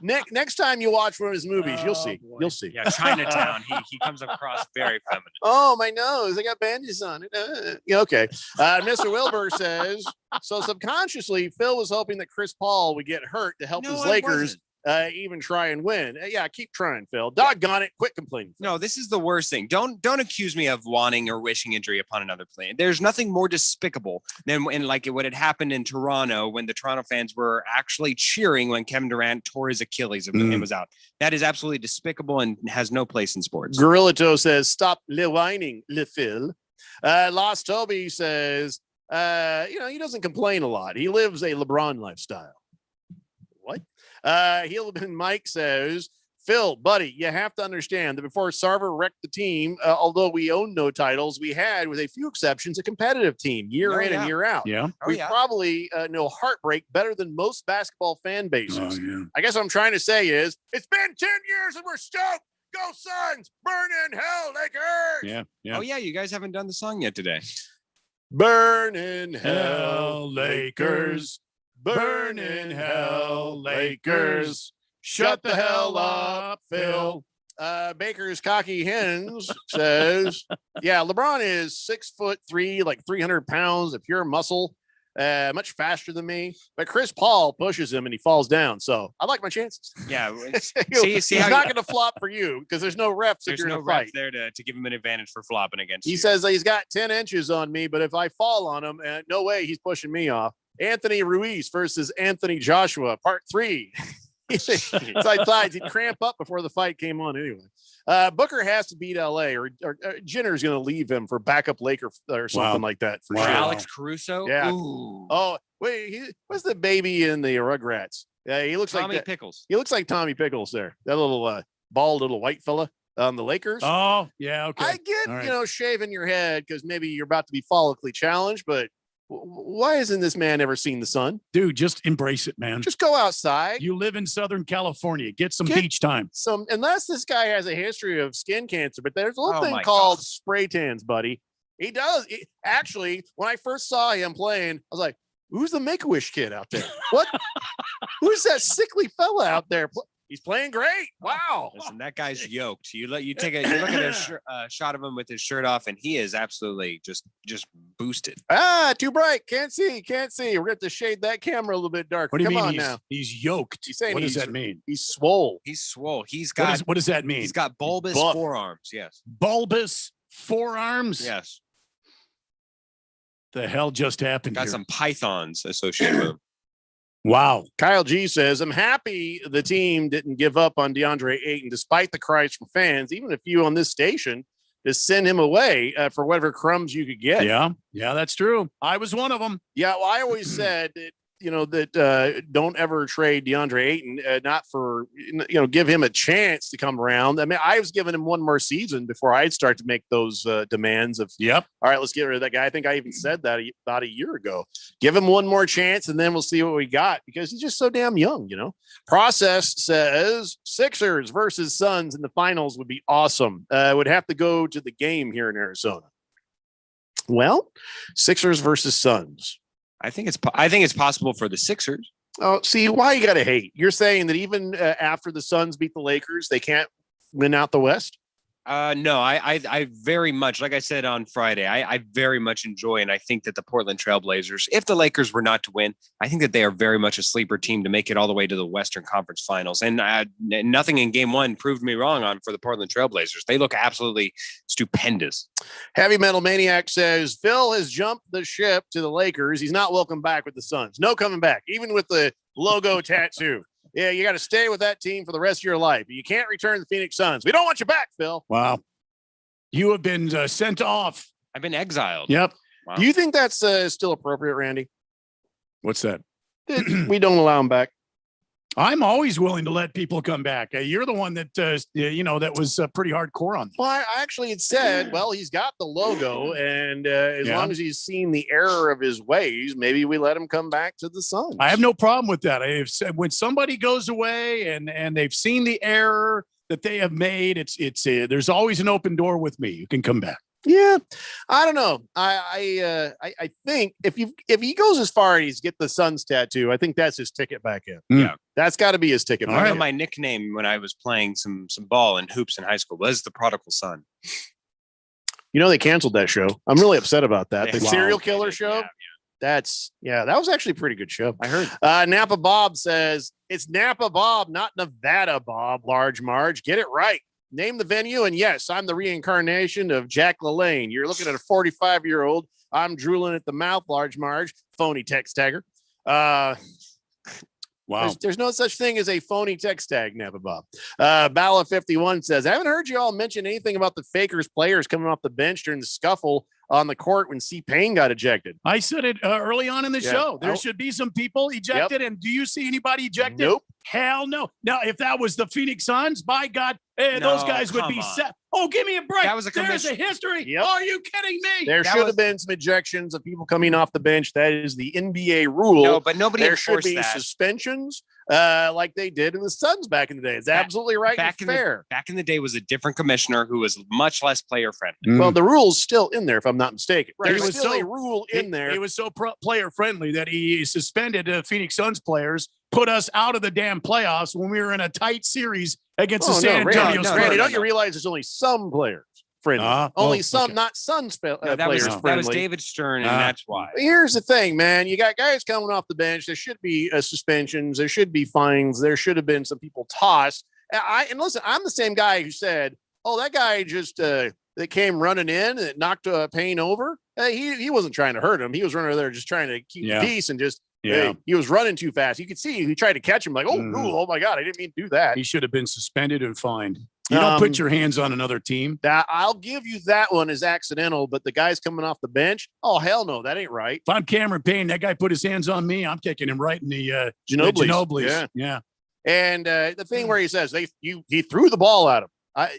next time you watch one of his movies, you'll see. Boy. You'll see. Yeah, Chinatown. He comes across very feminine. Oh, my nose. I got bandages on it. Yeah, okay. Mr. Wilbur says, so subconsciously, Phil was hoping that Chris Paul would get hurt to help his Lakers even try and win. Yeah, keep trying, Phil. Doggone it. Quit complaining. No, this is the worst thing. Don't accuse me of wanting or wishing injury upon another player. There's nothing more despicable than what had happened in Toronto when the Toronto fans were actually cheering when Kevin Durant tore his Achilles and was out. That is absolutely despicable and has no place in sports. Gorilla Toe says, "Stop whining, Le Phil." Lost Toby says, he doesn't complain a lot. He lives a LeBron lifestyle. What? Mike says, "Phil, buddy, you have to understand that before Sarver wrecked the team, although we own no titles, we had, with a few exceptions, a competitive team year in and year out. Yeah. We probably know heartbreak better than most basketball fan bases. I guess what I'm trying to say is, it's been 10 years and we're stoked. Go Suns! Burn in hell, Lakers!" Yeah. Oh, yeah. You guys haven't done the song yet today. Burn in hell, Lakers. Burn in hell, Lakers. Shut the hell up, Phil. Baker's Cocky Hens says, "Yeah, LeBron is 6'3", like 300 pounds of pure muscle, much faster than me. But Chris Paul pushes him and he falls down. So I like my chances." Yeah. He's not going to flop for you because there's no refs. There's no refs there to give him an advantage for flopping against you. He says he's got 10 inches on me, but if I fall on him, no way he's pushing me off. Anthony Ruiz versus Anthony Joshua, part 3. Side sides, he'd cramp up before the fight came on anyway. Booker has to beat LA, or Jenner's going to leave him for backup Laker or something like that. For sure. Alex Caruso? Yeah. Ooh. Oh, wait, what's the baby in the Rugrats? Yeah, he looks Tommy like Pickles. He looks like Tommy Pickles there. That little bald little white fella on the Lakers. Oh, yeah, okay. I get, shaving your head because maybe you're about to be follically challenged, but why hasn't this man ever seen the sun? Dude, just embrace it, man. Just go outside. You live in Southern California. Get some beach time. Unless this guy has a history of skin cancer, but there's a little thing called spray tans, buddy. He does. Actually, when I first saw him playing, I was like, who's the Make-A-Wish kid out there? What? Who's that sickly fella out there? He's playing great. Wow. Listen, that guy's yoked. You look at a shot of him with his shirt off, and he is absolutely just boosted. Too bright. Can't see. We're going to have to shade that camera a little bit darker. What do you Come mean on he's, now. he's yoked? He's saying What does he's- that mean? He's swole. He's swole. He's got. What does that mean? He's got bulbous Buff. forearms. Yes. Bulbous forearms? Yes. The hell just happened Got here? some pythons associated with him. Wow. Kyle G says, I'm happy the team didn't give up on DeAndre Ayton despite the cries from fans, even a few on this station, to send him away for whatever crumbs you could get. Yeah, that's true. I was one of them. Yeah, well, I always said that, that don't ever trade DeAndre Ayton, not for, give him a chance to come around. I mean, I was giving him one more season before I'd start to make those demands of, yep. All right, let's get rid of that guy. I think I even said that about a year ago. Give him one more chance and then we'll see what we got because he's just so damn young, Process says Sixers versus Suns in the finals would be awesome. Would have to go to the game here in Arizona. Well, Sixers versus Suns. I think it's possible for the Sixers. Oh, see, why you got to hate? You're saying that even after the Suns beat the Lakers, they can't win out the West? No, I very much, like I said on Friday, I very much enjoy, and I think that the Portland Trailblazers, if the Lakers were not to win, I think that they are very much a sleeper team to make it all the way to the Western Conference Finals. And nothing in Game 1 proved me wrong for the Portland Trailblazers. They look absolutely stupendous. Heavy Metal Maniac says Phil has jumped the ship to the Lakers. He's not welcome back with the Suns. No coming back, even with the logo tattoo. Yeah, you got to stay with that team for the rest of your life. You can't return to the Phoenix Suns. We don't want you back, Phil. Wow. You have been sent off. I've been exiled. Yep. Wow. Do you think that's still appropriate, Randy? What's that? We don't allow him back. I'm always willing to let people come back. You're the one that, that was pretty hardcore on. Well, I actually had said, well, he's got the logo, and as long as he's seen the error of his ways, maybe we let him come back to the Suns. I have no problem with that. I have said when somebody goes away and they've seen the error that they have made, it's there's always an open door with me. You can come back. Yeah, I don't know. I think if he goes as far as get the Suns tattoo, I think that's his ticket back in. Yeah, that's got to be his ticket. I know my nickname when I was playing some ball and hoops in high school was the Prodigal Son. They canceled that show. I'm really upset about that. The Wow. serial killer show. That was actually a pretty good show. I heard. Napa Bob says it's Napa Bob, not Nevada Bob. Large Marge, get it right. Name the venue, and yes, I'm the reincarnation of Jack LaLanne. You're looking at a 45-year-old. I'm drooling at the mouth, Large Marge. Phony text tagger. Wow. There's no such thing as a phony text tag, Napa Bob. Bala 51 says, I haven't heard you all mention anything about the Fakers players coming off the bench during the scuffle on the court when C. Payne got ejected. I said it early on in the show. There should be some people ejected. And do you see anybody ejected? Nope. Hell no. Now, if that was the Phoenix Suns, by God, those guys would be set. Oh, give me a break. That was There's a history. Are you kidding me? There should have been some ejections of people coming off the bench. That is the NBA rule. No, but nobody There should enforced be that. suspensions like they did in the Suns back in the day. It's absolutely right and fair. Back in the day was a different commissioner who was much less player friendly. Well, the rule's still in there, if I'm not mistaken. Right. There's still a rule in there. It was so player friendly that he suspended Phoenix Suns players, put us out of the damn playoffs when we were in a tight series against the San Antonio Spurs. Randy, don't you realize there's only some players friendly? Only some, not Suns players friendly. That was David Stern, and that's why. Here's the thing, man. You got guys coming off the bench. There should be suspensions. There should be fines. There should have been some people tossed. And listen, I'm the same guy who said, "Oh, that guy just that came running in and knocked Payne over. He wasn't trying to hurt him. He was running there just trying to keep the peace and just." Yeah, he was running too fast. You could see he tried to catch him like, oh my God, I didn't mean to do that. He should have been suspended and fined. You don't put your hands on another team. I'll give you that one as accidental, but the guy's coming off the bench. Oh, hell no, that ain't right. If I'm Cameron Payne, that guy put his hands on me, I'm kicking him right in the Ginobili's. Yeah. And the thing where he says he threw the ball at him.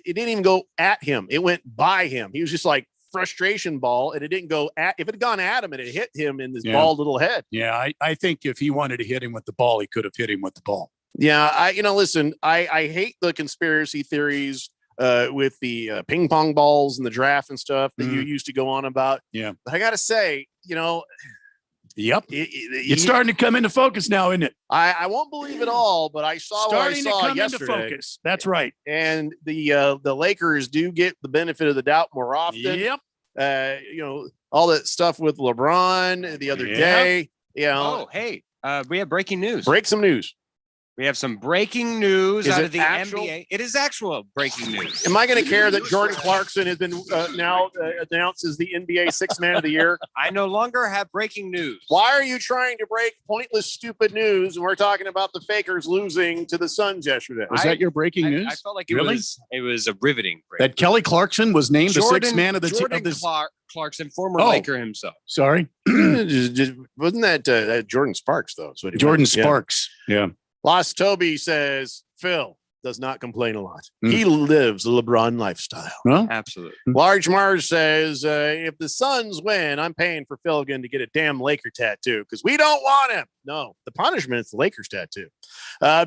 It didn't even go at him. It went by him. He was just like, frustration ball, and it didn't go at. If it had gone at him and it hit him in his bald little head. Yeah, I think if he wanted to hit him with the ball, he could have hit him with the ball. Yeah, listen, I hate the conspiracy theories with the ping pong balls and the draft and stuff that you used to go on about. Yeah, but I gotta say, yep, it's starting to come into focus now, isn't it? I won't believe it all, but I saw starting what I saw to come yesterday. into focus. That's right. And the Lakers do get the benefit of the doubt more often. Yep. all that stuff with LeBron the other day. You know, Oh, hey, we have breaking news. break some news. We have some breaking news Is out it of the actual? NBA. It is actual breaking news. Am I going to care that Jordan Clarkson has been now announced as the NBA Sixth Man of the Year? I no longer have breaking news. Why are you trying to break pointless, stupid news? And we're talking about the Fakers losing to the Suns yesterday. Was that your breaking news? I felt like it Really? was a riveting break. That Kelly Clarkson was named the sixth man of the Jordan of this. Clarkson, former Oh. Laker himself. Sorry, Wasn't that Jordan Sparks, though? That's what he Jordan meant. Yeah. Sparks. Yeah. Lost Toby says Phil does not complain a lot. Mm. He lives the LeBron lifestyle. Well, Absolutely. Large Mars says if the Suns win, I'm paying for Phil again to get a damn Laker tattoo because we don't want him. No, the punishment is the Lakers tattoo.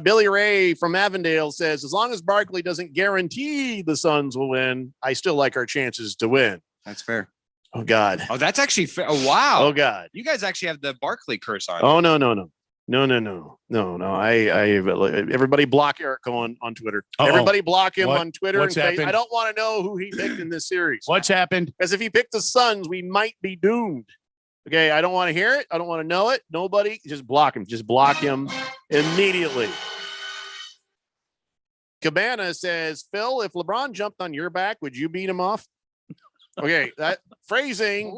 Billy Ray from Avondale says as long as Barkley doesn't guarantee the Suns will win, I still like our chances to win. That's fair. Oh God. Oh, that's actually fair. Oh, wow. Oh God. You guys actually have the Barkley curse on. Oh no. I everybody block Eric on Twitter. Uh-oh. Everybody block him What? on Twitter. What's and say, happened? I don't want to know who he picked in this series. What's happened? Because if he picked the Suns, we might be doomed. Okay, I don't want to hear it. I don't want to know it. Nobody, just block him. Just block him immediately. Cabana says, Phil, if LeBron jumped on your back, would you beat him off? Okay, that phrasing.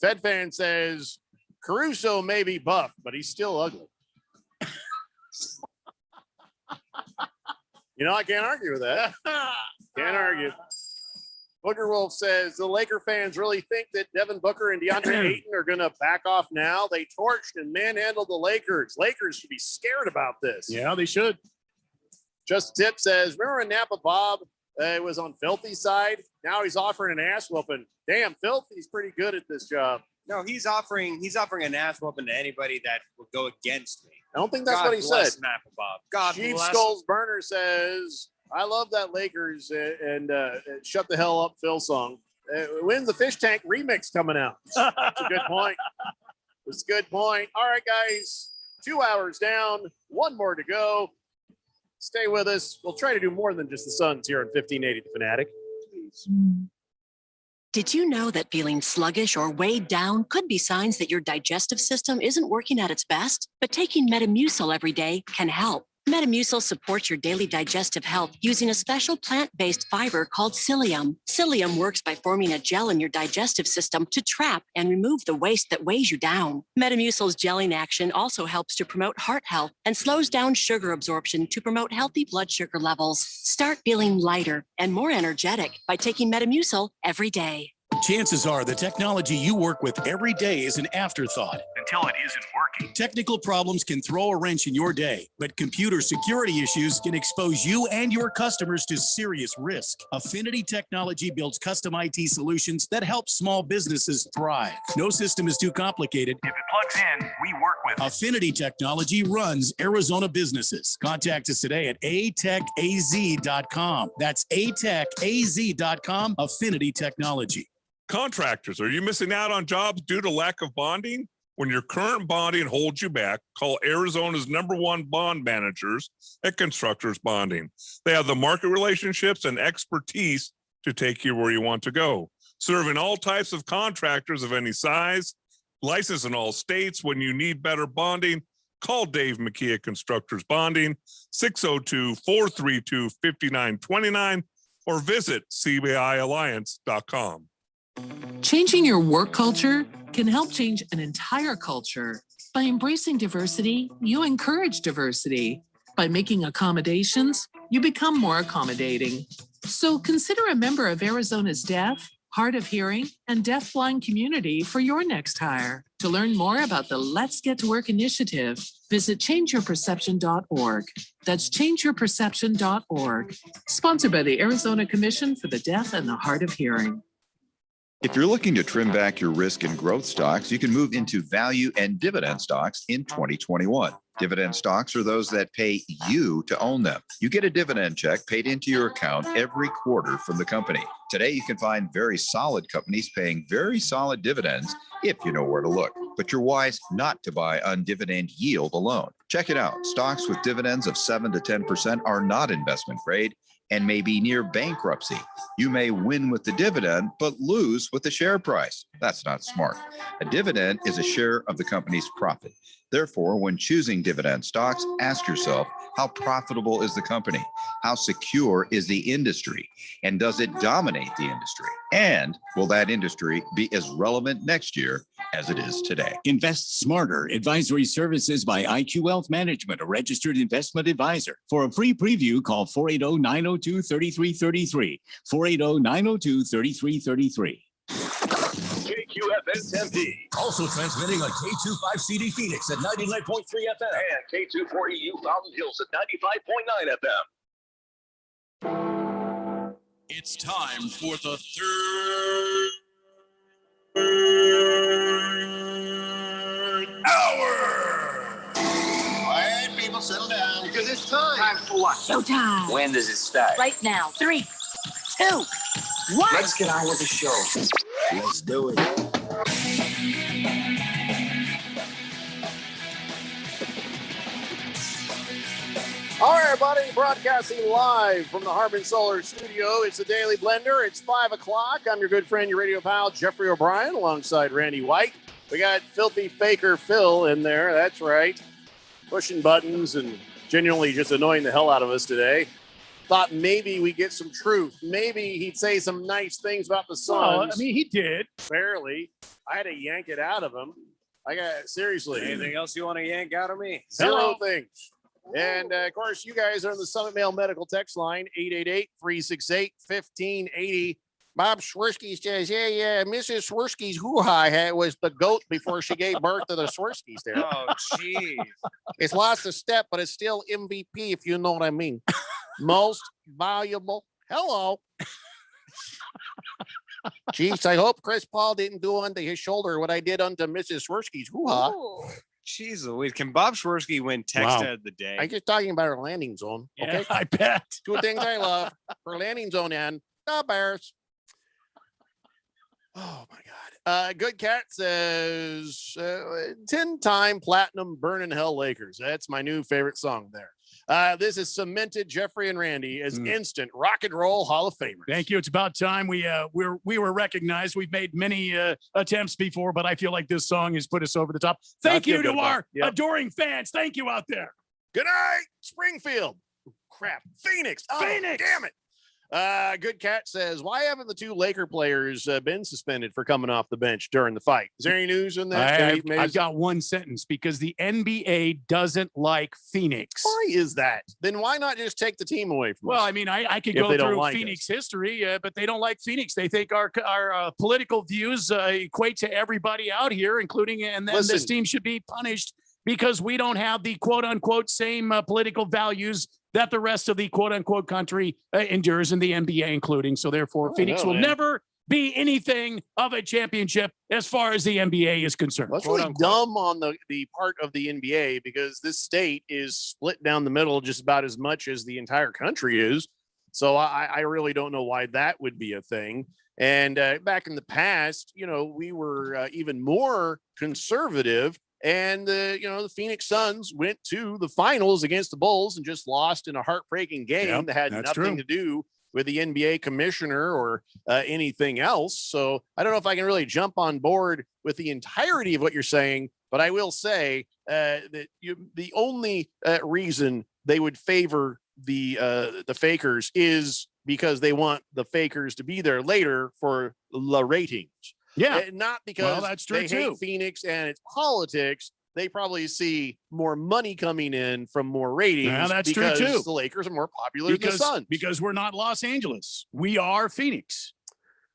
Fed fan says Caruso may be buff, but he's still ugly. I can't argue with that. Can't argue. Booker Wolf says the Laker fans really think that Devin Booker and DeAndre Ayton are going to back off now. They torched and manhandled the Lakers. Lakers should be scared about this. Yeah, they should. Just Tip says, remember when Napa Bob was on Filthy's side? Now he's offering an ass whooping. Damn, Filthy's pretty good at this job. No, he's offering an ass whooping to anybody that will go against me. I don't think that's God what he bless said. Napa Bob. God Chief bless. Skulls Burner says, I love that Lakers and Shut the Hell Up Phil song. When's the Fish Tank remix coming out? That's a good point. It's a good point. All right, guys, 2 hours down, one more to go. Stay with us. We'll try to do more than just the Suns here on 1580 The Fanatic. Did you know that feeling sluggish or weighed down could be signs that your digestive system isn't working at its best? But taking Metamucil every day can help. Metamucil supports your daily digestive health using a special plant-based fiber called psyllium. Psyllium works by forming a gel in your digestive system to trap and remove the waste that weighs you down. Metamucil's gelling action also helps to promote heart health and slows down sugar absorption to promote healthy blood sugar levels. Start feeling lighter and more energetic by taking Metamucil every day. Chances are the technology you work with every day is an afterthought. Until it isn't working. Technical problems can throw a wrench in your day, but computer security issues can expose you and your customers to serious risk. Affinity Technology builds custom IT solutions that help small businesses thrive. No system is too complicated. If it plugs in, we work with it. Affinity Technology runs Arizona businesses. Contact us today at atechaz.com. That's atechaz.com. Affinity Technology. Contractors, are you missing out on jobs due to lack of bonding? When your current bonding holds you back, call Arizona's #1 bond managers at Constructors Bonding. They have the market relationships and expertise to take you where you want to go. Serving all types of contractors of any size, licensed in all states. When you need better bonding, call Dave McKee at Constructors Bonding, 602-432-5929, or visit cbialliance.com. Changing your work culture can help change an entire culture. By embracing diversity, you encourage diversity. By making accommodations, you become more accommodating. So consider a member of Arizona's deaf, hard of hearing, and deafblind community for your next hire. To learn more about the Let's Get to Work initiative, visit changeyourperception.org. That's changeyourperception.org. Sponsored by the Arizona Commission for the Deaf and the Hard of Hearing. If you're looking to trim back your risk in growth stocks, you can move into value and dividend stocks in 2021. Dividend stocks are those that pay you to own them. You get a dividend check paid into your account every quarter from the company. Today, you can find very solid companies paying very solid dividends if you know where to look. But you're wise not to buy on dividend yield alone. Check it out. Stocks with dividends of 7 to 10% are not investment grade and may be near bankruptcy. You may win with the dividend, but lose with the share price. That's not smart. A dividend is a share of the company's profit. Therefore, when choosing dividend stocks, ask yourself, how profitable is the company? How secure is the industry? And does it dominate the industry? And will that industry be as relevant next year as it is today? Invest smarter. Advisory services by IQ Wealth Management, a registered investment advisor. For a free preview, call 480-902-3333. 480-902-3333. KQFN Tempe. Also transmitting on K25CD Phoenix at 99.3 FM. And K240U Fountain Hills at 95.9 FM. It's time for the third hour. Quiet, people, settle down. Because it's time. Time for what? Showtime. When does it start? Right now. 3, 2, 1. Let's get on with the show. Let's do it. All right, everybody, broadcasting live from the Harbin Solar Studio. It's the Daily Blender. It's 5 o'clock. I'm your good friend, your radio pal, Jeffrey O'Brien, alongside Randy White. We got Filthy Faker Phil in there. That's right. Pushing buttons and genuinely just annoying the hell out of us today. Thought maybe we get some truth. Maybe he'd say some nice things about the Suns. Well, I mean, he did. Barely. I had to yank it out of him. I got, seriously. Anything else you want to yank out of me? Zero things. And, of course, you guys are on the Summit Mail Medical text line, 888-368-1580. Bob Swirsky says, yeah, Mrs. Swirsky's hoo-ha was the goat before she gave birth to the Swirskys there. Oh, jeez. It's lost a step, but it's still MVP, if you know what I mean. Most valuable. Hello. Jeez, I hope Chris Paul didn't do unto his shoulder what I did unto Mrs. Swirsky's hoo-ha. Jeez Louise. Can Bob Swirsky win text of the day? I'm just talking about her landing zone. Okay. Yeah, I bet. Two things I love. Her landing zone and the Bears. Oh my God. Good Cat says 10-time platinum burn in hell Lakers. That's my new favorite song there. This is cemented Jeffrey and Randy as instant rock and roll Hall of Famers. Thank you. It's about time we were recognized. We've made many attempts before, but I feel like this song has put us over the top. Thank you to our adoring fans. Thank you out there. Good night, Springfield. Crap. Phoenix. Oh, Phoenix. Damn it. Good Cat says, why haven't the two Laker players been suspended for coming off the bench during the fight? Is there any news on that? I've got one sentence, because the NBA doesn't like Phoenix. Why is that? Then why not just take the team away from us? Well, I mean, I could go through Phoenix history, but they don't like Phoenix. They think our political views equate to everybody out here, including, and then this team should be punished because we don't have the quote unquote same political values that the rest of the quote unquote country endures, in the NBA including. So therefore, Phoenix will never be anything of a championship as far as the NBA is concerned. That's really dumb on the part of the NBA, because this state is split down the middle just about as much as the entire country is. So I really don't know why that would be a thing. And back in the past, we were even more conservative. And, the Phoenix Suns went to the finals against the Bulls and just lost in a heartbreaking game that had nothing to do with the NBA commissioner or anything else. So I don't know if I can really jump on board with the entirety of what you're saying, but I will say that the only reason they would favor the Fakers is because they want the Fakers to be there later for the ratings. Yeah, not because that's true they hate Phoenix and its politics. They probably see more money coming in from more ratings. Yeah, that's because true too. The Lakers are more popular than the Suns. Because we're not Los Angeles. We are Phoenix.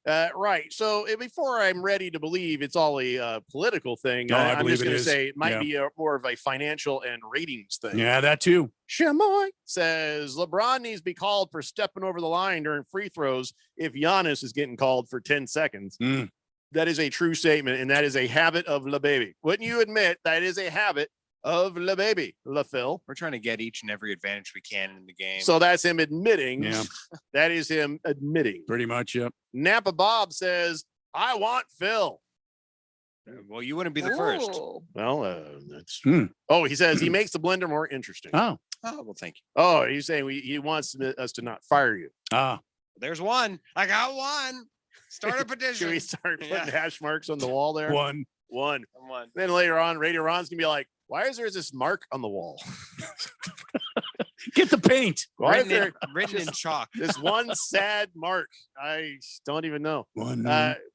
Right. So before I'm ready to believe it's all a political thing, I I'm believe just going to is. say it might be more of a financial and ratings thing. Yeah, that too. Shamoy says LeBron needs to be called for stepping over the line during free throws if Giannis is getting called for 10 seconds. That is a true statement, and that is a habit of La Baby. Wouldn't you admit that is a habit of La Baby, La Phil? We're trying to get each and every advantage we can in the game. So that's him admitting. Yeah. That is him admitting. Pretty much, yep. Napa Bob says, I want Phil. Well, you wouldn't be the first. Well, that's Oh, he says he makes the blender more interesting. Oh. Oh, well, thank you. Oh, he's saying he wants us to not fire you. There's one. I got one. Start a petition. Should we start putting hash marks on the wall there? One. Then later on, Radio Ron's gonna be like, why is there this mark on the wall? Get the paint. Why is there written in chalk? This one sad mark. I don't even know. One.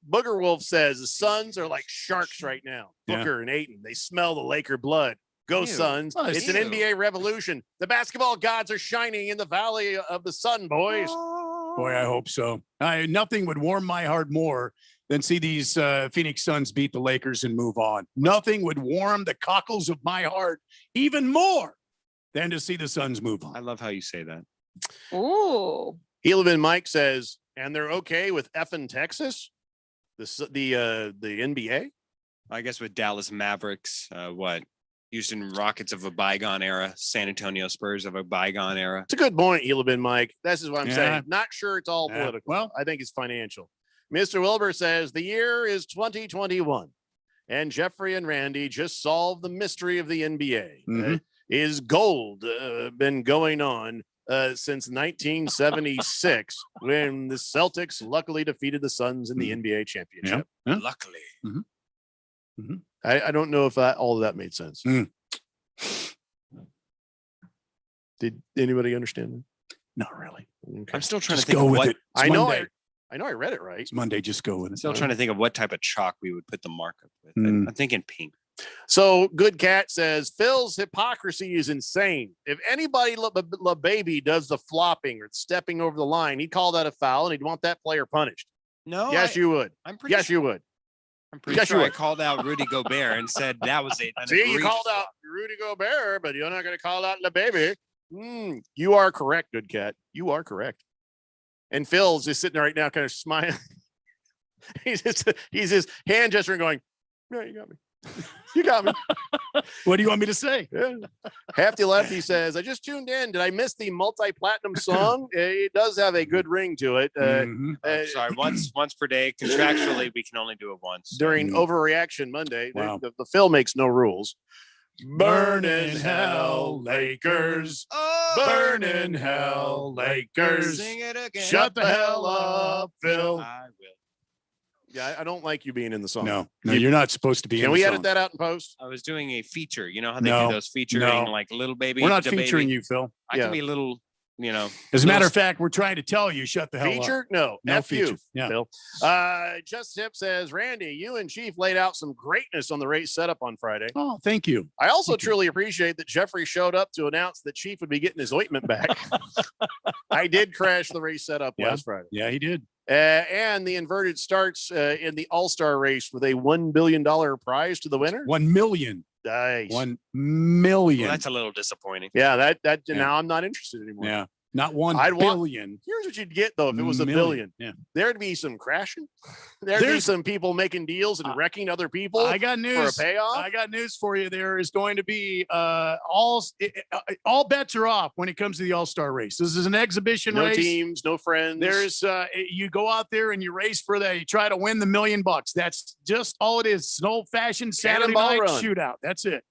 Booger Wolf says the Suns are like sharks right now. Yeah. Booker and Ayton, they smell the Laker blood. Go Ew. Suns. Oh, It's an ew. NBA revolution. The basketball gods are shining in the valley of the sun, boys. Boy, I hope so. Nothing would warm my heart more than see these Phoenix Suns beat the Lakers and move on. Nothing would warm the cockles of my heart even more than to see the Suns move on. I love how you say that. Ooh. Helavan Mike says, and they're okay with effing Texas, the NBA. I guess with Dallas Mavericks, Houston Rockets of a bygone era, San Antonio Spurs of a bygone era. It's a good point, Helavan Mike. This is what I'm Yeah. saying. Not sure it's all Yeah. political. Well- I think it's financial. Mr. Wilbur says the year is 2021, and Jeffrey and Randy just solved the mystery of the NBA. Mhm. Is gold been going on since 1976 when the Celtics luckily defeated the Suns in the NBA championship? Yeah. Luckily. I don't know if all of that made sense. Mm. Did anybody understand that? Not really. Okay. I'm still trying Just to think go of with what. it. It's I know. Monday. I know. I read it right. It's Monday. Just go with it. Still trying to think of what type of chalk we would put the mark up with. Mm. I'm thinking pink. So Good Cat says Phil's hypocrisy is insane. If anybody baby does the flopping or stepping over the line, he'd call that a foul and he'd want that player punished. No. Yes, you would. I'm pretty Yes, sure, you would. I'm pretty yes, sure you I would. called out Rudy Gobert and said that was it. See, you called out Rudy Gobert, but you're not going to call out baby. You are correct, Good Cat. You are correct. And Phil's just sitting there right now, kind of smiling. he's his hand gesturing, going, "Yeah, you got me. You got me." What do you want me to say? Yeah. Hefty Lefty says, I just tuned in. Did I miss the multi-platinum song? It does have a good ring to it. Mhm. Sorry, once per day. Contractually, we can only do it once. During Overreaction Monday, Wow. the Phil makes no rules. Burn in hell, Lakers. Burn in hell, Lakers. Sing it again. Shut the hell up, Phil. I will. Yeah, I don't like you being in the song. No, you're not supposed to be. Can in we the edit song. that out in post? I was doing a feature. You know how they No, do those featuring no. like Little Baby. We're not Da featuring Baby? you, Phil. I can be little, As a matter of fact, we're trying to tell you, shut the hell Feature? up. No, No F feature. you, Yeah. Phil. Just Tip says, Randy, you and Chief laid out some greatness on the race setup on Friday. Oh, thank you. I also truly appreciate that Jeffrey showed up to announce that Chief would be getting his ointment back. I did crash the race setup Yeah. last Friday. Yeah, he did. And the inverted starts in the All-Star race with a $1 billion prize to the winner. 1 million. Nice. 1 million. Well, that's a little disappointing. Yeah, that Yeah. now I'm not interested anymore. Yeah. Not 1 I'd want- billion. Here's what you'd get though if it was a Million. billion. Yeah. There'd be some crashing. There'd be There's- some people making deals and wrecking other people I got news for a payoff. I got news for you. There is going to be all bets are off when it comes to the All-Star race. This is an exhibition No race. teams, no friends. There's you go out there and you race for you try to win the $1 million. That's just all it is. It's an old-fashioned Saturday Cannonball night run. shootout. That's it.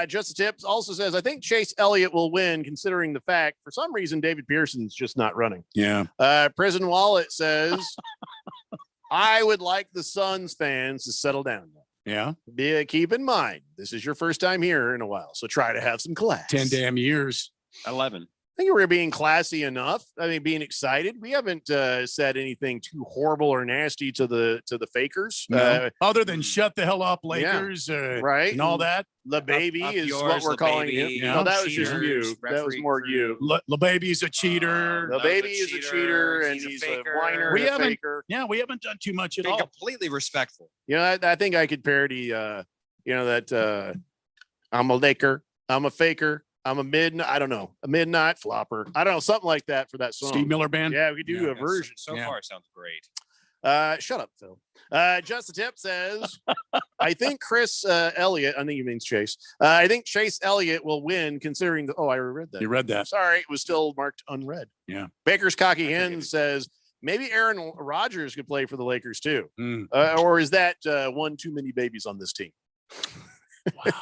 Just a tip also says, I think Chase Elliott will win, considering the fact for some reason David Pearson's just not running. Yeah. Prison Wallet says, I would like the Suns fans to settle down. Yeah. Keep in mind, this is your first time here in a while, so try to have some class. 10 damn years. 11. I think we're being classy enough. I mean, being excited. We haven't said anything too horrible or nasty to the fakers. No. Other than shut the hell up, yeah. Lakers, right? and all that. The baby Up is yours, what we're La calling Baby, him. yeah. No, that was just Cheaters, you. That was referee more for you. La Baby's a cheater. The Love's baby is a cheater, and he's a faker. whiner. We and a haven't- faker. Yeah, we haven't done too much at Being all. completely respectful. You know, I think I could parody. That I'm a Laker, I'm a faker, I'm a midnight flopper. I don't know, something like that for that song. Steve Miller Band. Yeah, we could do Yeah. a version. So Yeah. far, it sounds great. Shut up, Phil. Just a tip says, I think Chris Elliott, I think he means Chase. I think Chase Elliott will win considering the, I read that. You read that. Sorry, it was still marked unread. Yeah. Baker's Cocky Hen says, maybe Aaron Rodgers could play for the Lakers too. Mm. Or is that one too many babies on this team? Wow.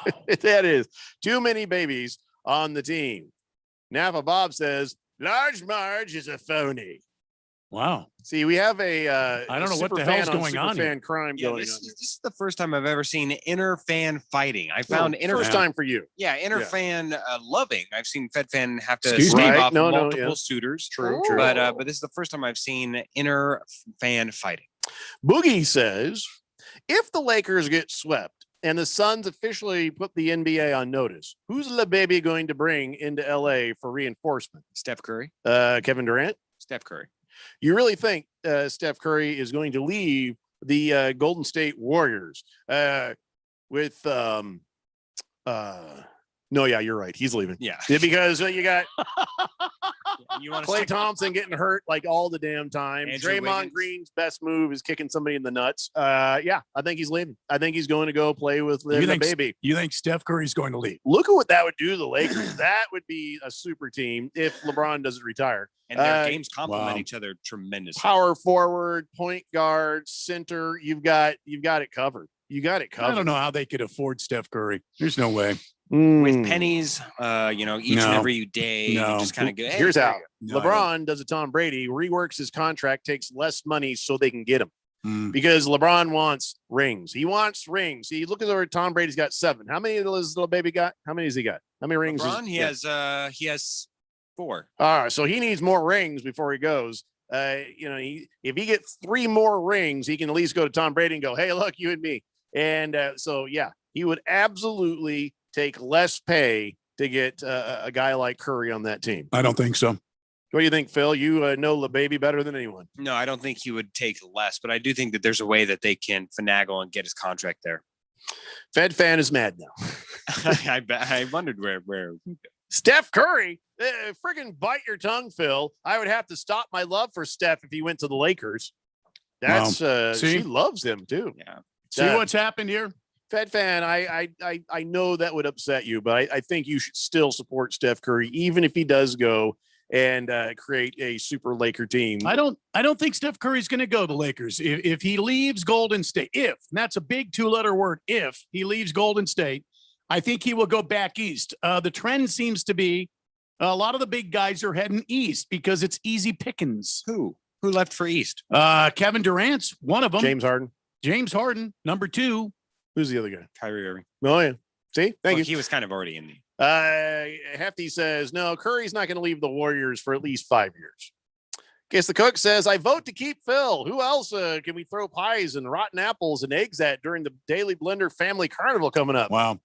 That is too many babies on the team. Napa Bob says, Large Marge is a phony. Wow. See, we have I don't know what the hell's going on here. Fan crime going this on. is, this is the first time I've ever seen inner fan fighting. I found inner first time for you. Yeah, inner fan loving. I've seen Fed fan have to Excuse stave me? off No, multiple suitors. True. But this is the first time I've seen inner fan fighting. Boogie says, if the Lakers get swept and the Suns officially put the NBA on notice, who's the baby going to bring into LA for reinforcement? Steph Curry. Kevin Durant? Steph Curry. You really think Steph Curry is going to leave the Golden State Warriors with no, yeah, you're right. He's leaving. Yeah. Because you got You want Klay Thompson getting hurt like all the damn time. Andrew Draymond Wiggins. Green's best move is kicking somebody in the nuts. Yeah, I think he's leaving. I think he's going to go play with the baby. You think Steph Curry's going to leave? Look at what that would do to the Lakers. That would be a super team if LeBron doesn't retire. And their games complement each other tremendously. Power forward, point guard, center. You've got it covered. You got it covered. I don't know how they could afford Steph Curry. There's no way. With pennies, each and every day, you just kind of go. Hey, Here's there how you go. LeBron does a Tom Brady, reworks his contract, takes less money so they can get him. Because LeBron wants rings. He wants rings. He look at where Tom Brady's got 7. How many of those little baby got? How many has he got? How many rings? LeBron, he has 4. All right, so he needs more rings before he goes. If he gets 3 more rings, he can at least go to Tom Brady and go, "Hey, look, you and me." And he would absolutely take less pay to get a guy like Curry on that team. I don't think so. What do you think, Phil? You know the baby better than anyone. No, I don't think he would take less, but I do think that there's a way that they can finagle and get his contract there. Fed fan is mad now. I wondered where. Steph Curry, friggin' bite your tongue, Phil. I would have to stop my love for Steph if he went to the Lakers. That's she loves him too. Yeah. See what's happened here? Fed fan, I know that would upset you, but I think you should still support Steph Curry, even if he does go and create a super Laker team. I don't think Steph Curry's going to go to the Lakers. If he leaves Golden State, and that's a big 2-letter word, if he leaves Golden State, I think he will go back east. The trend seems to be a lot of the big guys are heading east because it's easy pickings. Who left for east? Kevin Durant's one of them. James Harden, number 2. Who's the other guy? Kyrie Irving. Oh, yeah. See? Thank you. He was kind of already in the. Hefty says, no, Curry's not going to leave the Warriors for at least 5 years. Guess the Cook says, I vote to keep Phil. Who else can we throw pies and rotten apples and eggs at during the Daily Blender Family Carnival coming up? Wow.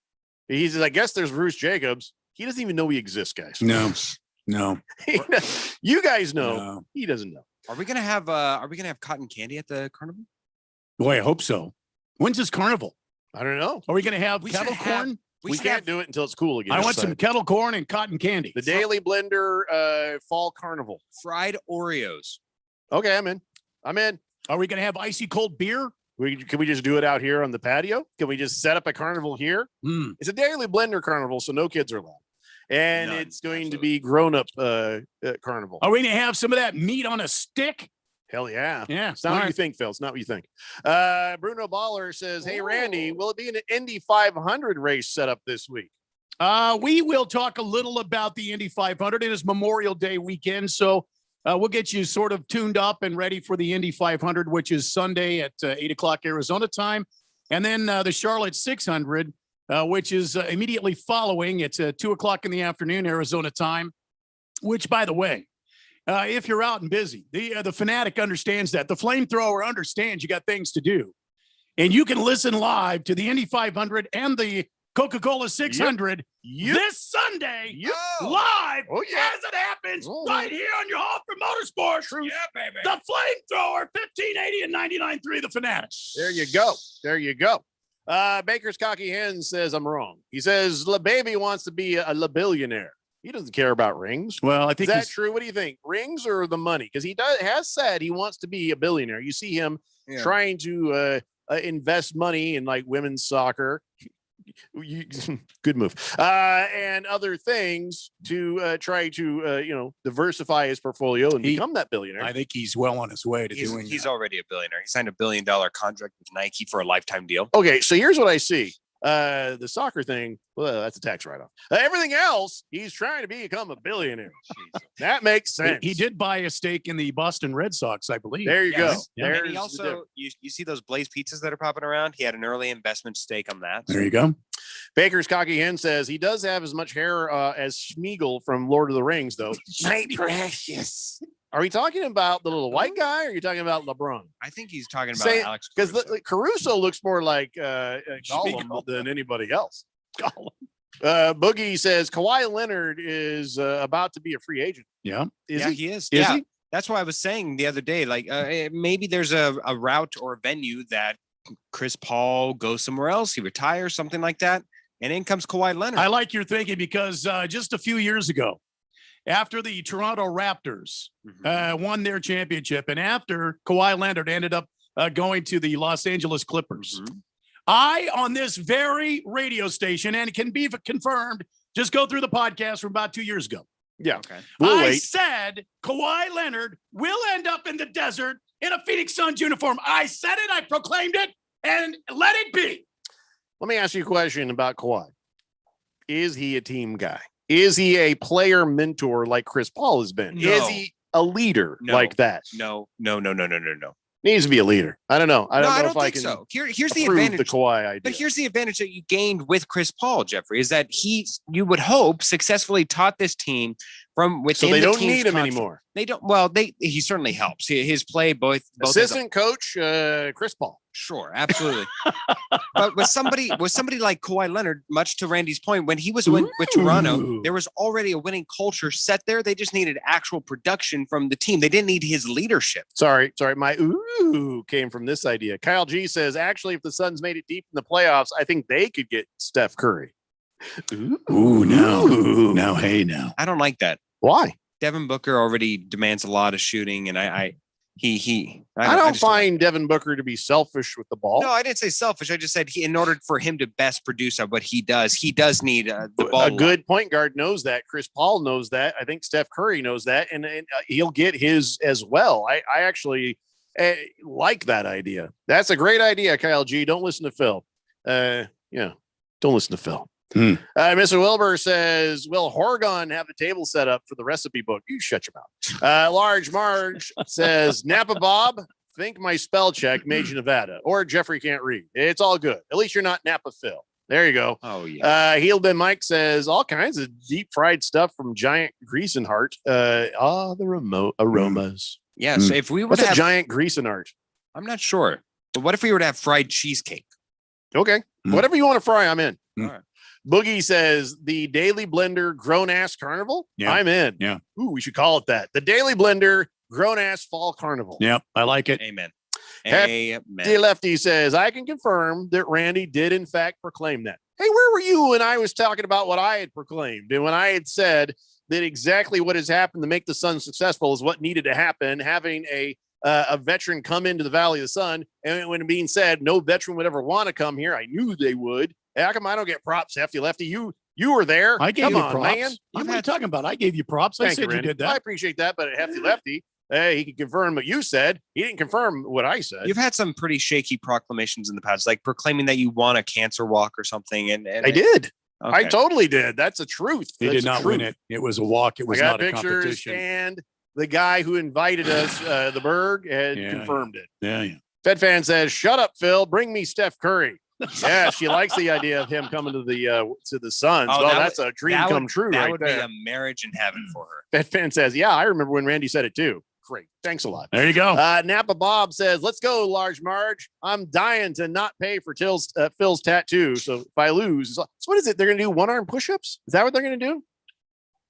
He says, I guess there's Bruce Jacobs. He doesn't even know we exist, guys. No. You guys know. No. He doesn't know. Are we gonna have cotton candy at the carnival? Boy, I hope so. When's this carnival? I don't know. Are we going to have kettle corn? We can't do it until it's cool again. I want some kettle corn and cotton candy. The Daily Blender Fall Carnival. Fried Oreos. Okay, I'm in. Are we going to have icy cold beer? Can we just do it out here on the patio? Can we just set up a carnival here? It's a Daily Blender Carnival, so no kids are allowed. And it's going to be grown-up carnival. Are we going to have some of that meat on a stick? Hell yeah. Yeah. It's not what you think, Phil. It's not what you think. Bruno Baller says, hey, Randy, will it be an Indy 500 race set up this week? We will talk a little about the Indy 500. It is Memorial Day weekend, so we'll get you sort of tuned up and ready for the Indy 500, which is Sunday at 8 o'clock Arizona time. And then the Charlotte 600, which is immediately following. It's 2 o'clock in the afternoon Arizona time, which, by the way, if you're out and busy, the fanatic understands that. The flamethrower understands you got things to do. And you can listen live to the Indy 500 and the Coca-Cola 600 this Sunday live as it happens right here on your home for motorsports. Yeah, baby. The flamethrower, 1580 and 99.3 the Fanatics. There you go. Baker's Cocky Hen says I'm wrong. He says LaBaby wants to be a billionaire. He doesn't care about rings. Well, I think is that true? What do you think? Rings or the money? Because he has said he wants to be a billionaire. You see him trying to invest money in like women's soccer. Good move. And other things to try to diversify his portfolio and become that billionaire. I think he's well on his way to doing. He's already a billionaire. He signed a $1 billion contract with Nike for a lifetime deal. Okay, so here's what I see. The soccer thing, well, that's a tax write-off. Everything else, he's trying to become a billionaire. That makes sense. He did buy a stake in the Boston Red Sox, I believe. There you go. Yeah. And he also, you see those Blaze pizzas that are popping around? He had an early investment stake on that. There you go. Baker's Cocky Hen says he does have as much hair as Schmeagol from Lord of the Rings, though. My precious. Are we talking about the little white guy, or are you talking about LeBron? I think he's talking about Alex because Caruso looks more like Gollum than anybody else. Gollum. Boogie says Kawhi Leonard is about to be a free agent. Yeah, he is. Is yeah, he? That's why I was saying the other day, like maybe there's a route or a venue that Chris Paul goes somewhere else, he retires, something like that, and in comes Kawhi Leonard. I like your thinking because just a few years ago, after the Toronto Raptors won their championship, and after Kawhi Leonard ended up going to the Los Angeles Clippers, I, on this very radio station, and it can be confirmed, just go through the podcast from about 2 years ago. Yeah. Okay. I said Kawhi Leonard will end up in the desert in a Phoenix Suns uniform. I said it, I proclaimed it, and let it be. Let me ask you a question about Kawhi. Is he a team guy? Is he a player mentor like Chris Paul has been? No. Is he a leader like that? No. Needs to be a leader. I don't know. I don't know if I think can. so. Here's the approve advantage. The Kawhi idea. But here's the advantage that you gained with Chris Paul, Jeffrey, is that you would hope, successfully taught this team from within. So they the don't team's need him construct. anymore. They don't. Well, he certainly helps. His play, both assistant coach Chris Paul. Sure, absolutely. But with somebody like Kawhi Leonard, much to Randy's point, when he was with Toronto, there was already a winning culture set there. They just needed actual production from the team. They didn't need his leadership. Sorry. My ooh came from this idea. Kyle G says, actually, if the Suns made it deep in the playoffs, I think they could get Steph Curry. Now, hey, now. I don't like that. Why? Devin Booker already demands a lot of shooting, and I don't find Devin Booker to be selfish with the ball. No, I didn't say selfish. I just said in order for him to best produce what he does need the ball. A good point guard knows that. Chris Paul knows that. I think Steph Curry knows that, and he'll get his as well. I actually like that idea. That's a great idea, Kyle G. Don't listen to Phil. Don't listen to Phil. Mr. Wilbur says, will Horgon have the table set up for the recipe book? You shut your mouth. Large Marge says, Napa Bob, think my spell check made you Nevada. Or Jeffrey can't read. It's all good. At least you're not Napa Phil. There you go. Oh, yeah. Healed Ben Mike says, all kinds of deep fried stuff from Giant Griesenhart. The remote aromas. Yes. If we were What's to a Giant Griesenart? I'm not sure. But what if we were to have fried cheesecake? Okay. Whatever you want to fry, I'm in. All right. Boogie says the Daily Blender Grown Ass Carnival. Yeah. I'm in. Yeah. Ooh, we should call it that. The Daily Blender Grown Ass Fall Carnival. Yep. I like it. Amen. D Lefty says, I can confirm that Randy did in fact proclaim that. Hey, where were you when I was talking about what I had proclaimed? And when I had said that exactly what has happened to make the Sun successful is what needed to happen, having a veteran come into the Valley of the Sun. And when being said, no veteran would ever want to come here. I knew they would. How come I don't get props, Hefty Lefty? You were there. I gave Come you on, props. man. What are you talking about? I gave you props. I Thank said you Randy. did that. I appreciate that, but Hefty Lefty, he can confirm what you said. He didn't confirm what I said. You've had some pretty shaky proclamations in the past, like proclaiming that you won a cancer walk or something. And I did. Okay. I totally did. That's the truth. He did not win it. It was a walk. It was not a pictures, competition. and the guy who invited us, the Berg, had confirmed it. Yeah. Fed fan says, "Shut up, Phil. Bring me Steph Curry." Yeah, she likes the idea of him coming to the Suns. Oh, well, that's a dream come true, that right would there. be a marriage in heaven for her. Fed fan says, "Yeah, I remember when Randy said it too." Great, thanks a lot. There you go. Napa Bob says, "Let's go, Large Marge. I'm dying to not pay for Phil's tattoo. So if I lose, so what is it? They're going to do one-arm push-ups? Is that what they're going to do?"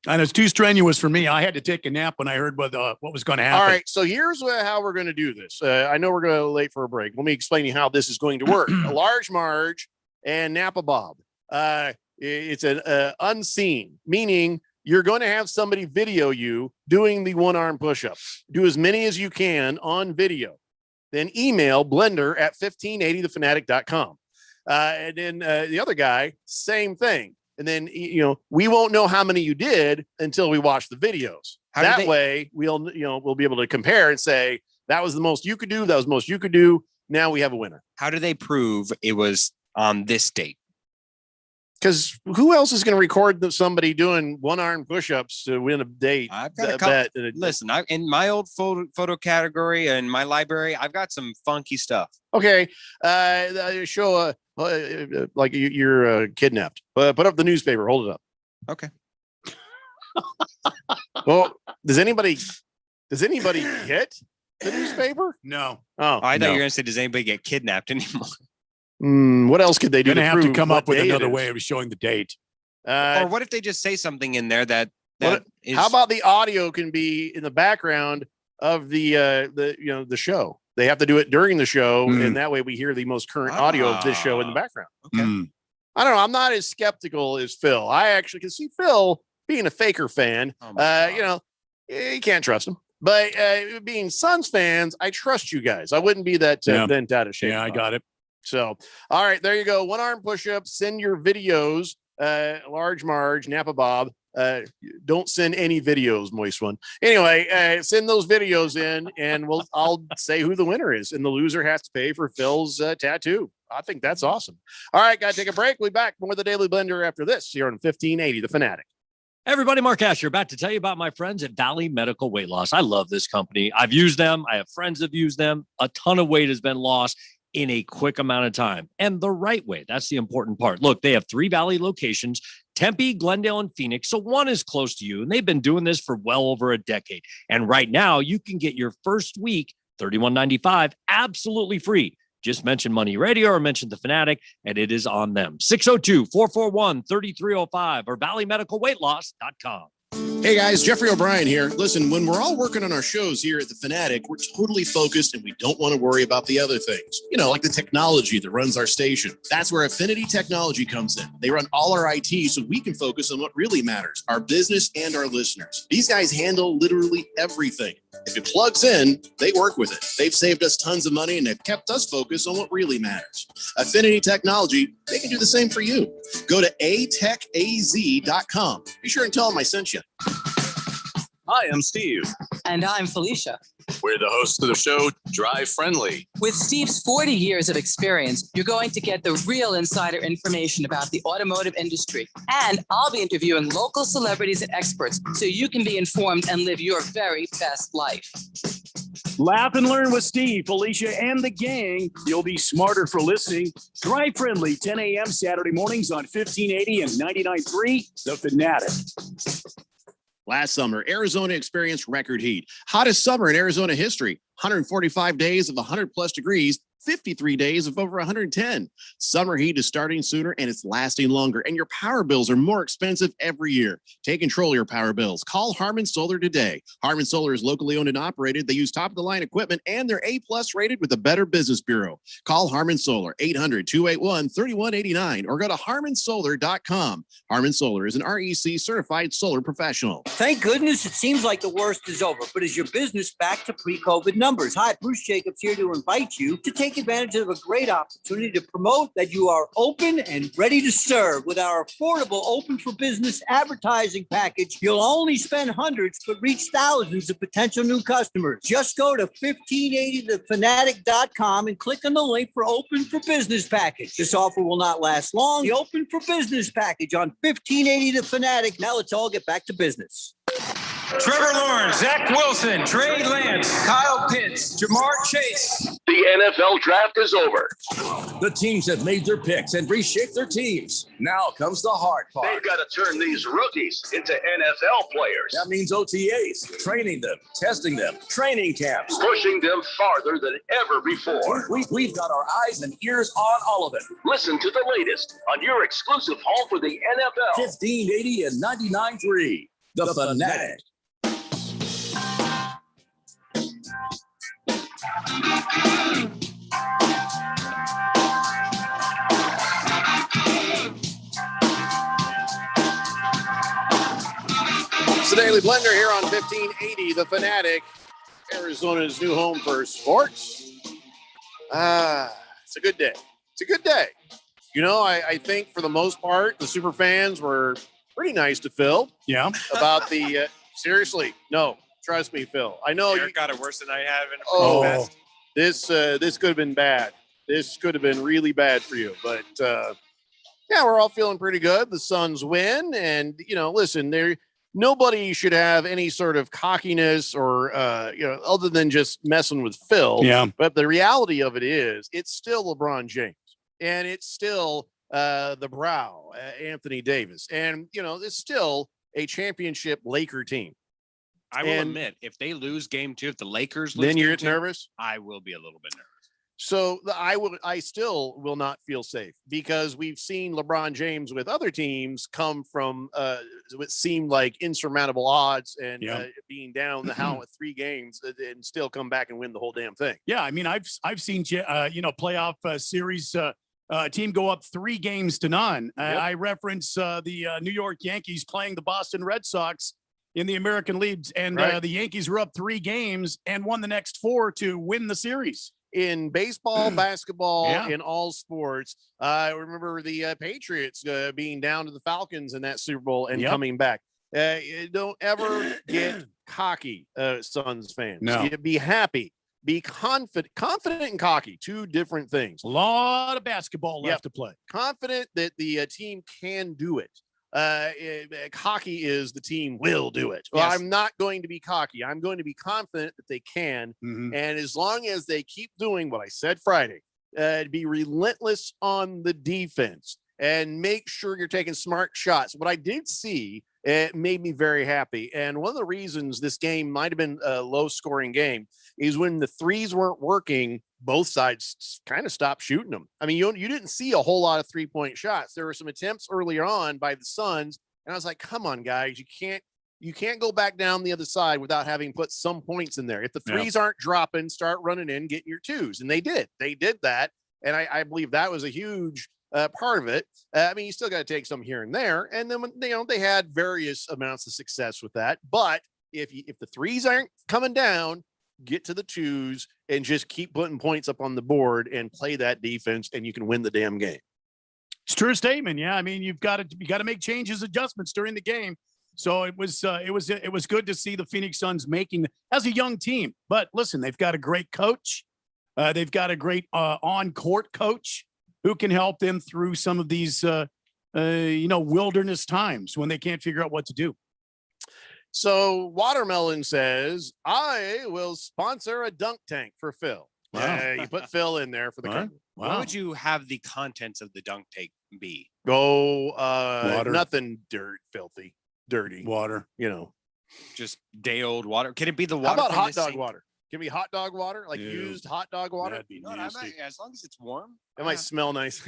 And it's too strenuous for me. I had to take a nap when I heard what was going to happen. All right, so here's how we're going to do this. I know we're going to late for a break. Let me explain to you how this is going to work. Large Marge and Napa Bob. It's an unseen, meaning you're going to have somebody video you doing the one-arm push-ups. Do as many as you can on video. Then email blender@1580thefanatic.com. And then the other guy, same thing. And then, we won't know how many you did until we watch the videos. That way we'll be able to compare and say, that was the most you could do. That was the most you could do. Now we have a winner. How do they prove it was on this date? Because who else is going to record somebody doing one-arm push-ups to win a date? I've got a couple. Listen, in my old photo category and my library, I've got some funky stuff. Okay, show like you're kidnapped. Put up the newspaper. Hold it up. Okay. Well, does anybody get the newspaper? No. Oh, I thought you were going to say, does anybody get kidnapped anymore? What else could they do? Going to have to come up with another way way of showing the date. Or what if they just say something in there that is... How about the audio can be in the background of the show? They have to do it during the show, and that way we hear the most current audio of this show in the background. Okay. I don't know. I'm not as skeptical as Phil. I actually can see Phil being a Faker fan. You can't trust him. But being Suns fans, I trust you guys. I wouldn't be that bent out of shape. Yeah, I got it. So, all right, there you go. One arm push-ups. Send your videos. Large Marge, Napa Bob. Don't send any videos, Moist One. Anyway, send those videos in, and I'll say who the winner is, and the loser has to pay for Phil's tattoo. I think that's awesome. All right, gotta take a break. We'll be back more of the Daily Blender after this here on 1580 The Fanatic. Everybody, Mark Asher, about to tell you about my friends at Valley Medical Weight Loss. I love this company. I've used them. I have friends that have used them. A ton of weight has been lost in a quick amount of time, and the right way. That's the important part. Look, they have 3 Valley locations, Tempe, Glendale, and Phoenix. So one is close to you, and they've been doing this for well over a decade. And right now you can get your first week, $31.95, absolutely free. Just mention Money Radio or mention The Fanatic, and it is on them. 602-441-3305 or valleymedicalweightloss.com. Hey guys, Jeffrey O'Brien here. Listen, when we're all working on our shows here at The Fanatic, we're totally focused and we don't want to worry about the other things. Like the technology that runs our station. That's where Affinity Technology comes in. They run all our IT so we can focus on what really matters, our business and our listeners. These guys handle literally everything. If it plugs in, they work with it. They've saved us tons of money and they've kept us focused on what really matters. Affinity Technology, they can do the same for you. Go to atechaz.com. Be sure and tell them I sent you. Hi, I'm Steve. And I'm Felicia. We're the hosts of the show, Drive Friendly. With Steve's 40 years of experience, you're going to get the real insider information about the automotive industry. And I'll be interviewing local celebrities and experts so you can be informed and live your very best life. Laugh and learn with Steve, Felicia, and the gang. You'll be smarter for listening. Drive Friendly, 10 a.m. Saturday mornings on 1580 and 99.3, The Fanatic. Last summer, Arizona experienced record heat. Hottest summer in Arizona history. 145 days of 100 plus degrees, 53 days of over 110. Summer heat is starting sooner and it's lasting longer, and your power bills are more expensive every year. Take control of your power bills. Call Harmon Solar today. Harmon Solar is locally owned and operated. They use top-of-the-line equipment, and they're A-plus rated with the Better Business Bureau. Call Harmon Solar, 800-281-3189, or go to harmonsolar.com. Harmon Solar is an REC certified solar professional. Thank goodness it seems like the worst is over, but is your business back to pre-COVID numbers? Hi, Bruce Jacobs here to invite you to take advantage of a great opportunity to promote that you are open and ready to serve. With our affordable Open for Business advertising package, you'll only spend hundreds but reach thousands of potential new customers. Just go to 1580thefanatic.com and click on the link for Open for Business package. This offer will not last long. The Open for Business package on 1580 The Fanatic. Now let's all get back to business. Trevor Lawrence, Zach Wilson, Trey Lance, Kyle Pitts, Jamar Chase. The NFL draft is over. The teams have made their picks and reshaped their teams. Now comes the hard part. They've got to turn these rookies into NFL players. That means OTAs, training them, testing them, training camps. Pushing them farther than ever before. We've got our eyes and ears on all of it. Listen to the latest on your exclusive home for the NFL. 1580 and 99.3. The Fanatic. It's the Daily Blender here on 1580 The Fanatic, Arizona's new home for sports. It's a good day. It's a good day. I think for the most part, the super fans were pretty nice to Phil. Yeah. About the seriously, no, trust me, Phil. I know you got it worse than I have. This could have been bad. This could have been really bad for you. But Yeah, we're all feeling pretty good. The Suns win, and listen, nobody should have any sort of cockiness or other than just messing with Phil. Yeah. But the reality of it is, it's still LeBron James, and it's still the Brow, Anthony Davis, and it's still a championship Laker team. I will admit, if they lose game 2, if the Lakers lose, Then you're game 2, nervous. I will be a little bit nervous. So I still will not feel safe because we've seen LeBron James with other teams come from what seemed like insurmountable odds and being down the how 3 games and still come back and win the whole damn thing. Yeah, I mean, I've seen playoff series team go up 3 games to none. I reference the New York Yankees playing the Boston Red Sox in the American Leagues, and the Yankees were up 3 games and won the next 4 to win the series. In baseball, basketball, in all sports, I remember the Patriots being down to the Falcons in that Super Bowl and coming back. Don't ever get cocky, Suns fans. No. Be happy. Be confident and cocky, 2 different things. A lot of basketball left to play. Confident that the team can do it. Cocky is the team will do it. Well, I'm not going to be cocky. I'm going to be confident that they can. And as long as they keep doing what I said Friday, be relentless on the defense and make sure you're taking smart shots. What I did see, it made me very happy. And one of the reasons this game might have been a low scoring game is when the threes weren't working, both sides kind of stopped shooting them. I mean, you didn't see a whole lot of 3-point shots. There were some attempts earlier on by the Suns, and I was like, come on, guys, you can't go back down the other side without having put some points in there. If the threes aren't dropping, start running in, getting your 2s. And they did that. And I believe that was a huge part of it. I mean, you still got to take some here and there. And then they had various amounts of success with that. But if the threes aren't coming down, get to the 2s and just keep putting points up on the board and play that defense, and you can win the damn game. It's a true statement. Yeah, I mean, you got to make changes, adjustments during the game. So it was good to see the Phoenix Suns making as a young team. But listen, they've got a great coach. They've got a great on-court coach who can help them through some of these wilderness times when they can't figure out what to do. So Watermelon says, I will sponsor a dunk tank for Phil. Wow. You put Phil in there for the company. Wow. What would you have the contents of the dunk tank be? Water. Nothing filthy, dirty water. Just day old water. Can it be the water? How about from hot the dog sink? water? Can it be hot dog water, like used hot dog water? That'd be No, nasty. as long as it's warm. It might smell nice.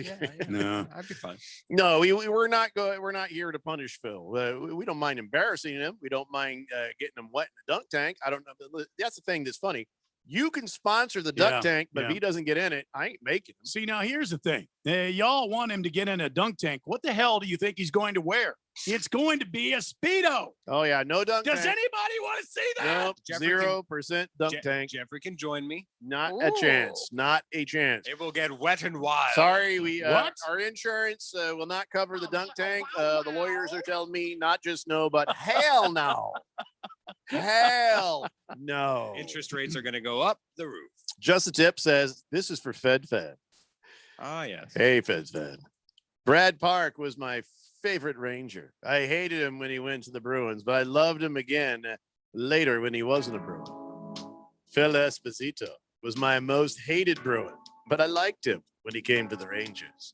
No. I'd be fine. No, we're not we're not here to punish Phil. We don't mind embarrassing him. We don't mind getting him wet in the dunk tank. I don't know. That's the thing that's funny. You can sponsor the dunk tank, but if he doesn't get in it, I ain't making him. See, now here's the thing. Y'all want him to get in a dunk tank. What the hell do you think he's going to wear? It's going to be a Speedo. Oh, yeah. No dunk Does tank. anybody want to see that? Nope. Jeffrey 0% dunk tank. Jeffrey can join me. Not a chance. Not a chance. It will get wet and wild. Sorry, we What? our insurance will not cover the dunk tank. The lawyers are telling me not just no, but hell no. Hell no. Interest rates are going to go up the roof. Just the Tip says this is for Fed. Ah, yes. Hey, Fed. Brad Park was my favorite Ranger. I hated him when he went to the Bruins, but I loved him again later when he wasn't a Bruin. Phil Esposito was my most hated Bruin, but I liked him when he came to the Rangers.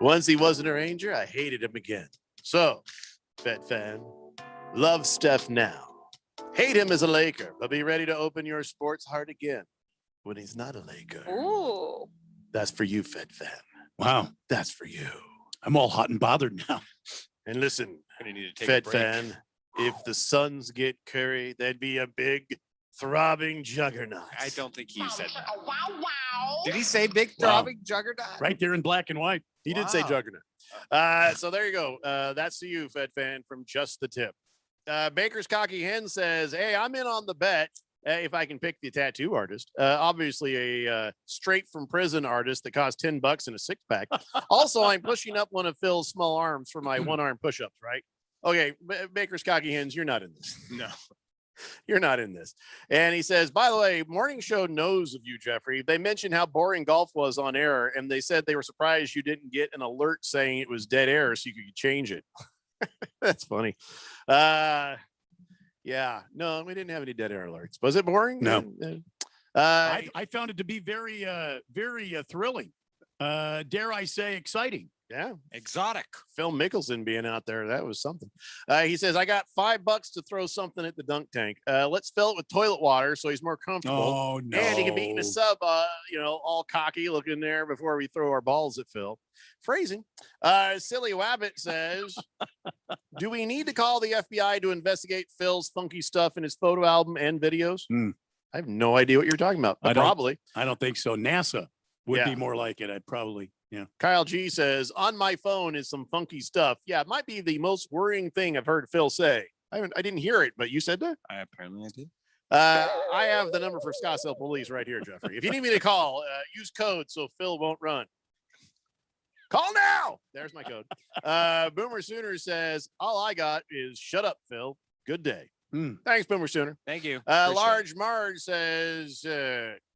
Once he wasn't a Ranger, I hated him again. So, Fed fan, love Steph now. Hate him as a Laker, but be ready to open your sports heart again when he's not a Laker. Ooh. That's for you, Fed fan. Wow. That's for you. I'm all hot and bothered now. And listen, Gonna need to take a Fed break. fan, if the Suns get Curry, that'd be a big, throbbing juggernaut. I don't think he said that. Did he say big throbbing juggernaut? Right there in black and white. He did say Wow. juggernaut. So there you go. That's to you, Fed fan, from Just the Tip. Baker's Cocky Hen says, hey, I'm in on the bet if I can pick the tattoo artist. Obviously a straight from prison artist that costs $10 in a 6-pack. Also, I'm pushing up one of Phil's small arms for my one-arm push-ups, right? Okay, Baker's Cocky Hens, you're not in this. No. You're not in this. And he says, by the way, morning show knows of you, Jeffrey. They mentioned how boring golf was on air, and they said they were surprised you didn't get an alert saying it was dead air so you could change it. That's funny. Yeah, no, we didn't have any dead air alerts. Was it boring? No. I found it to be very, very thrilling. Dare I say, exciting. Yeah. Exotic. Phil Mickelson being out there. That was something. He says, I got $5 to throw something at the dunk tank. Let's fill it with toilet water so he's more comfortable. Oh, no. And he can be eating a sub, all cocky looking there before we throw our balls at Phil. Phrasing. Silly Wabbit says, do we need to call the FBI to investigate Phil's funky stuff in his photo album and videos? I have no idea what you're talking about. But probably. I don't think so. NASA would Yeah. be more like it. I'd probably, yeah. Kyle G says, on my phone is some funky stuff. Yeah, it might be the most worrying thing I've heard Phil say. I didn't hear it, but you said that? Apparently I did. I have the number for Scottsdale Police right here, Jeffrey. If you need me to call, use code so Phil won't run. Call now. There's my code. Boomer Sooner says, all I got is shut up, Phil. Good day. Thanks, Boomer Sooner. Thank you. Large Marge says,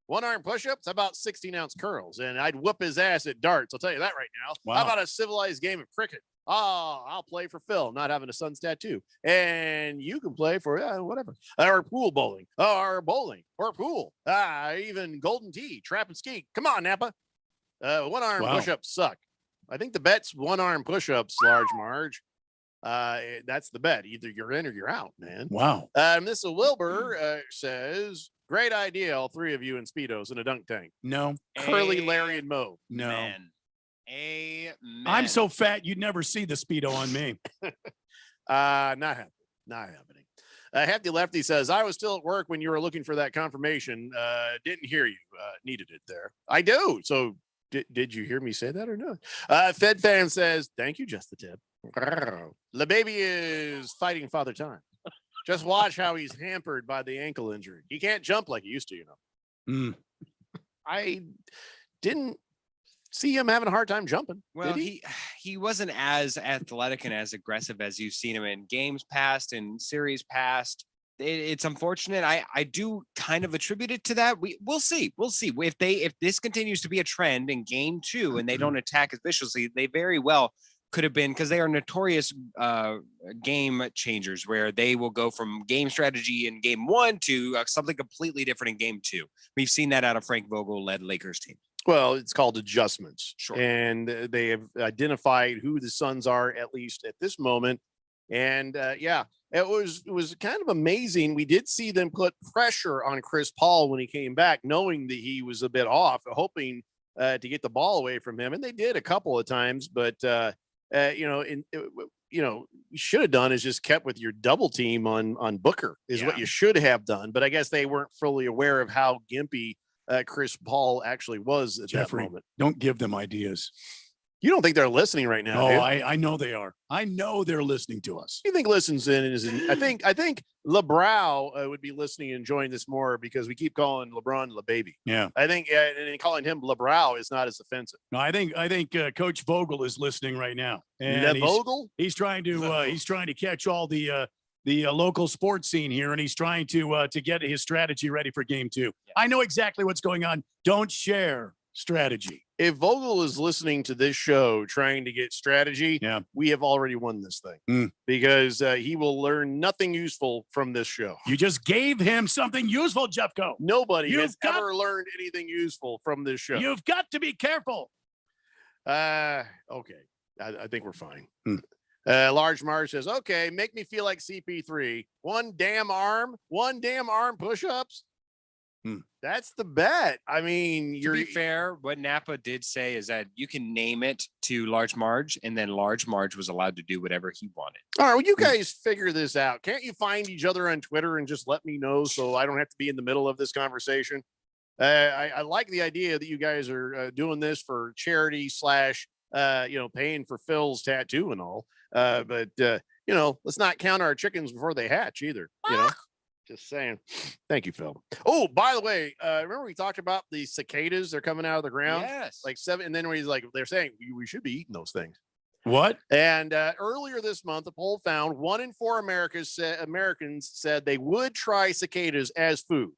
one arm push-ups, how about 16-ounce curls? And I'd whoop his ass at darts. I'll tell you that right now. Wow. How about a civilized game of cricket? Oh, I'll play for Phil, not having a son's tattoo. And you can play for whatever. Or pool bowling. Or bowling. Or pool. Even golden tee, trap and ski. Come on, Napa. One arm push-ups suck. I think the bet's one arm push-ups, Large Marge. That's the bet. Either you're in or you're out, man. Wow. Mr. Wilbur says, great idea, all three of you in Speedos in a dunk tank. No. Curly, Larry, and Mo. No. Amen. I'm so fat you'd never see the Speedo on me. Not happening. Not happening. Hefty Lefty says, I was still at work when you were looking for that confirmation. Didn't hear you. Needed it there. I do. So did you hear me say that or not? Fed Fan says, thank you, just the tip. The baby is fighting Father Time. Just watch how he's hampered by the ankle injury. He can't jump like he used to, you know. I didn't see him having a hard time jumping. Well, he wasn't as athletic and as aggressive as you've seen him in games past and series past. It's unfortunate. I do kind of attribute it to that. We'll see. We'll see if this continues to be a trend in game 2 and they don't attack as viciously. They very well could have been, because they are notorious game changers where they will go from game strategy in game 1 to something completely different in game 2. We've seen that out of Frank Vogel led Lakers team. Well, it's called adjustments. Sure. And they have identified who the Suns are, at least at this moment. And it was kind of amazing. We did see them put pressure on Chris Paul when he came back, knowing that he was a bit off, hoping to get the ball away from him. And they did a couple of times, but you should have done is just kept with your double team on Booker is what you should have done. But I guess they weren't fully aware of how gimpy Chris Paul actually was at Jeffrey, that moment. Don't give them ideas. You don't think they're listening right now? Oh, I know they are. I know they're listening to us. You think listens in is in, I think LeBrow would be listening and enjoying this more because we keep calling LeBron LeBaby. Yeah. I think and calling him LeBrow is not as offensive. No, I think Coach Vogel is listening right now. And Vogel? He's trying to catch all the local sports scene here, and he's trying to get his strategy ready for game 2. Yeah. I know exactly what's going on. Don't share strategy. If Vogel is listening to this show trying to get strategy, we have already won this thing because he will learn nothing useful from this show. You just gave him something useful, Jeffco. Nobody has ever learned anything useful from this show. You've got to be careful. Okay. I think we're fine. Large Mars says, okay, make me feel like CP3. One damn arm push-ups. That's the bet. I mean, to be fair, what Napa did say is that you can name it to Large Marge, and then Large Marge was allowed to do whatever he wanted. All right, well, you guys figure this out. Can't you find each other on Twitter and just let me know so I don't have to be in the middle of this conversation? I like the idea that you guys are doing this for charity / paying for Phil's tattoo and all. But let's not count our chickens before they hatch either. Just saying. Thank you, Phil. Oh, by the way, remember we talked about the cicadas? They're coming out of the ground. Yes. Like 7. And then he's like, they're saying we should be eating those things. What? And earlier this month, a poll found 1 in 4 Americans said they would try cicadas as food.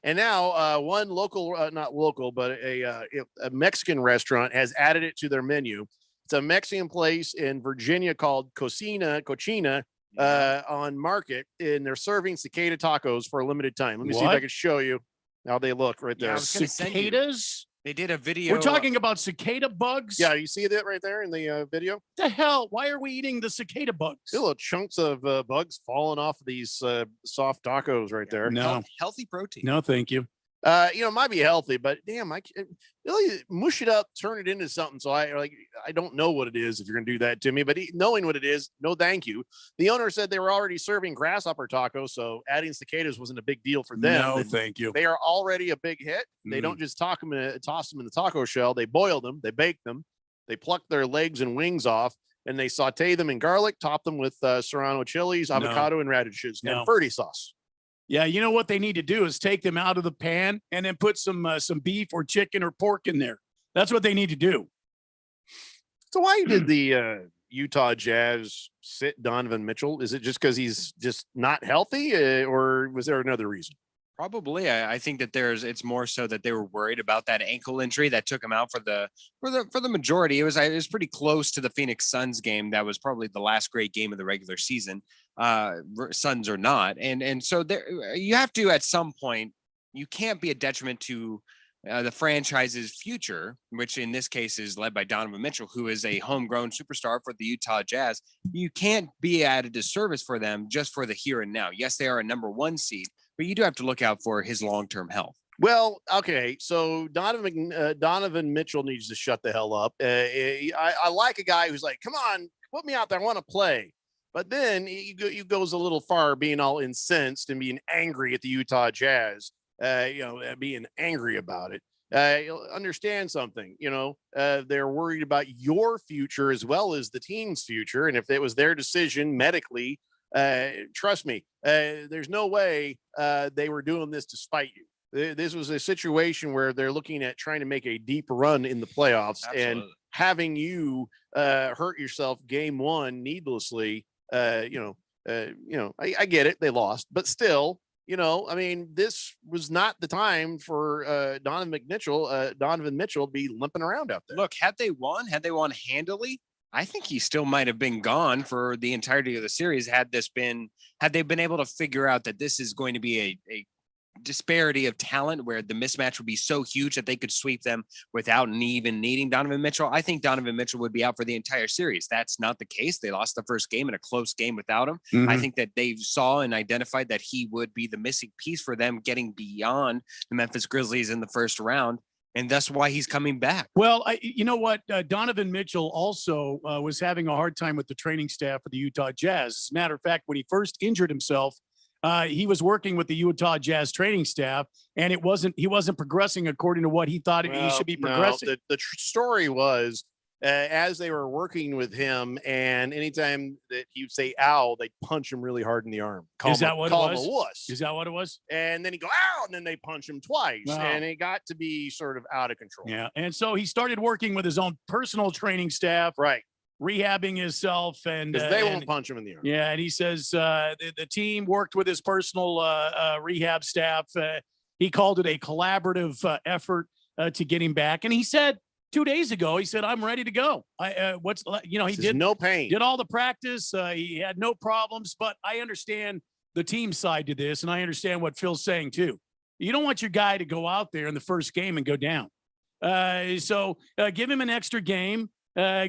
And now one local, not local, but a Mexican restaurant has added it to their menu. It's a Mexican place in Virginia called Cochina on Market, and they're serving cicada tacos for a limited time. Let me see if I can show you how they look right there. I was gonna send you. Cicadas? They did a video. We're talking about cicada bugs? Yeah, you see that right there in the video? The hell? Why are we eating the cicada bugs? See little chunks of bugs falling off of these soft tacos right there. No. Healthy protein. No, thank you. It might be healthy, but damn, I can't really mush it up, turn it into something. So I don't know what it is if you're gonna do that to me, but knowing what it is, no, thank you. The owner said they were already serving grasshopper tacos, so adding cicadas wasn't a big deal for them. No, And thank you. they are already a big hit. They don't just toss them in the taco shell. They boil them, they bake them, they pluck their legs and wings off, and they saute them in garlic, top them with serrano chilies, avocado, and radishes, and Ferdy sauce. Yeah, you know what they need to do is take them out of the pan and then put some beef or chicken or pork in there. That's what they need to do. So why did the Utah Jazz sit Donovan Mitchell? Is it just because he's just not healthy, or was there another reason? Probably. I think that it's more so that they were worried about that ankle injury that took him out for the majority. It was pretty close to the Phoenix Suns game. That was probably the last great game of the regular season. Suns or not. And so there, you have to, at some point, you can't be a detriment to the franchise's future, which in this case is led by Donovan Mitchell, who is a homegrown superstar for the Utah Jazz. You can't be at a disservice for them just for the here and now. Yes, they are a number 1 seed, but you do have to look out for his long-term health. Well, okay, so Donovan Mitchell needs to shut the hell up. I like a guy who's like, come on, put me out there, I want to play. But then he goes a little far, being all incensed and being angry at the Utah Jazz, being angry about it. You'll understand something, they're worried about your future as well as the team's future. And if it was their decision medically, trust me, there's no way they were doing this to spite you. This was a situation where they're looking at trying to make a deep run in the playoffs. Absolutely. And having you hurt yourself game 1 needlessly. I get it. They lost, but still, this was not the time for Donovan Mitchell to be limping around out there. Look, had they won handily, I think he still might have been gone for the entirety of the series. Had they been able to figure out that this is going to be a disparity of talent where the mismatch would be so huge that they could sweep them without even needing Donovan Mitchell, I think Donovan Mitchell would be out for the entire series. That's not the case. They lost the first game in a close game without him. Mm-hmm. I think that they saw and identified that he would be the missing piece for them getting beyond the Memphis Grizzlies in the first round. And that's why he's coming back. Well, you know what? Donovan Mitchell also was having a hard time with the training staff of the Utah Jazz. As a matter of fact, when he first injured himself, he was working with the Utah Jazz training staff, and he wasn't progressing according to what he thought he should be progressing. No, the story was as they were working with him, and anytime that he would say "ow," they'd punch him really hard in the arm. Is that what it was? Him a wuss. Is that what it was? And then he'd go "ow," and then they punch him twice, Wow. and it got to be sort of out of control. Yeah, and so he started working with his own personal training staff, right? Rehabbing himself, and because they won't punch him in the arm. Yeah, and he says the team worked with his personal rehab staff. He called it a collaborative effort to get him back, and he said 2 days ago, he said, "I'm ready to go." He did no pain, did all the practice. He had no problems, but I understand the team side to this, and I understand what Phil's saying too. You don't want your guy to go out there in the first game and go down. So give him an extra game.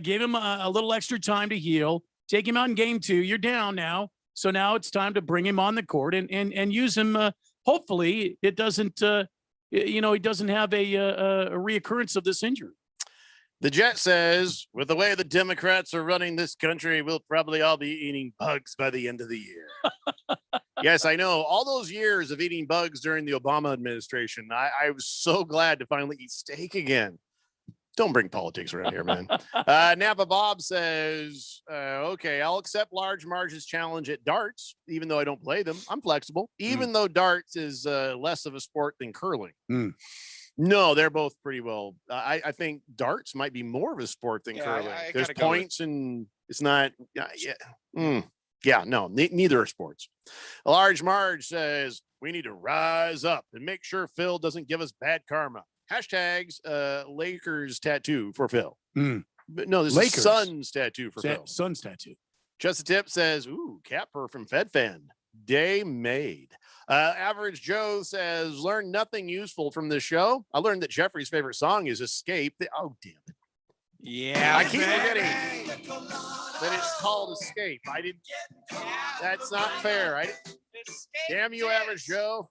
Give him a little extra time to heal. Take him out in game 2. You're down now. So now it's time to bring him on the court and use him. Hopefully it doesn't, he doesn't have a reoccurrence of this injury. The Jet says, with the way the Democrats are running this country, we'll probably all be eating bugs by the end of the year. Yes, I know. All those years of eating bugs during the Obama administration, I was so glad to finally eat steak again. Don't bring politics around here, man. Napa Bob says, okay, I'll accept large margins challenge at darts, even though I don't play them. I'm flexible, even though darts is less of a sport than curling. No, they're both pretty well. I think darts might be more of a sport than curling. There's points, and it's not. No, neither are sports. A Large Marge says we need to rise up and make sure Phil doesn't give us bad karma. Hashtags Lakers tattoo for Phil. But no, this is Suns tattoo for Phil. Suns tattoo. Just a Tip says, ooh, Capper from FedFan. Day made. Average Joe says, learn nothing useful from this show. I learned that Jeffrey's favorite song is Escape. Oh, damn it. Yeah. I keep forgetting that it's called Escape. I didn't. That's not fair. Damn you, Average Joe.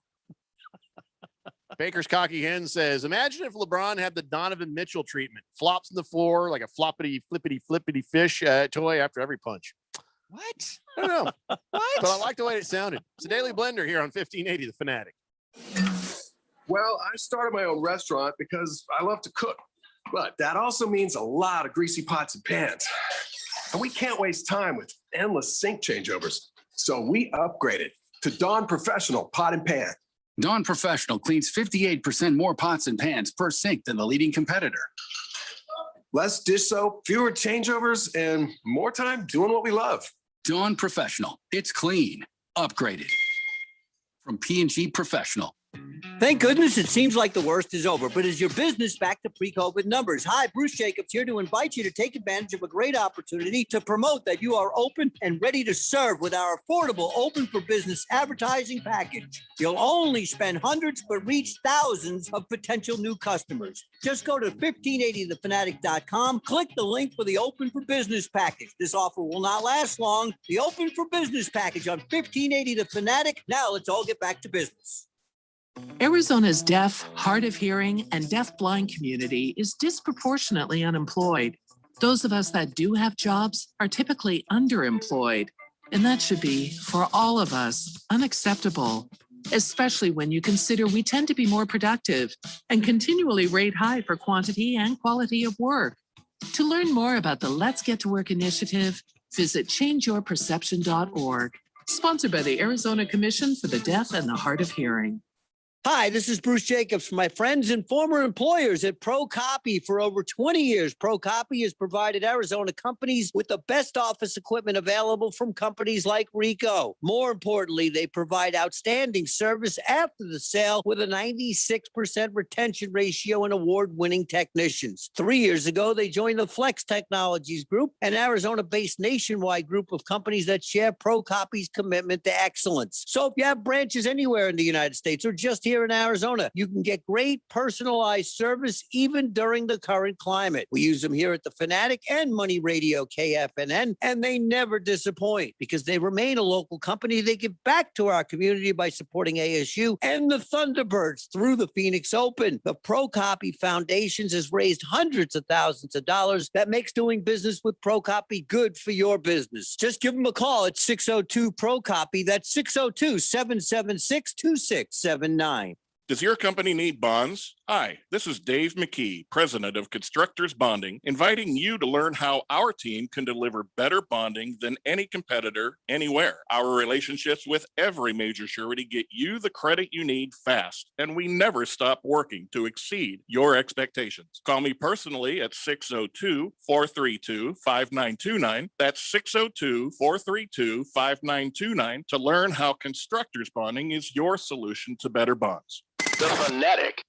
Baker's Cocky Hen says, imagine if LeBron had the Donovan Mitchell treatment. Flops on the floor like a floppity, flippity fish toy after every punch. What? I don't know. What? But I like the way it sounded. It's a Daily Blender here on 1580 The Fanatic. Well, I started my own restaurant because I love to cook. But that also means a lot of greasy pots and pans. And we can't waste time with endless sink changeovers. So we upgraded to Dawn Professional Pot and Pan. Dawn Professional cleans 58% more pots and pans per sink than the leading competitor. Less dish soap, fewer changeovers, and more time doing what we love. Dawn Professional. It's clean. Upgraded. From P&G Professional. Thank goodness it seems like the worst is over, but is your business back to pre-COVID numbers? Hi, Bruce Jacobs here to invite you to take advantage of a great opportunity to promote that you are open and ready to serve with our affordable Open for Business advertising package. You'll only spend hundreds but reach thousands of potential new customers. Just go to 1580thefanatic.com, click the link for the Open for Business package. This offer will not last long. The Open for Business package on 1580 The Fanatic. Now let's all get back to business. Arizona's deaf, hard of hearing, and deafblind community is disproportionately unemployed. Those of us that do have jobs are typically underemployed, and that should be, for all of us, unacceptable, especially when you consider we tend to be more productive and continually rate high for quantity and quality of work. To learn more about the Let's Get to Work initiative, visit changeyourperception.org, sponsored by the Arizona Commission for the Deaf and the Hard of Hearing. Hi, this is Bruce Jacobs from my friends and former employers at ProCopy. For over 20 years, ProCopy has provided Arizona companies with the best office equipment available from companies like Ricoh. More importantly, they provide outstanding service after the sale with a 96% retention ratio and award-winning technicians. 3 years ago, they joined the Flex Technologies Group, an Arizona-based nationwide group of companies that share ProCopy's commitment to excellence. So if you have branches anywhere in the United States or just here in Arizona, you can get great personalized service even during the current climate. We use them here at the Fanatic and Money Radio KFNN, and they never disappoint because they remain a local company. They give back to our community by supporting ASU and the Thunderbirds through the Phoenix Open. The ProCopy Foundations has raised hundreds of thousands of dollars. That makes doing business with ProCopy good for your business. Just give them a call at 602-ProCopy. That's 602-776-2679. Does your company need bonds? Hi, this is Dave McKee, president of Constructors Bonding, inviting you to learn how our team can deliver better bonding than any competitor anywhere. Our relationships with every major surety get you the credit you need fast, and we never stop working to exceed your expectations. Call me personally at 602-432-5929. That's 602-432-5929 to learn how Constructors Bonding is your solution to better bonds. The Fanatic.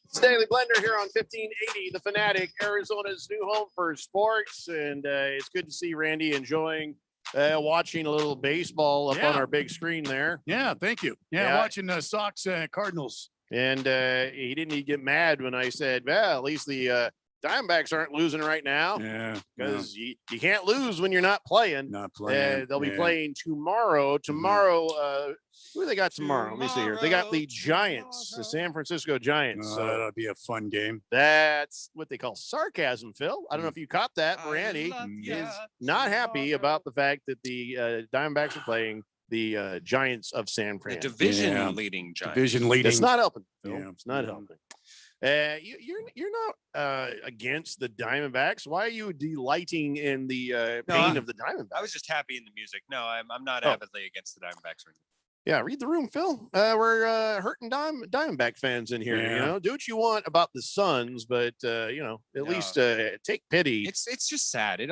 It's Daily Blender here on 1580 The Fanatic, Arizona's new home for sports. And it's good to see Randy enjoying watching a little baseball up on our big screen there. Yeah, thank you. Yeah, watching Sox Cardinals. And he didn't get mad when I said, well, at least the Diamondbacks aren't losing right now. Yeah, because you can't lose when you're not playing. They'll be playing tomorrow. Who do they got tomorrow? Let me see here. They got the Giants, the San Francisco Giants. That'll be a fun game. That's what they call sarcasm, Phil. I don't know if you caught that. Randy is not happy about the fact that the Diamondbacks are playing the Giants of San Fran. The division leading Giants. Division leading. It's not helping, Phil. Yeah. It's not helping. You're not against the Diamondbacks. Why are you delighting in the pain of the Diamondbacks? I was just happy in the music. No, I'm not Oh. avidly against the Diamondbacks or anything. Yeah, read the room, Phil. We're hurting Diamondback fans in here. You Yeah. know, do what you want about the Suns, but you know, at least take pity. It's just sad. It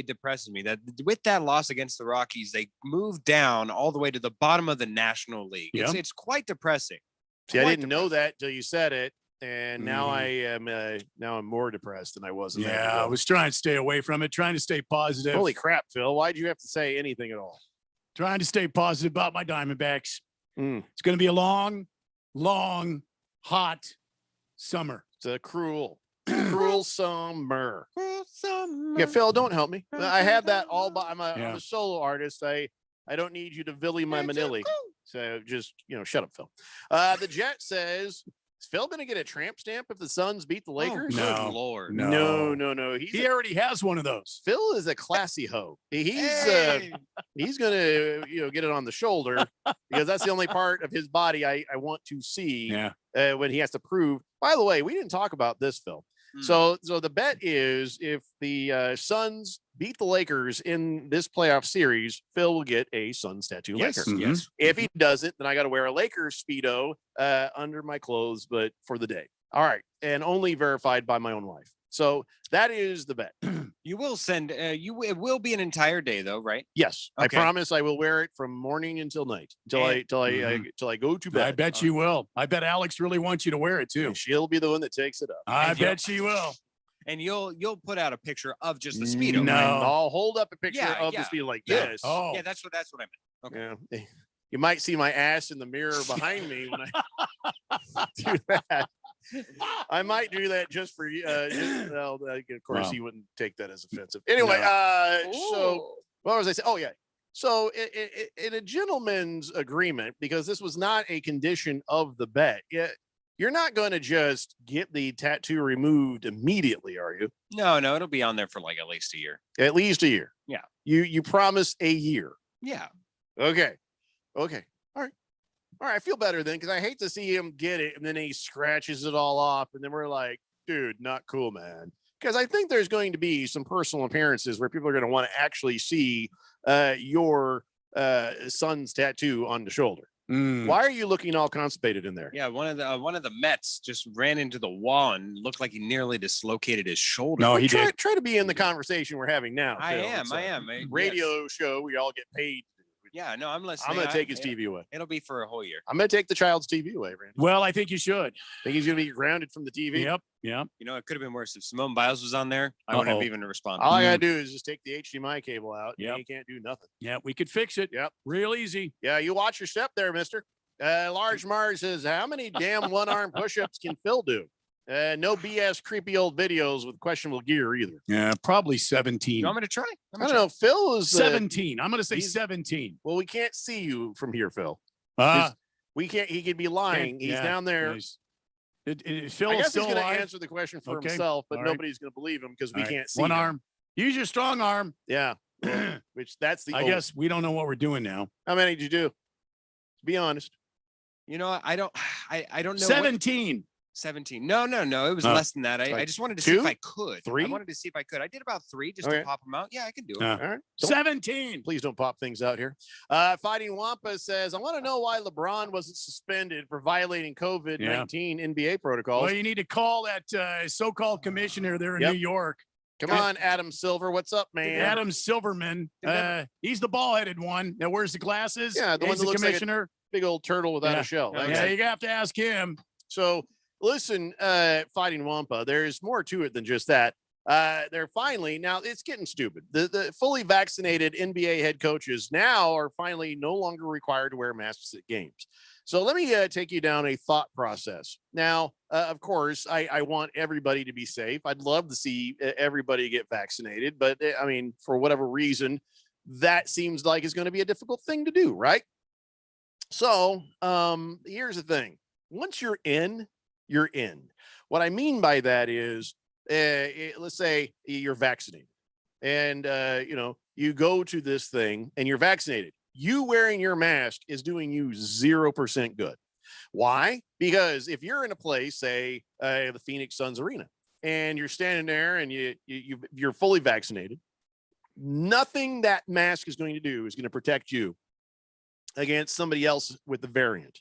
depresses me that with that loss against the Rockies, they moved down all the way to the bottom of the National League. Yeah. It's quite depressing. See, I Quite didn't know that till you said it, and now I am now I'm more depressed than I was. A minute Yeah, I ago. was trying to stay away from it, trying to stay positive. Holy crap, Phil! Why'd you have to say anything at all? Trying to stay positive about my Diamondbacks. Mm. It's going to be a long, hot summer. It's a cruel summer. Yeah, Phil, don't help me. I have that all by. I'm a solo artist. I don't need you to Villy my Manili. So just shut up, Phil. The Jet says, is Phil going to get a tramp stamp if the Suns beat the Lakers? no. Good Lord. No. He already has one of those. Phil is a classy hoe. He's going to get it on the shoulder because that's the only part of his body I want to see when he has to prove. By the way, we didn't talk about this, Phil. So the bet is if the Suns beat the Lakers in this playoff series, Phil will get a Suns tattoo. Yes, Laker. yes. If he doesn't, then I got to wear a Lakers Speedo under my clothes, but for the day. All right, and only verified by my own wife. So that is the bet. You will send it will be an entire day though, right? Yes, Okay. I promise I will wear it from morning until night till I go to bed. I bet you will. I bet Alex really wants you to wear it too. And she'll be the one that takes it up. I bet she will. And you'll put out a picture of just the Speedo. No. right? I'll hold up a picture Yeah, of yeah. the Speedo like Yeah. this. Oh. Yeah, that's what I meant. Okay. Yeah. You might see my ass in the mirror behind me when I do that. I might do that just for you. Of course, Wow. you wouldn't take that as offensive. Anyway, so what was I saying? Oh, yeah. So in a gentleman's agreement, because this was not a condition of the bet, you're not going to just get the tattoo removed immediately, are you? No, it'll be on there for like at least a year. At least a year. Yeah. You promise a year. Yeah. Okay. All right. I feel better then because I hate to see him get it and then he scratches it all off. And then we're like, dude, not cool, man. Because I think there's going to be some personal appearances where people are going to want to actually see your son's tattoo on the shoulder. Why are you looking all constipated in there? Yeah, one of the Mets just ran into the wall and looked like he nearly dislocated his shoulder. No, he try, did. Try to be in the conversation we're having now. I Phil. am. It's I a am. radio show. We all get paid. Yeah, no, I'm listening. I'm going to take his TV away. It'll be for a whole year. I'm going to take the child's TV away, Randy. Well, I think you should. Think he's going to be grounded from the TV? Yep. You know, it could have been worse if Simone Biles was on there. I wouldn't have even responded. All I got to do is just take the HDMI cable out. Yep. And you can't do nothing. Yeah, we could fix it. Yep. Real easy. Yeah, you watch your step there, mister. Large Mars says, how many damn one-arm push-ups can Phil do? No BS creepy old videos with questionable gear either. Yeah, probably 17. You want me to try? I don't know. Phil is 17. I'm going to say 17. Well, we can't see you from here, Phil. Uh, We can't. He could be lying. He's yeah, down there. nice. Phil I is guess still he's going to alive? answer the question for Okay, himself, but all right. nobody's going to believe him because we All right, can't see one him. arm. Use your strong arm. Yeah. Which that's the. I guess we don't know what we're doing now. How many did you do? Be honest. You know, I don't know. 17. 17. No. It was less than that. I just wanted to see if I could. 3? I wanted to see if I could. I did about 3 just Okay. to pop them out. Yeah, I can do it. All right. 17. Please don't pop things out here. Fighting Wampa says, I want to know why LeBron wasn't suspended for violating COVID-19 NBA protocols. Well, you need to call that so-called commissioner there in Yep. New York. Come on, Adam Silver. What's up, man? Adam Silverman. He's the ball-headed one that wears the glasses. Yeah, the one He's that the looks like a commissioner. big old turtle without a shell. Yeah, you have to ask him. So listen, Fighting Wampa, there's more to it than just that. They're finally, now it's getting stupid. The fully vaccinated NBA head coaches now are finally no longer required to wear masks at games. So let me take you down a thought process. Now, of course, I want everybody to be safe. I'd love to see everybody get vaccinated, but I mean, for whatever reason, that seems like it's going to be a difficult thing to do, right? So here's the thing. Once you're in, you're in. What I mean by that is, let's say you're vaccinated and, you go to this thing and you're vaccinated. You wearing your mask is doing you 0% good. Why? Because if you're in a place, say the Phoenix Suns Arena, and you're standing there and you're fully vaccinated, nothing that mask is going to do is going to protect you against somebody else with the variant.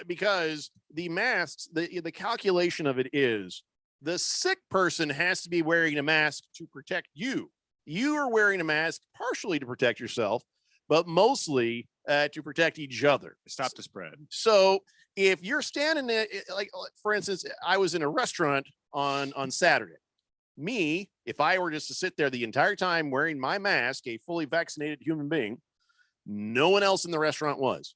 Because the masks, the calculation of it is the sick person has to be wearing a mask to protect you. You are wearing a mask partially to protect yourself, but mostly to protect each other. Stop the spread. So if you're standing there, like for instance, I was in a restaurant on Saturday. Me, if I were just to sit there the entire time wearing my mask, a fully vaccinated human being, no one else in the restaurant was.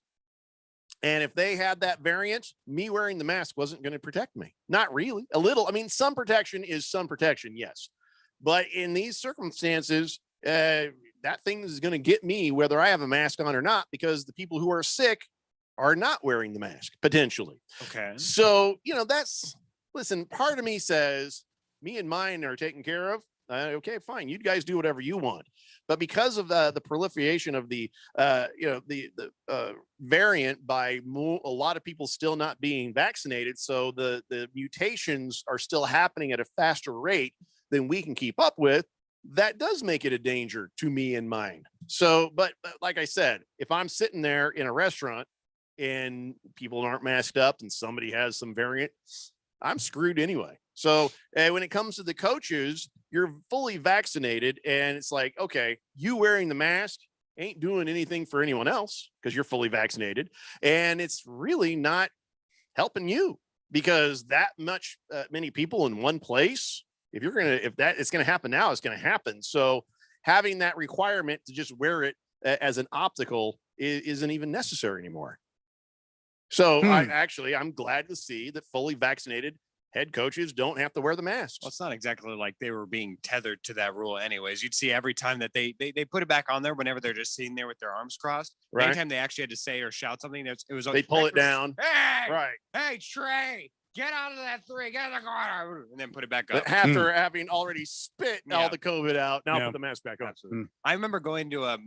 And if they had that variant, me wearing the mask wasn't going to protect me. Not really. A little. I mean, some protection is some protection, yes. But in these circumstances, that thing is going to get me whether I have a mask on or not, because the people who are sick are not wearing the mask, potentially. Okay. So, listen, part of me says, me and mine are taken care of. Okay, fine. You guys do whatever you want. But because of the proliferation of the variant by a lot of people still not being vaccinated, so the mutations are still happening at a faster rate than we can keep up with, that does make it a danger to me and mine. So, but like I said, if I'm sitting there in a restaurant and people aren't masked up and somebody has some variant, I'm screwed anyway. So when it comes to the coaches, you're fully vaccinated and it's like, okay, you wearing the mask ain't doing anything for anyone else because you're fully vaccinated. And it's really not helping you because that many people in one place, if it's going to happen now, it's going to happen. So having that requirement to just wear it as an optical isn't even necessary anymore. So I'm glad to see that fully vaccinated head coaches don't have to wear the masks. Well, it's not exactly like they were being tethered to that rule anyways. You'd see every time that they put it back on there whenever they're just sitting there with their arms crossed. Right. Anytime they actually had to say or shout something, it was they pull it down. Hey, right. Hey, Trey, get out of that three, get in the corner, and then put it back up. But after having already spit all the COVID out, now put the mask back on. I remember going to a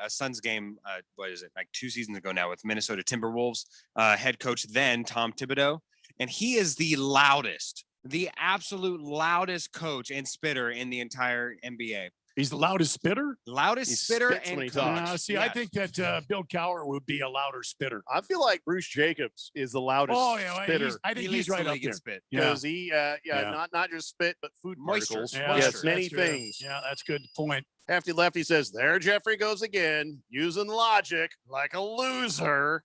Suns game. What is it? Like 2 seasons ago now with Minnesota Timberwolves. Head coach then Tom Thibodeau. And he is the absolute loudest coach and spitter in the entire NBA. He's the loudest spitter? Loudest spitter and when he talks. I think that Bill Cowher would be a louder spitter. I feel like Bruce Jacobs is the loudest spitter. I think he's right up there. Because he, not just spit, but food particles. Yes, many things. Yeah, that's a good point. Hefty Lefty says, there Jeffrey goes again, using logic like a loser.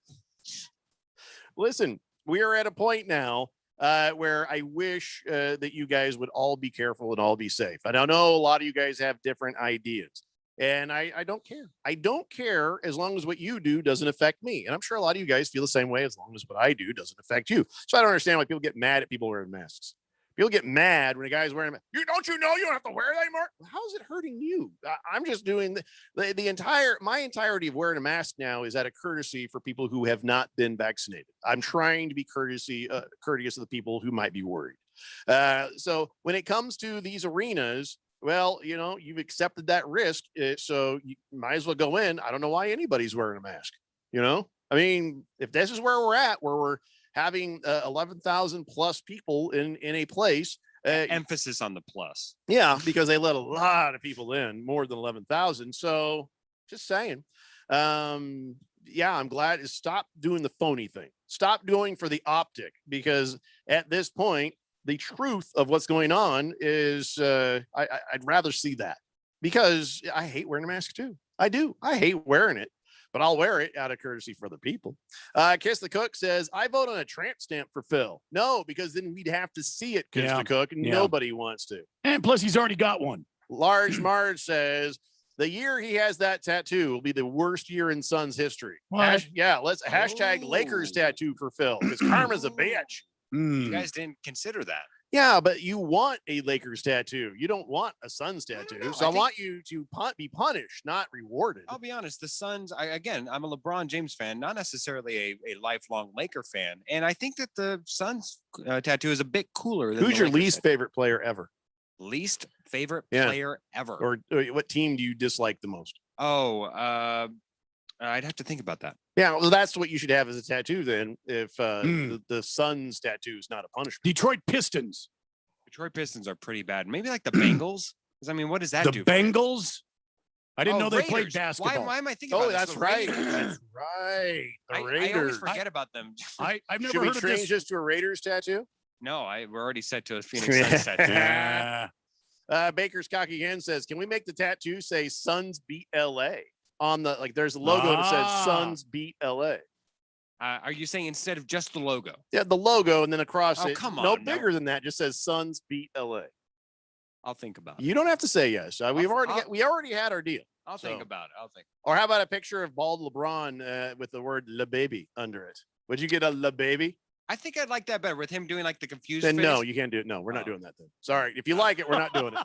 Listen, we are at a point now where I wish that you guys would all be careful and all be safe. And I know a lot of you guys have different ideas. And I don't care. I don't care as long as what you do doesn't affect me. And I'm sure a lot of you guys feel the same way as long as what I do doesn't affect you. So I don't understand why people get mad at people wearing masks. People get mad when a guy's wearing a mask. Don't you know you don't have to wear it anymore? How is it hurting you? I'm just doing my entirety of wearing a mask now is out of courtesy for people who have not been vaccinated. I'm trying to be courteous of the people who might be worried. So when it comes to these arenas, well, you've accepted that risk. So you might as well go in. I don't know why anybody's wearing a mask. I mean, if this is where we're at, where we're having 11,000 plus people in a place. Emphasis on the plus. Yeah, because they let a lot of people in, more than 11,000. So just saying. I'm glad to stop doing the phony thing. Stop doing for the optic, because at this point, the truth of what's going on is I'd rather see that, because I hate wearing a mask too. I do. I hate wearing it. But I'll wear it out of courtesy for the people. Kiss the Cook says, I vote on a tramp stamp for Phil. No, because then we'd have to see it, Kiss the Cook, and nobody wants to. And plus, he's already got one. Large Marge says, the year he has that tattoo will be the worst year in Suns history. What? Let's hashtag Lakers tattoo for Phil, because karma's a bitch. You guys didn't consider that. Yeah, but you want a Lakers tattoo. You don't want a Suns tattoo. No. So I want you to be punished, not rewarded. I'll be honest. The Suns, I'm a LeBron James fan, not necessarily a lifelong Laker fan. And I think that the Suns tattoo is a bit cooler. Who's your least favorite player ever? Least favorite player ever? Or what team do you dislike the most? I'd have to think about that. Yeah, well, that's what you should have as a tattoo then. If the Suns tattoo is not a punishment. Detroit Pistons. Detroit Pistons are pretty bad. Maybe like the Bengals. Because I mean, what does that do? The Bengals. I didn't know they Raiders. played basketball. Why am I thinking about this? That's The right. Raiders. That's right. The I Raiders. always forget about them. I've never Should we heard of change this. this to a Raiders tattoo? No, we're already set to a Phoenix Suns tattoo. Baker's Cocky again says, "Can we make the tattoo say Suns beat LA on the there's a logo that says Suns beat LA." Are you saying instead of just the logo? Yeah, the logo, and then across it, come no on, bigger than that, just says Suns beat LA. I'll think about it. You don't have to say yes. We already had our deal. I'll think about it. Or how about a picture of bald LeBron with the word "La Baby" under it? Would you get a "La Baby"? I think I'd like that better with him doing like the confused. Then finish. no, you can't do it. No, we're not doing that then. Sorry. If you like it, we're not doing it.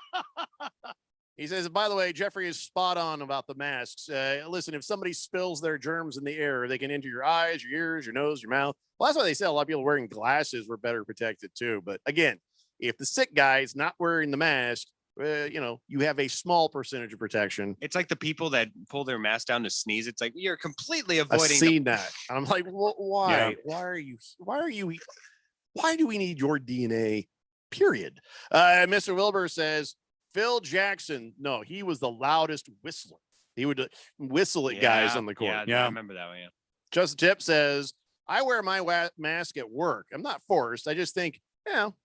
He says, by the way, Jeffrey is spot on about the masks. Listen, if somebody spills their germs in the air, they can enter your eyes, your ears, your nose, your mouth. Well, that's why they say a lot of people wearing glasses were better protected too. But again, if the sick guy is not wearing the mask, you have a small percentage of protection. It's like the people that pull their mask down to sneeze. It's like you're completely I've avoiding. seen that. And I'm like, well, why? Yeah. Why do we need your DNA? Period. Mr. Wilbur says Phil Jackson. No, he was the loudest whistler. He would whistle at guys on the court. Yeah, I remember that one. Yeah. Justin Tip says, I wear my mask at work. I'm not forced. I just think,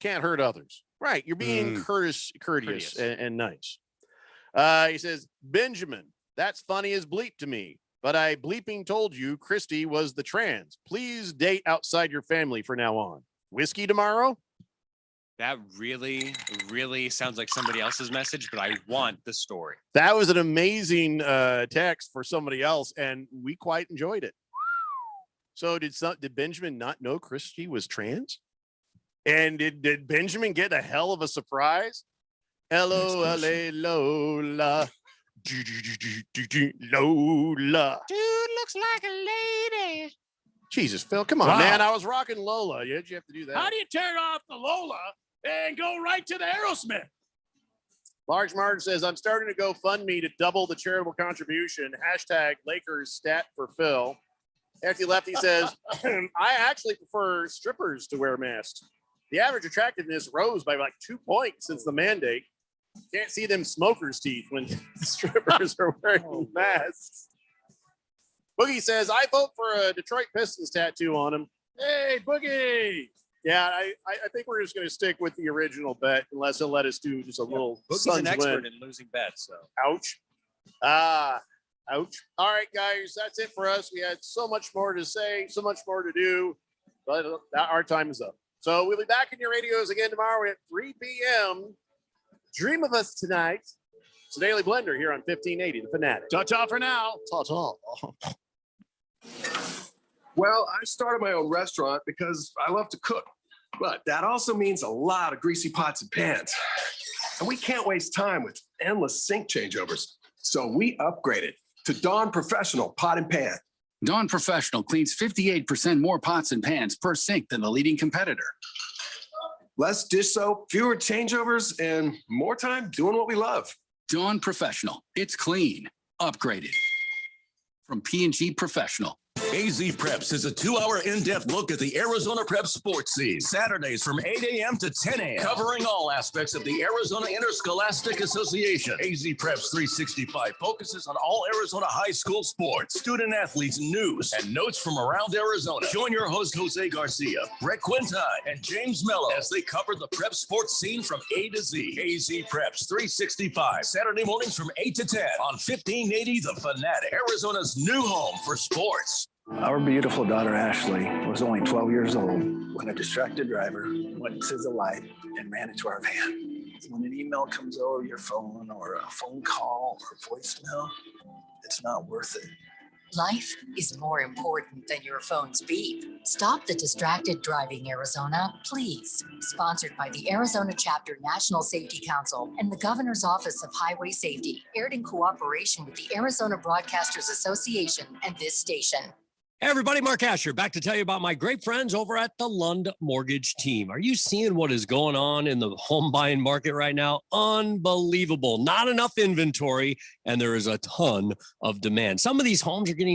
can't hurt others. Right. You're being courteous and nice. He says, Benjamin, that's funny as bleep to me, but I bleeping told you Christy was the trans. Please date outside your family for now on. Whiskey tomorrow? That really, really sounds like somebody else's message, but I want the story. That was an amazing text for somebody else, and we quite enjoyed it. So did Benjamin not know Christy was trans? And did Benjamin get a hell of a surprise? L-O-L-A Lola. Lola. Dude looks like a lady. Jesus, Phil, come on, man. I was rocking Lola. Did you have to do that? How do you tear off the Lola and go right to the Aerosmith? Large Marge says, I'm starting to GoFundMe to double the charitable contribution. Hashtag Lakers stat for Phil. After left, he says, I actually prefer strippers to wear masks. The average attractiveness rose by like 2 points since the mandate. Can't see them smokers' teeth when strippers are wearing masks. Boogie says, I vote for a Detroit Pistons tattoo on him. Hey, Boogie. Yeah, I think we're just going to stick with the original bet unless he'll let us do just a little Boogie's Suns an expert win. in losing bets. So Ouch. Ouch. All right, guys, that's it for us. We had so much more to say, so much more to do, but our time is up. So we'll be back in your radios again tomorrow at 3 p.m. Dream of us tonight. It's a Daily Blender here on 1580, The Fanatic. Ta-ta for now. Ta-ta. Well, I started my own restaurant because I love to cook, but that also means a lot of greasy pots and pans. And we can't waste time with endless sink changeovers. So we upgraded to Dawn Professional Pot and Pan. Dawn Professional cleans 58% more pots and pans per sink than the leading competitor. Less dish soap, fewer changeovers, and more time doing what we love. Dawn Professional. It's clean. Upgraded. From P&G Professional. AZ Preps is a 2-hour in-depth look at the Arizona Prep sports scene. Saturdays from 8 a.m. to 10 a.m. Covering all aspects of the Arizona Interscholastic Association. AZ Preps 365 focuses on all Arizona high school sports, student athletes, news, and notes from around Arizona. Join your host, Jose Garcia, Brett Quintine, and James Mello as they cover the prep sports scene from A to Z. AZ Preps 365, Saturday mornings from 8 to 10 on 1580 The Fanatic, Arizona's new home for sports. Our beautiful daughter, Ashley, was only 12 years old when a distracted driver went to the light and ran into our van. When an email comes over your phone or a phone call or voicemail, it's not worth it. Life is more important than your phone's beep. Stop the distracted driving, Arizona, please. Sponsored by the Arizona Chapter National Safety Council and the Governor's Office of Highway Safety. Aired in cooperation with the Arizona Broadcasters Association and this station. Hey everybody, Mark Asher back to tell you about my great friends over at the Lund Mortgage Team. Are you seeing what is going on in the home buying market right now? Unbelievable. Not enough inventory, and there is a ton of demand. Some of these homes are getting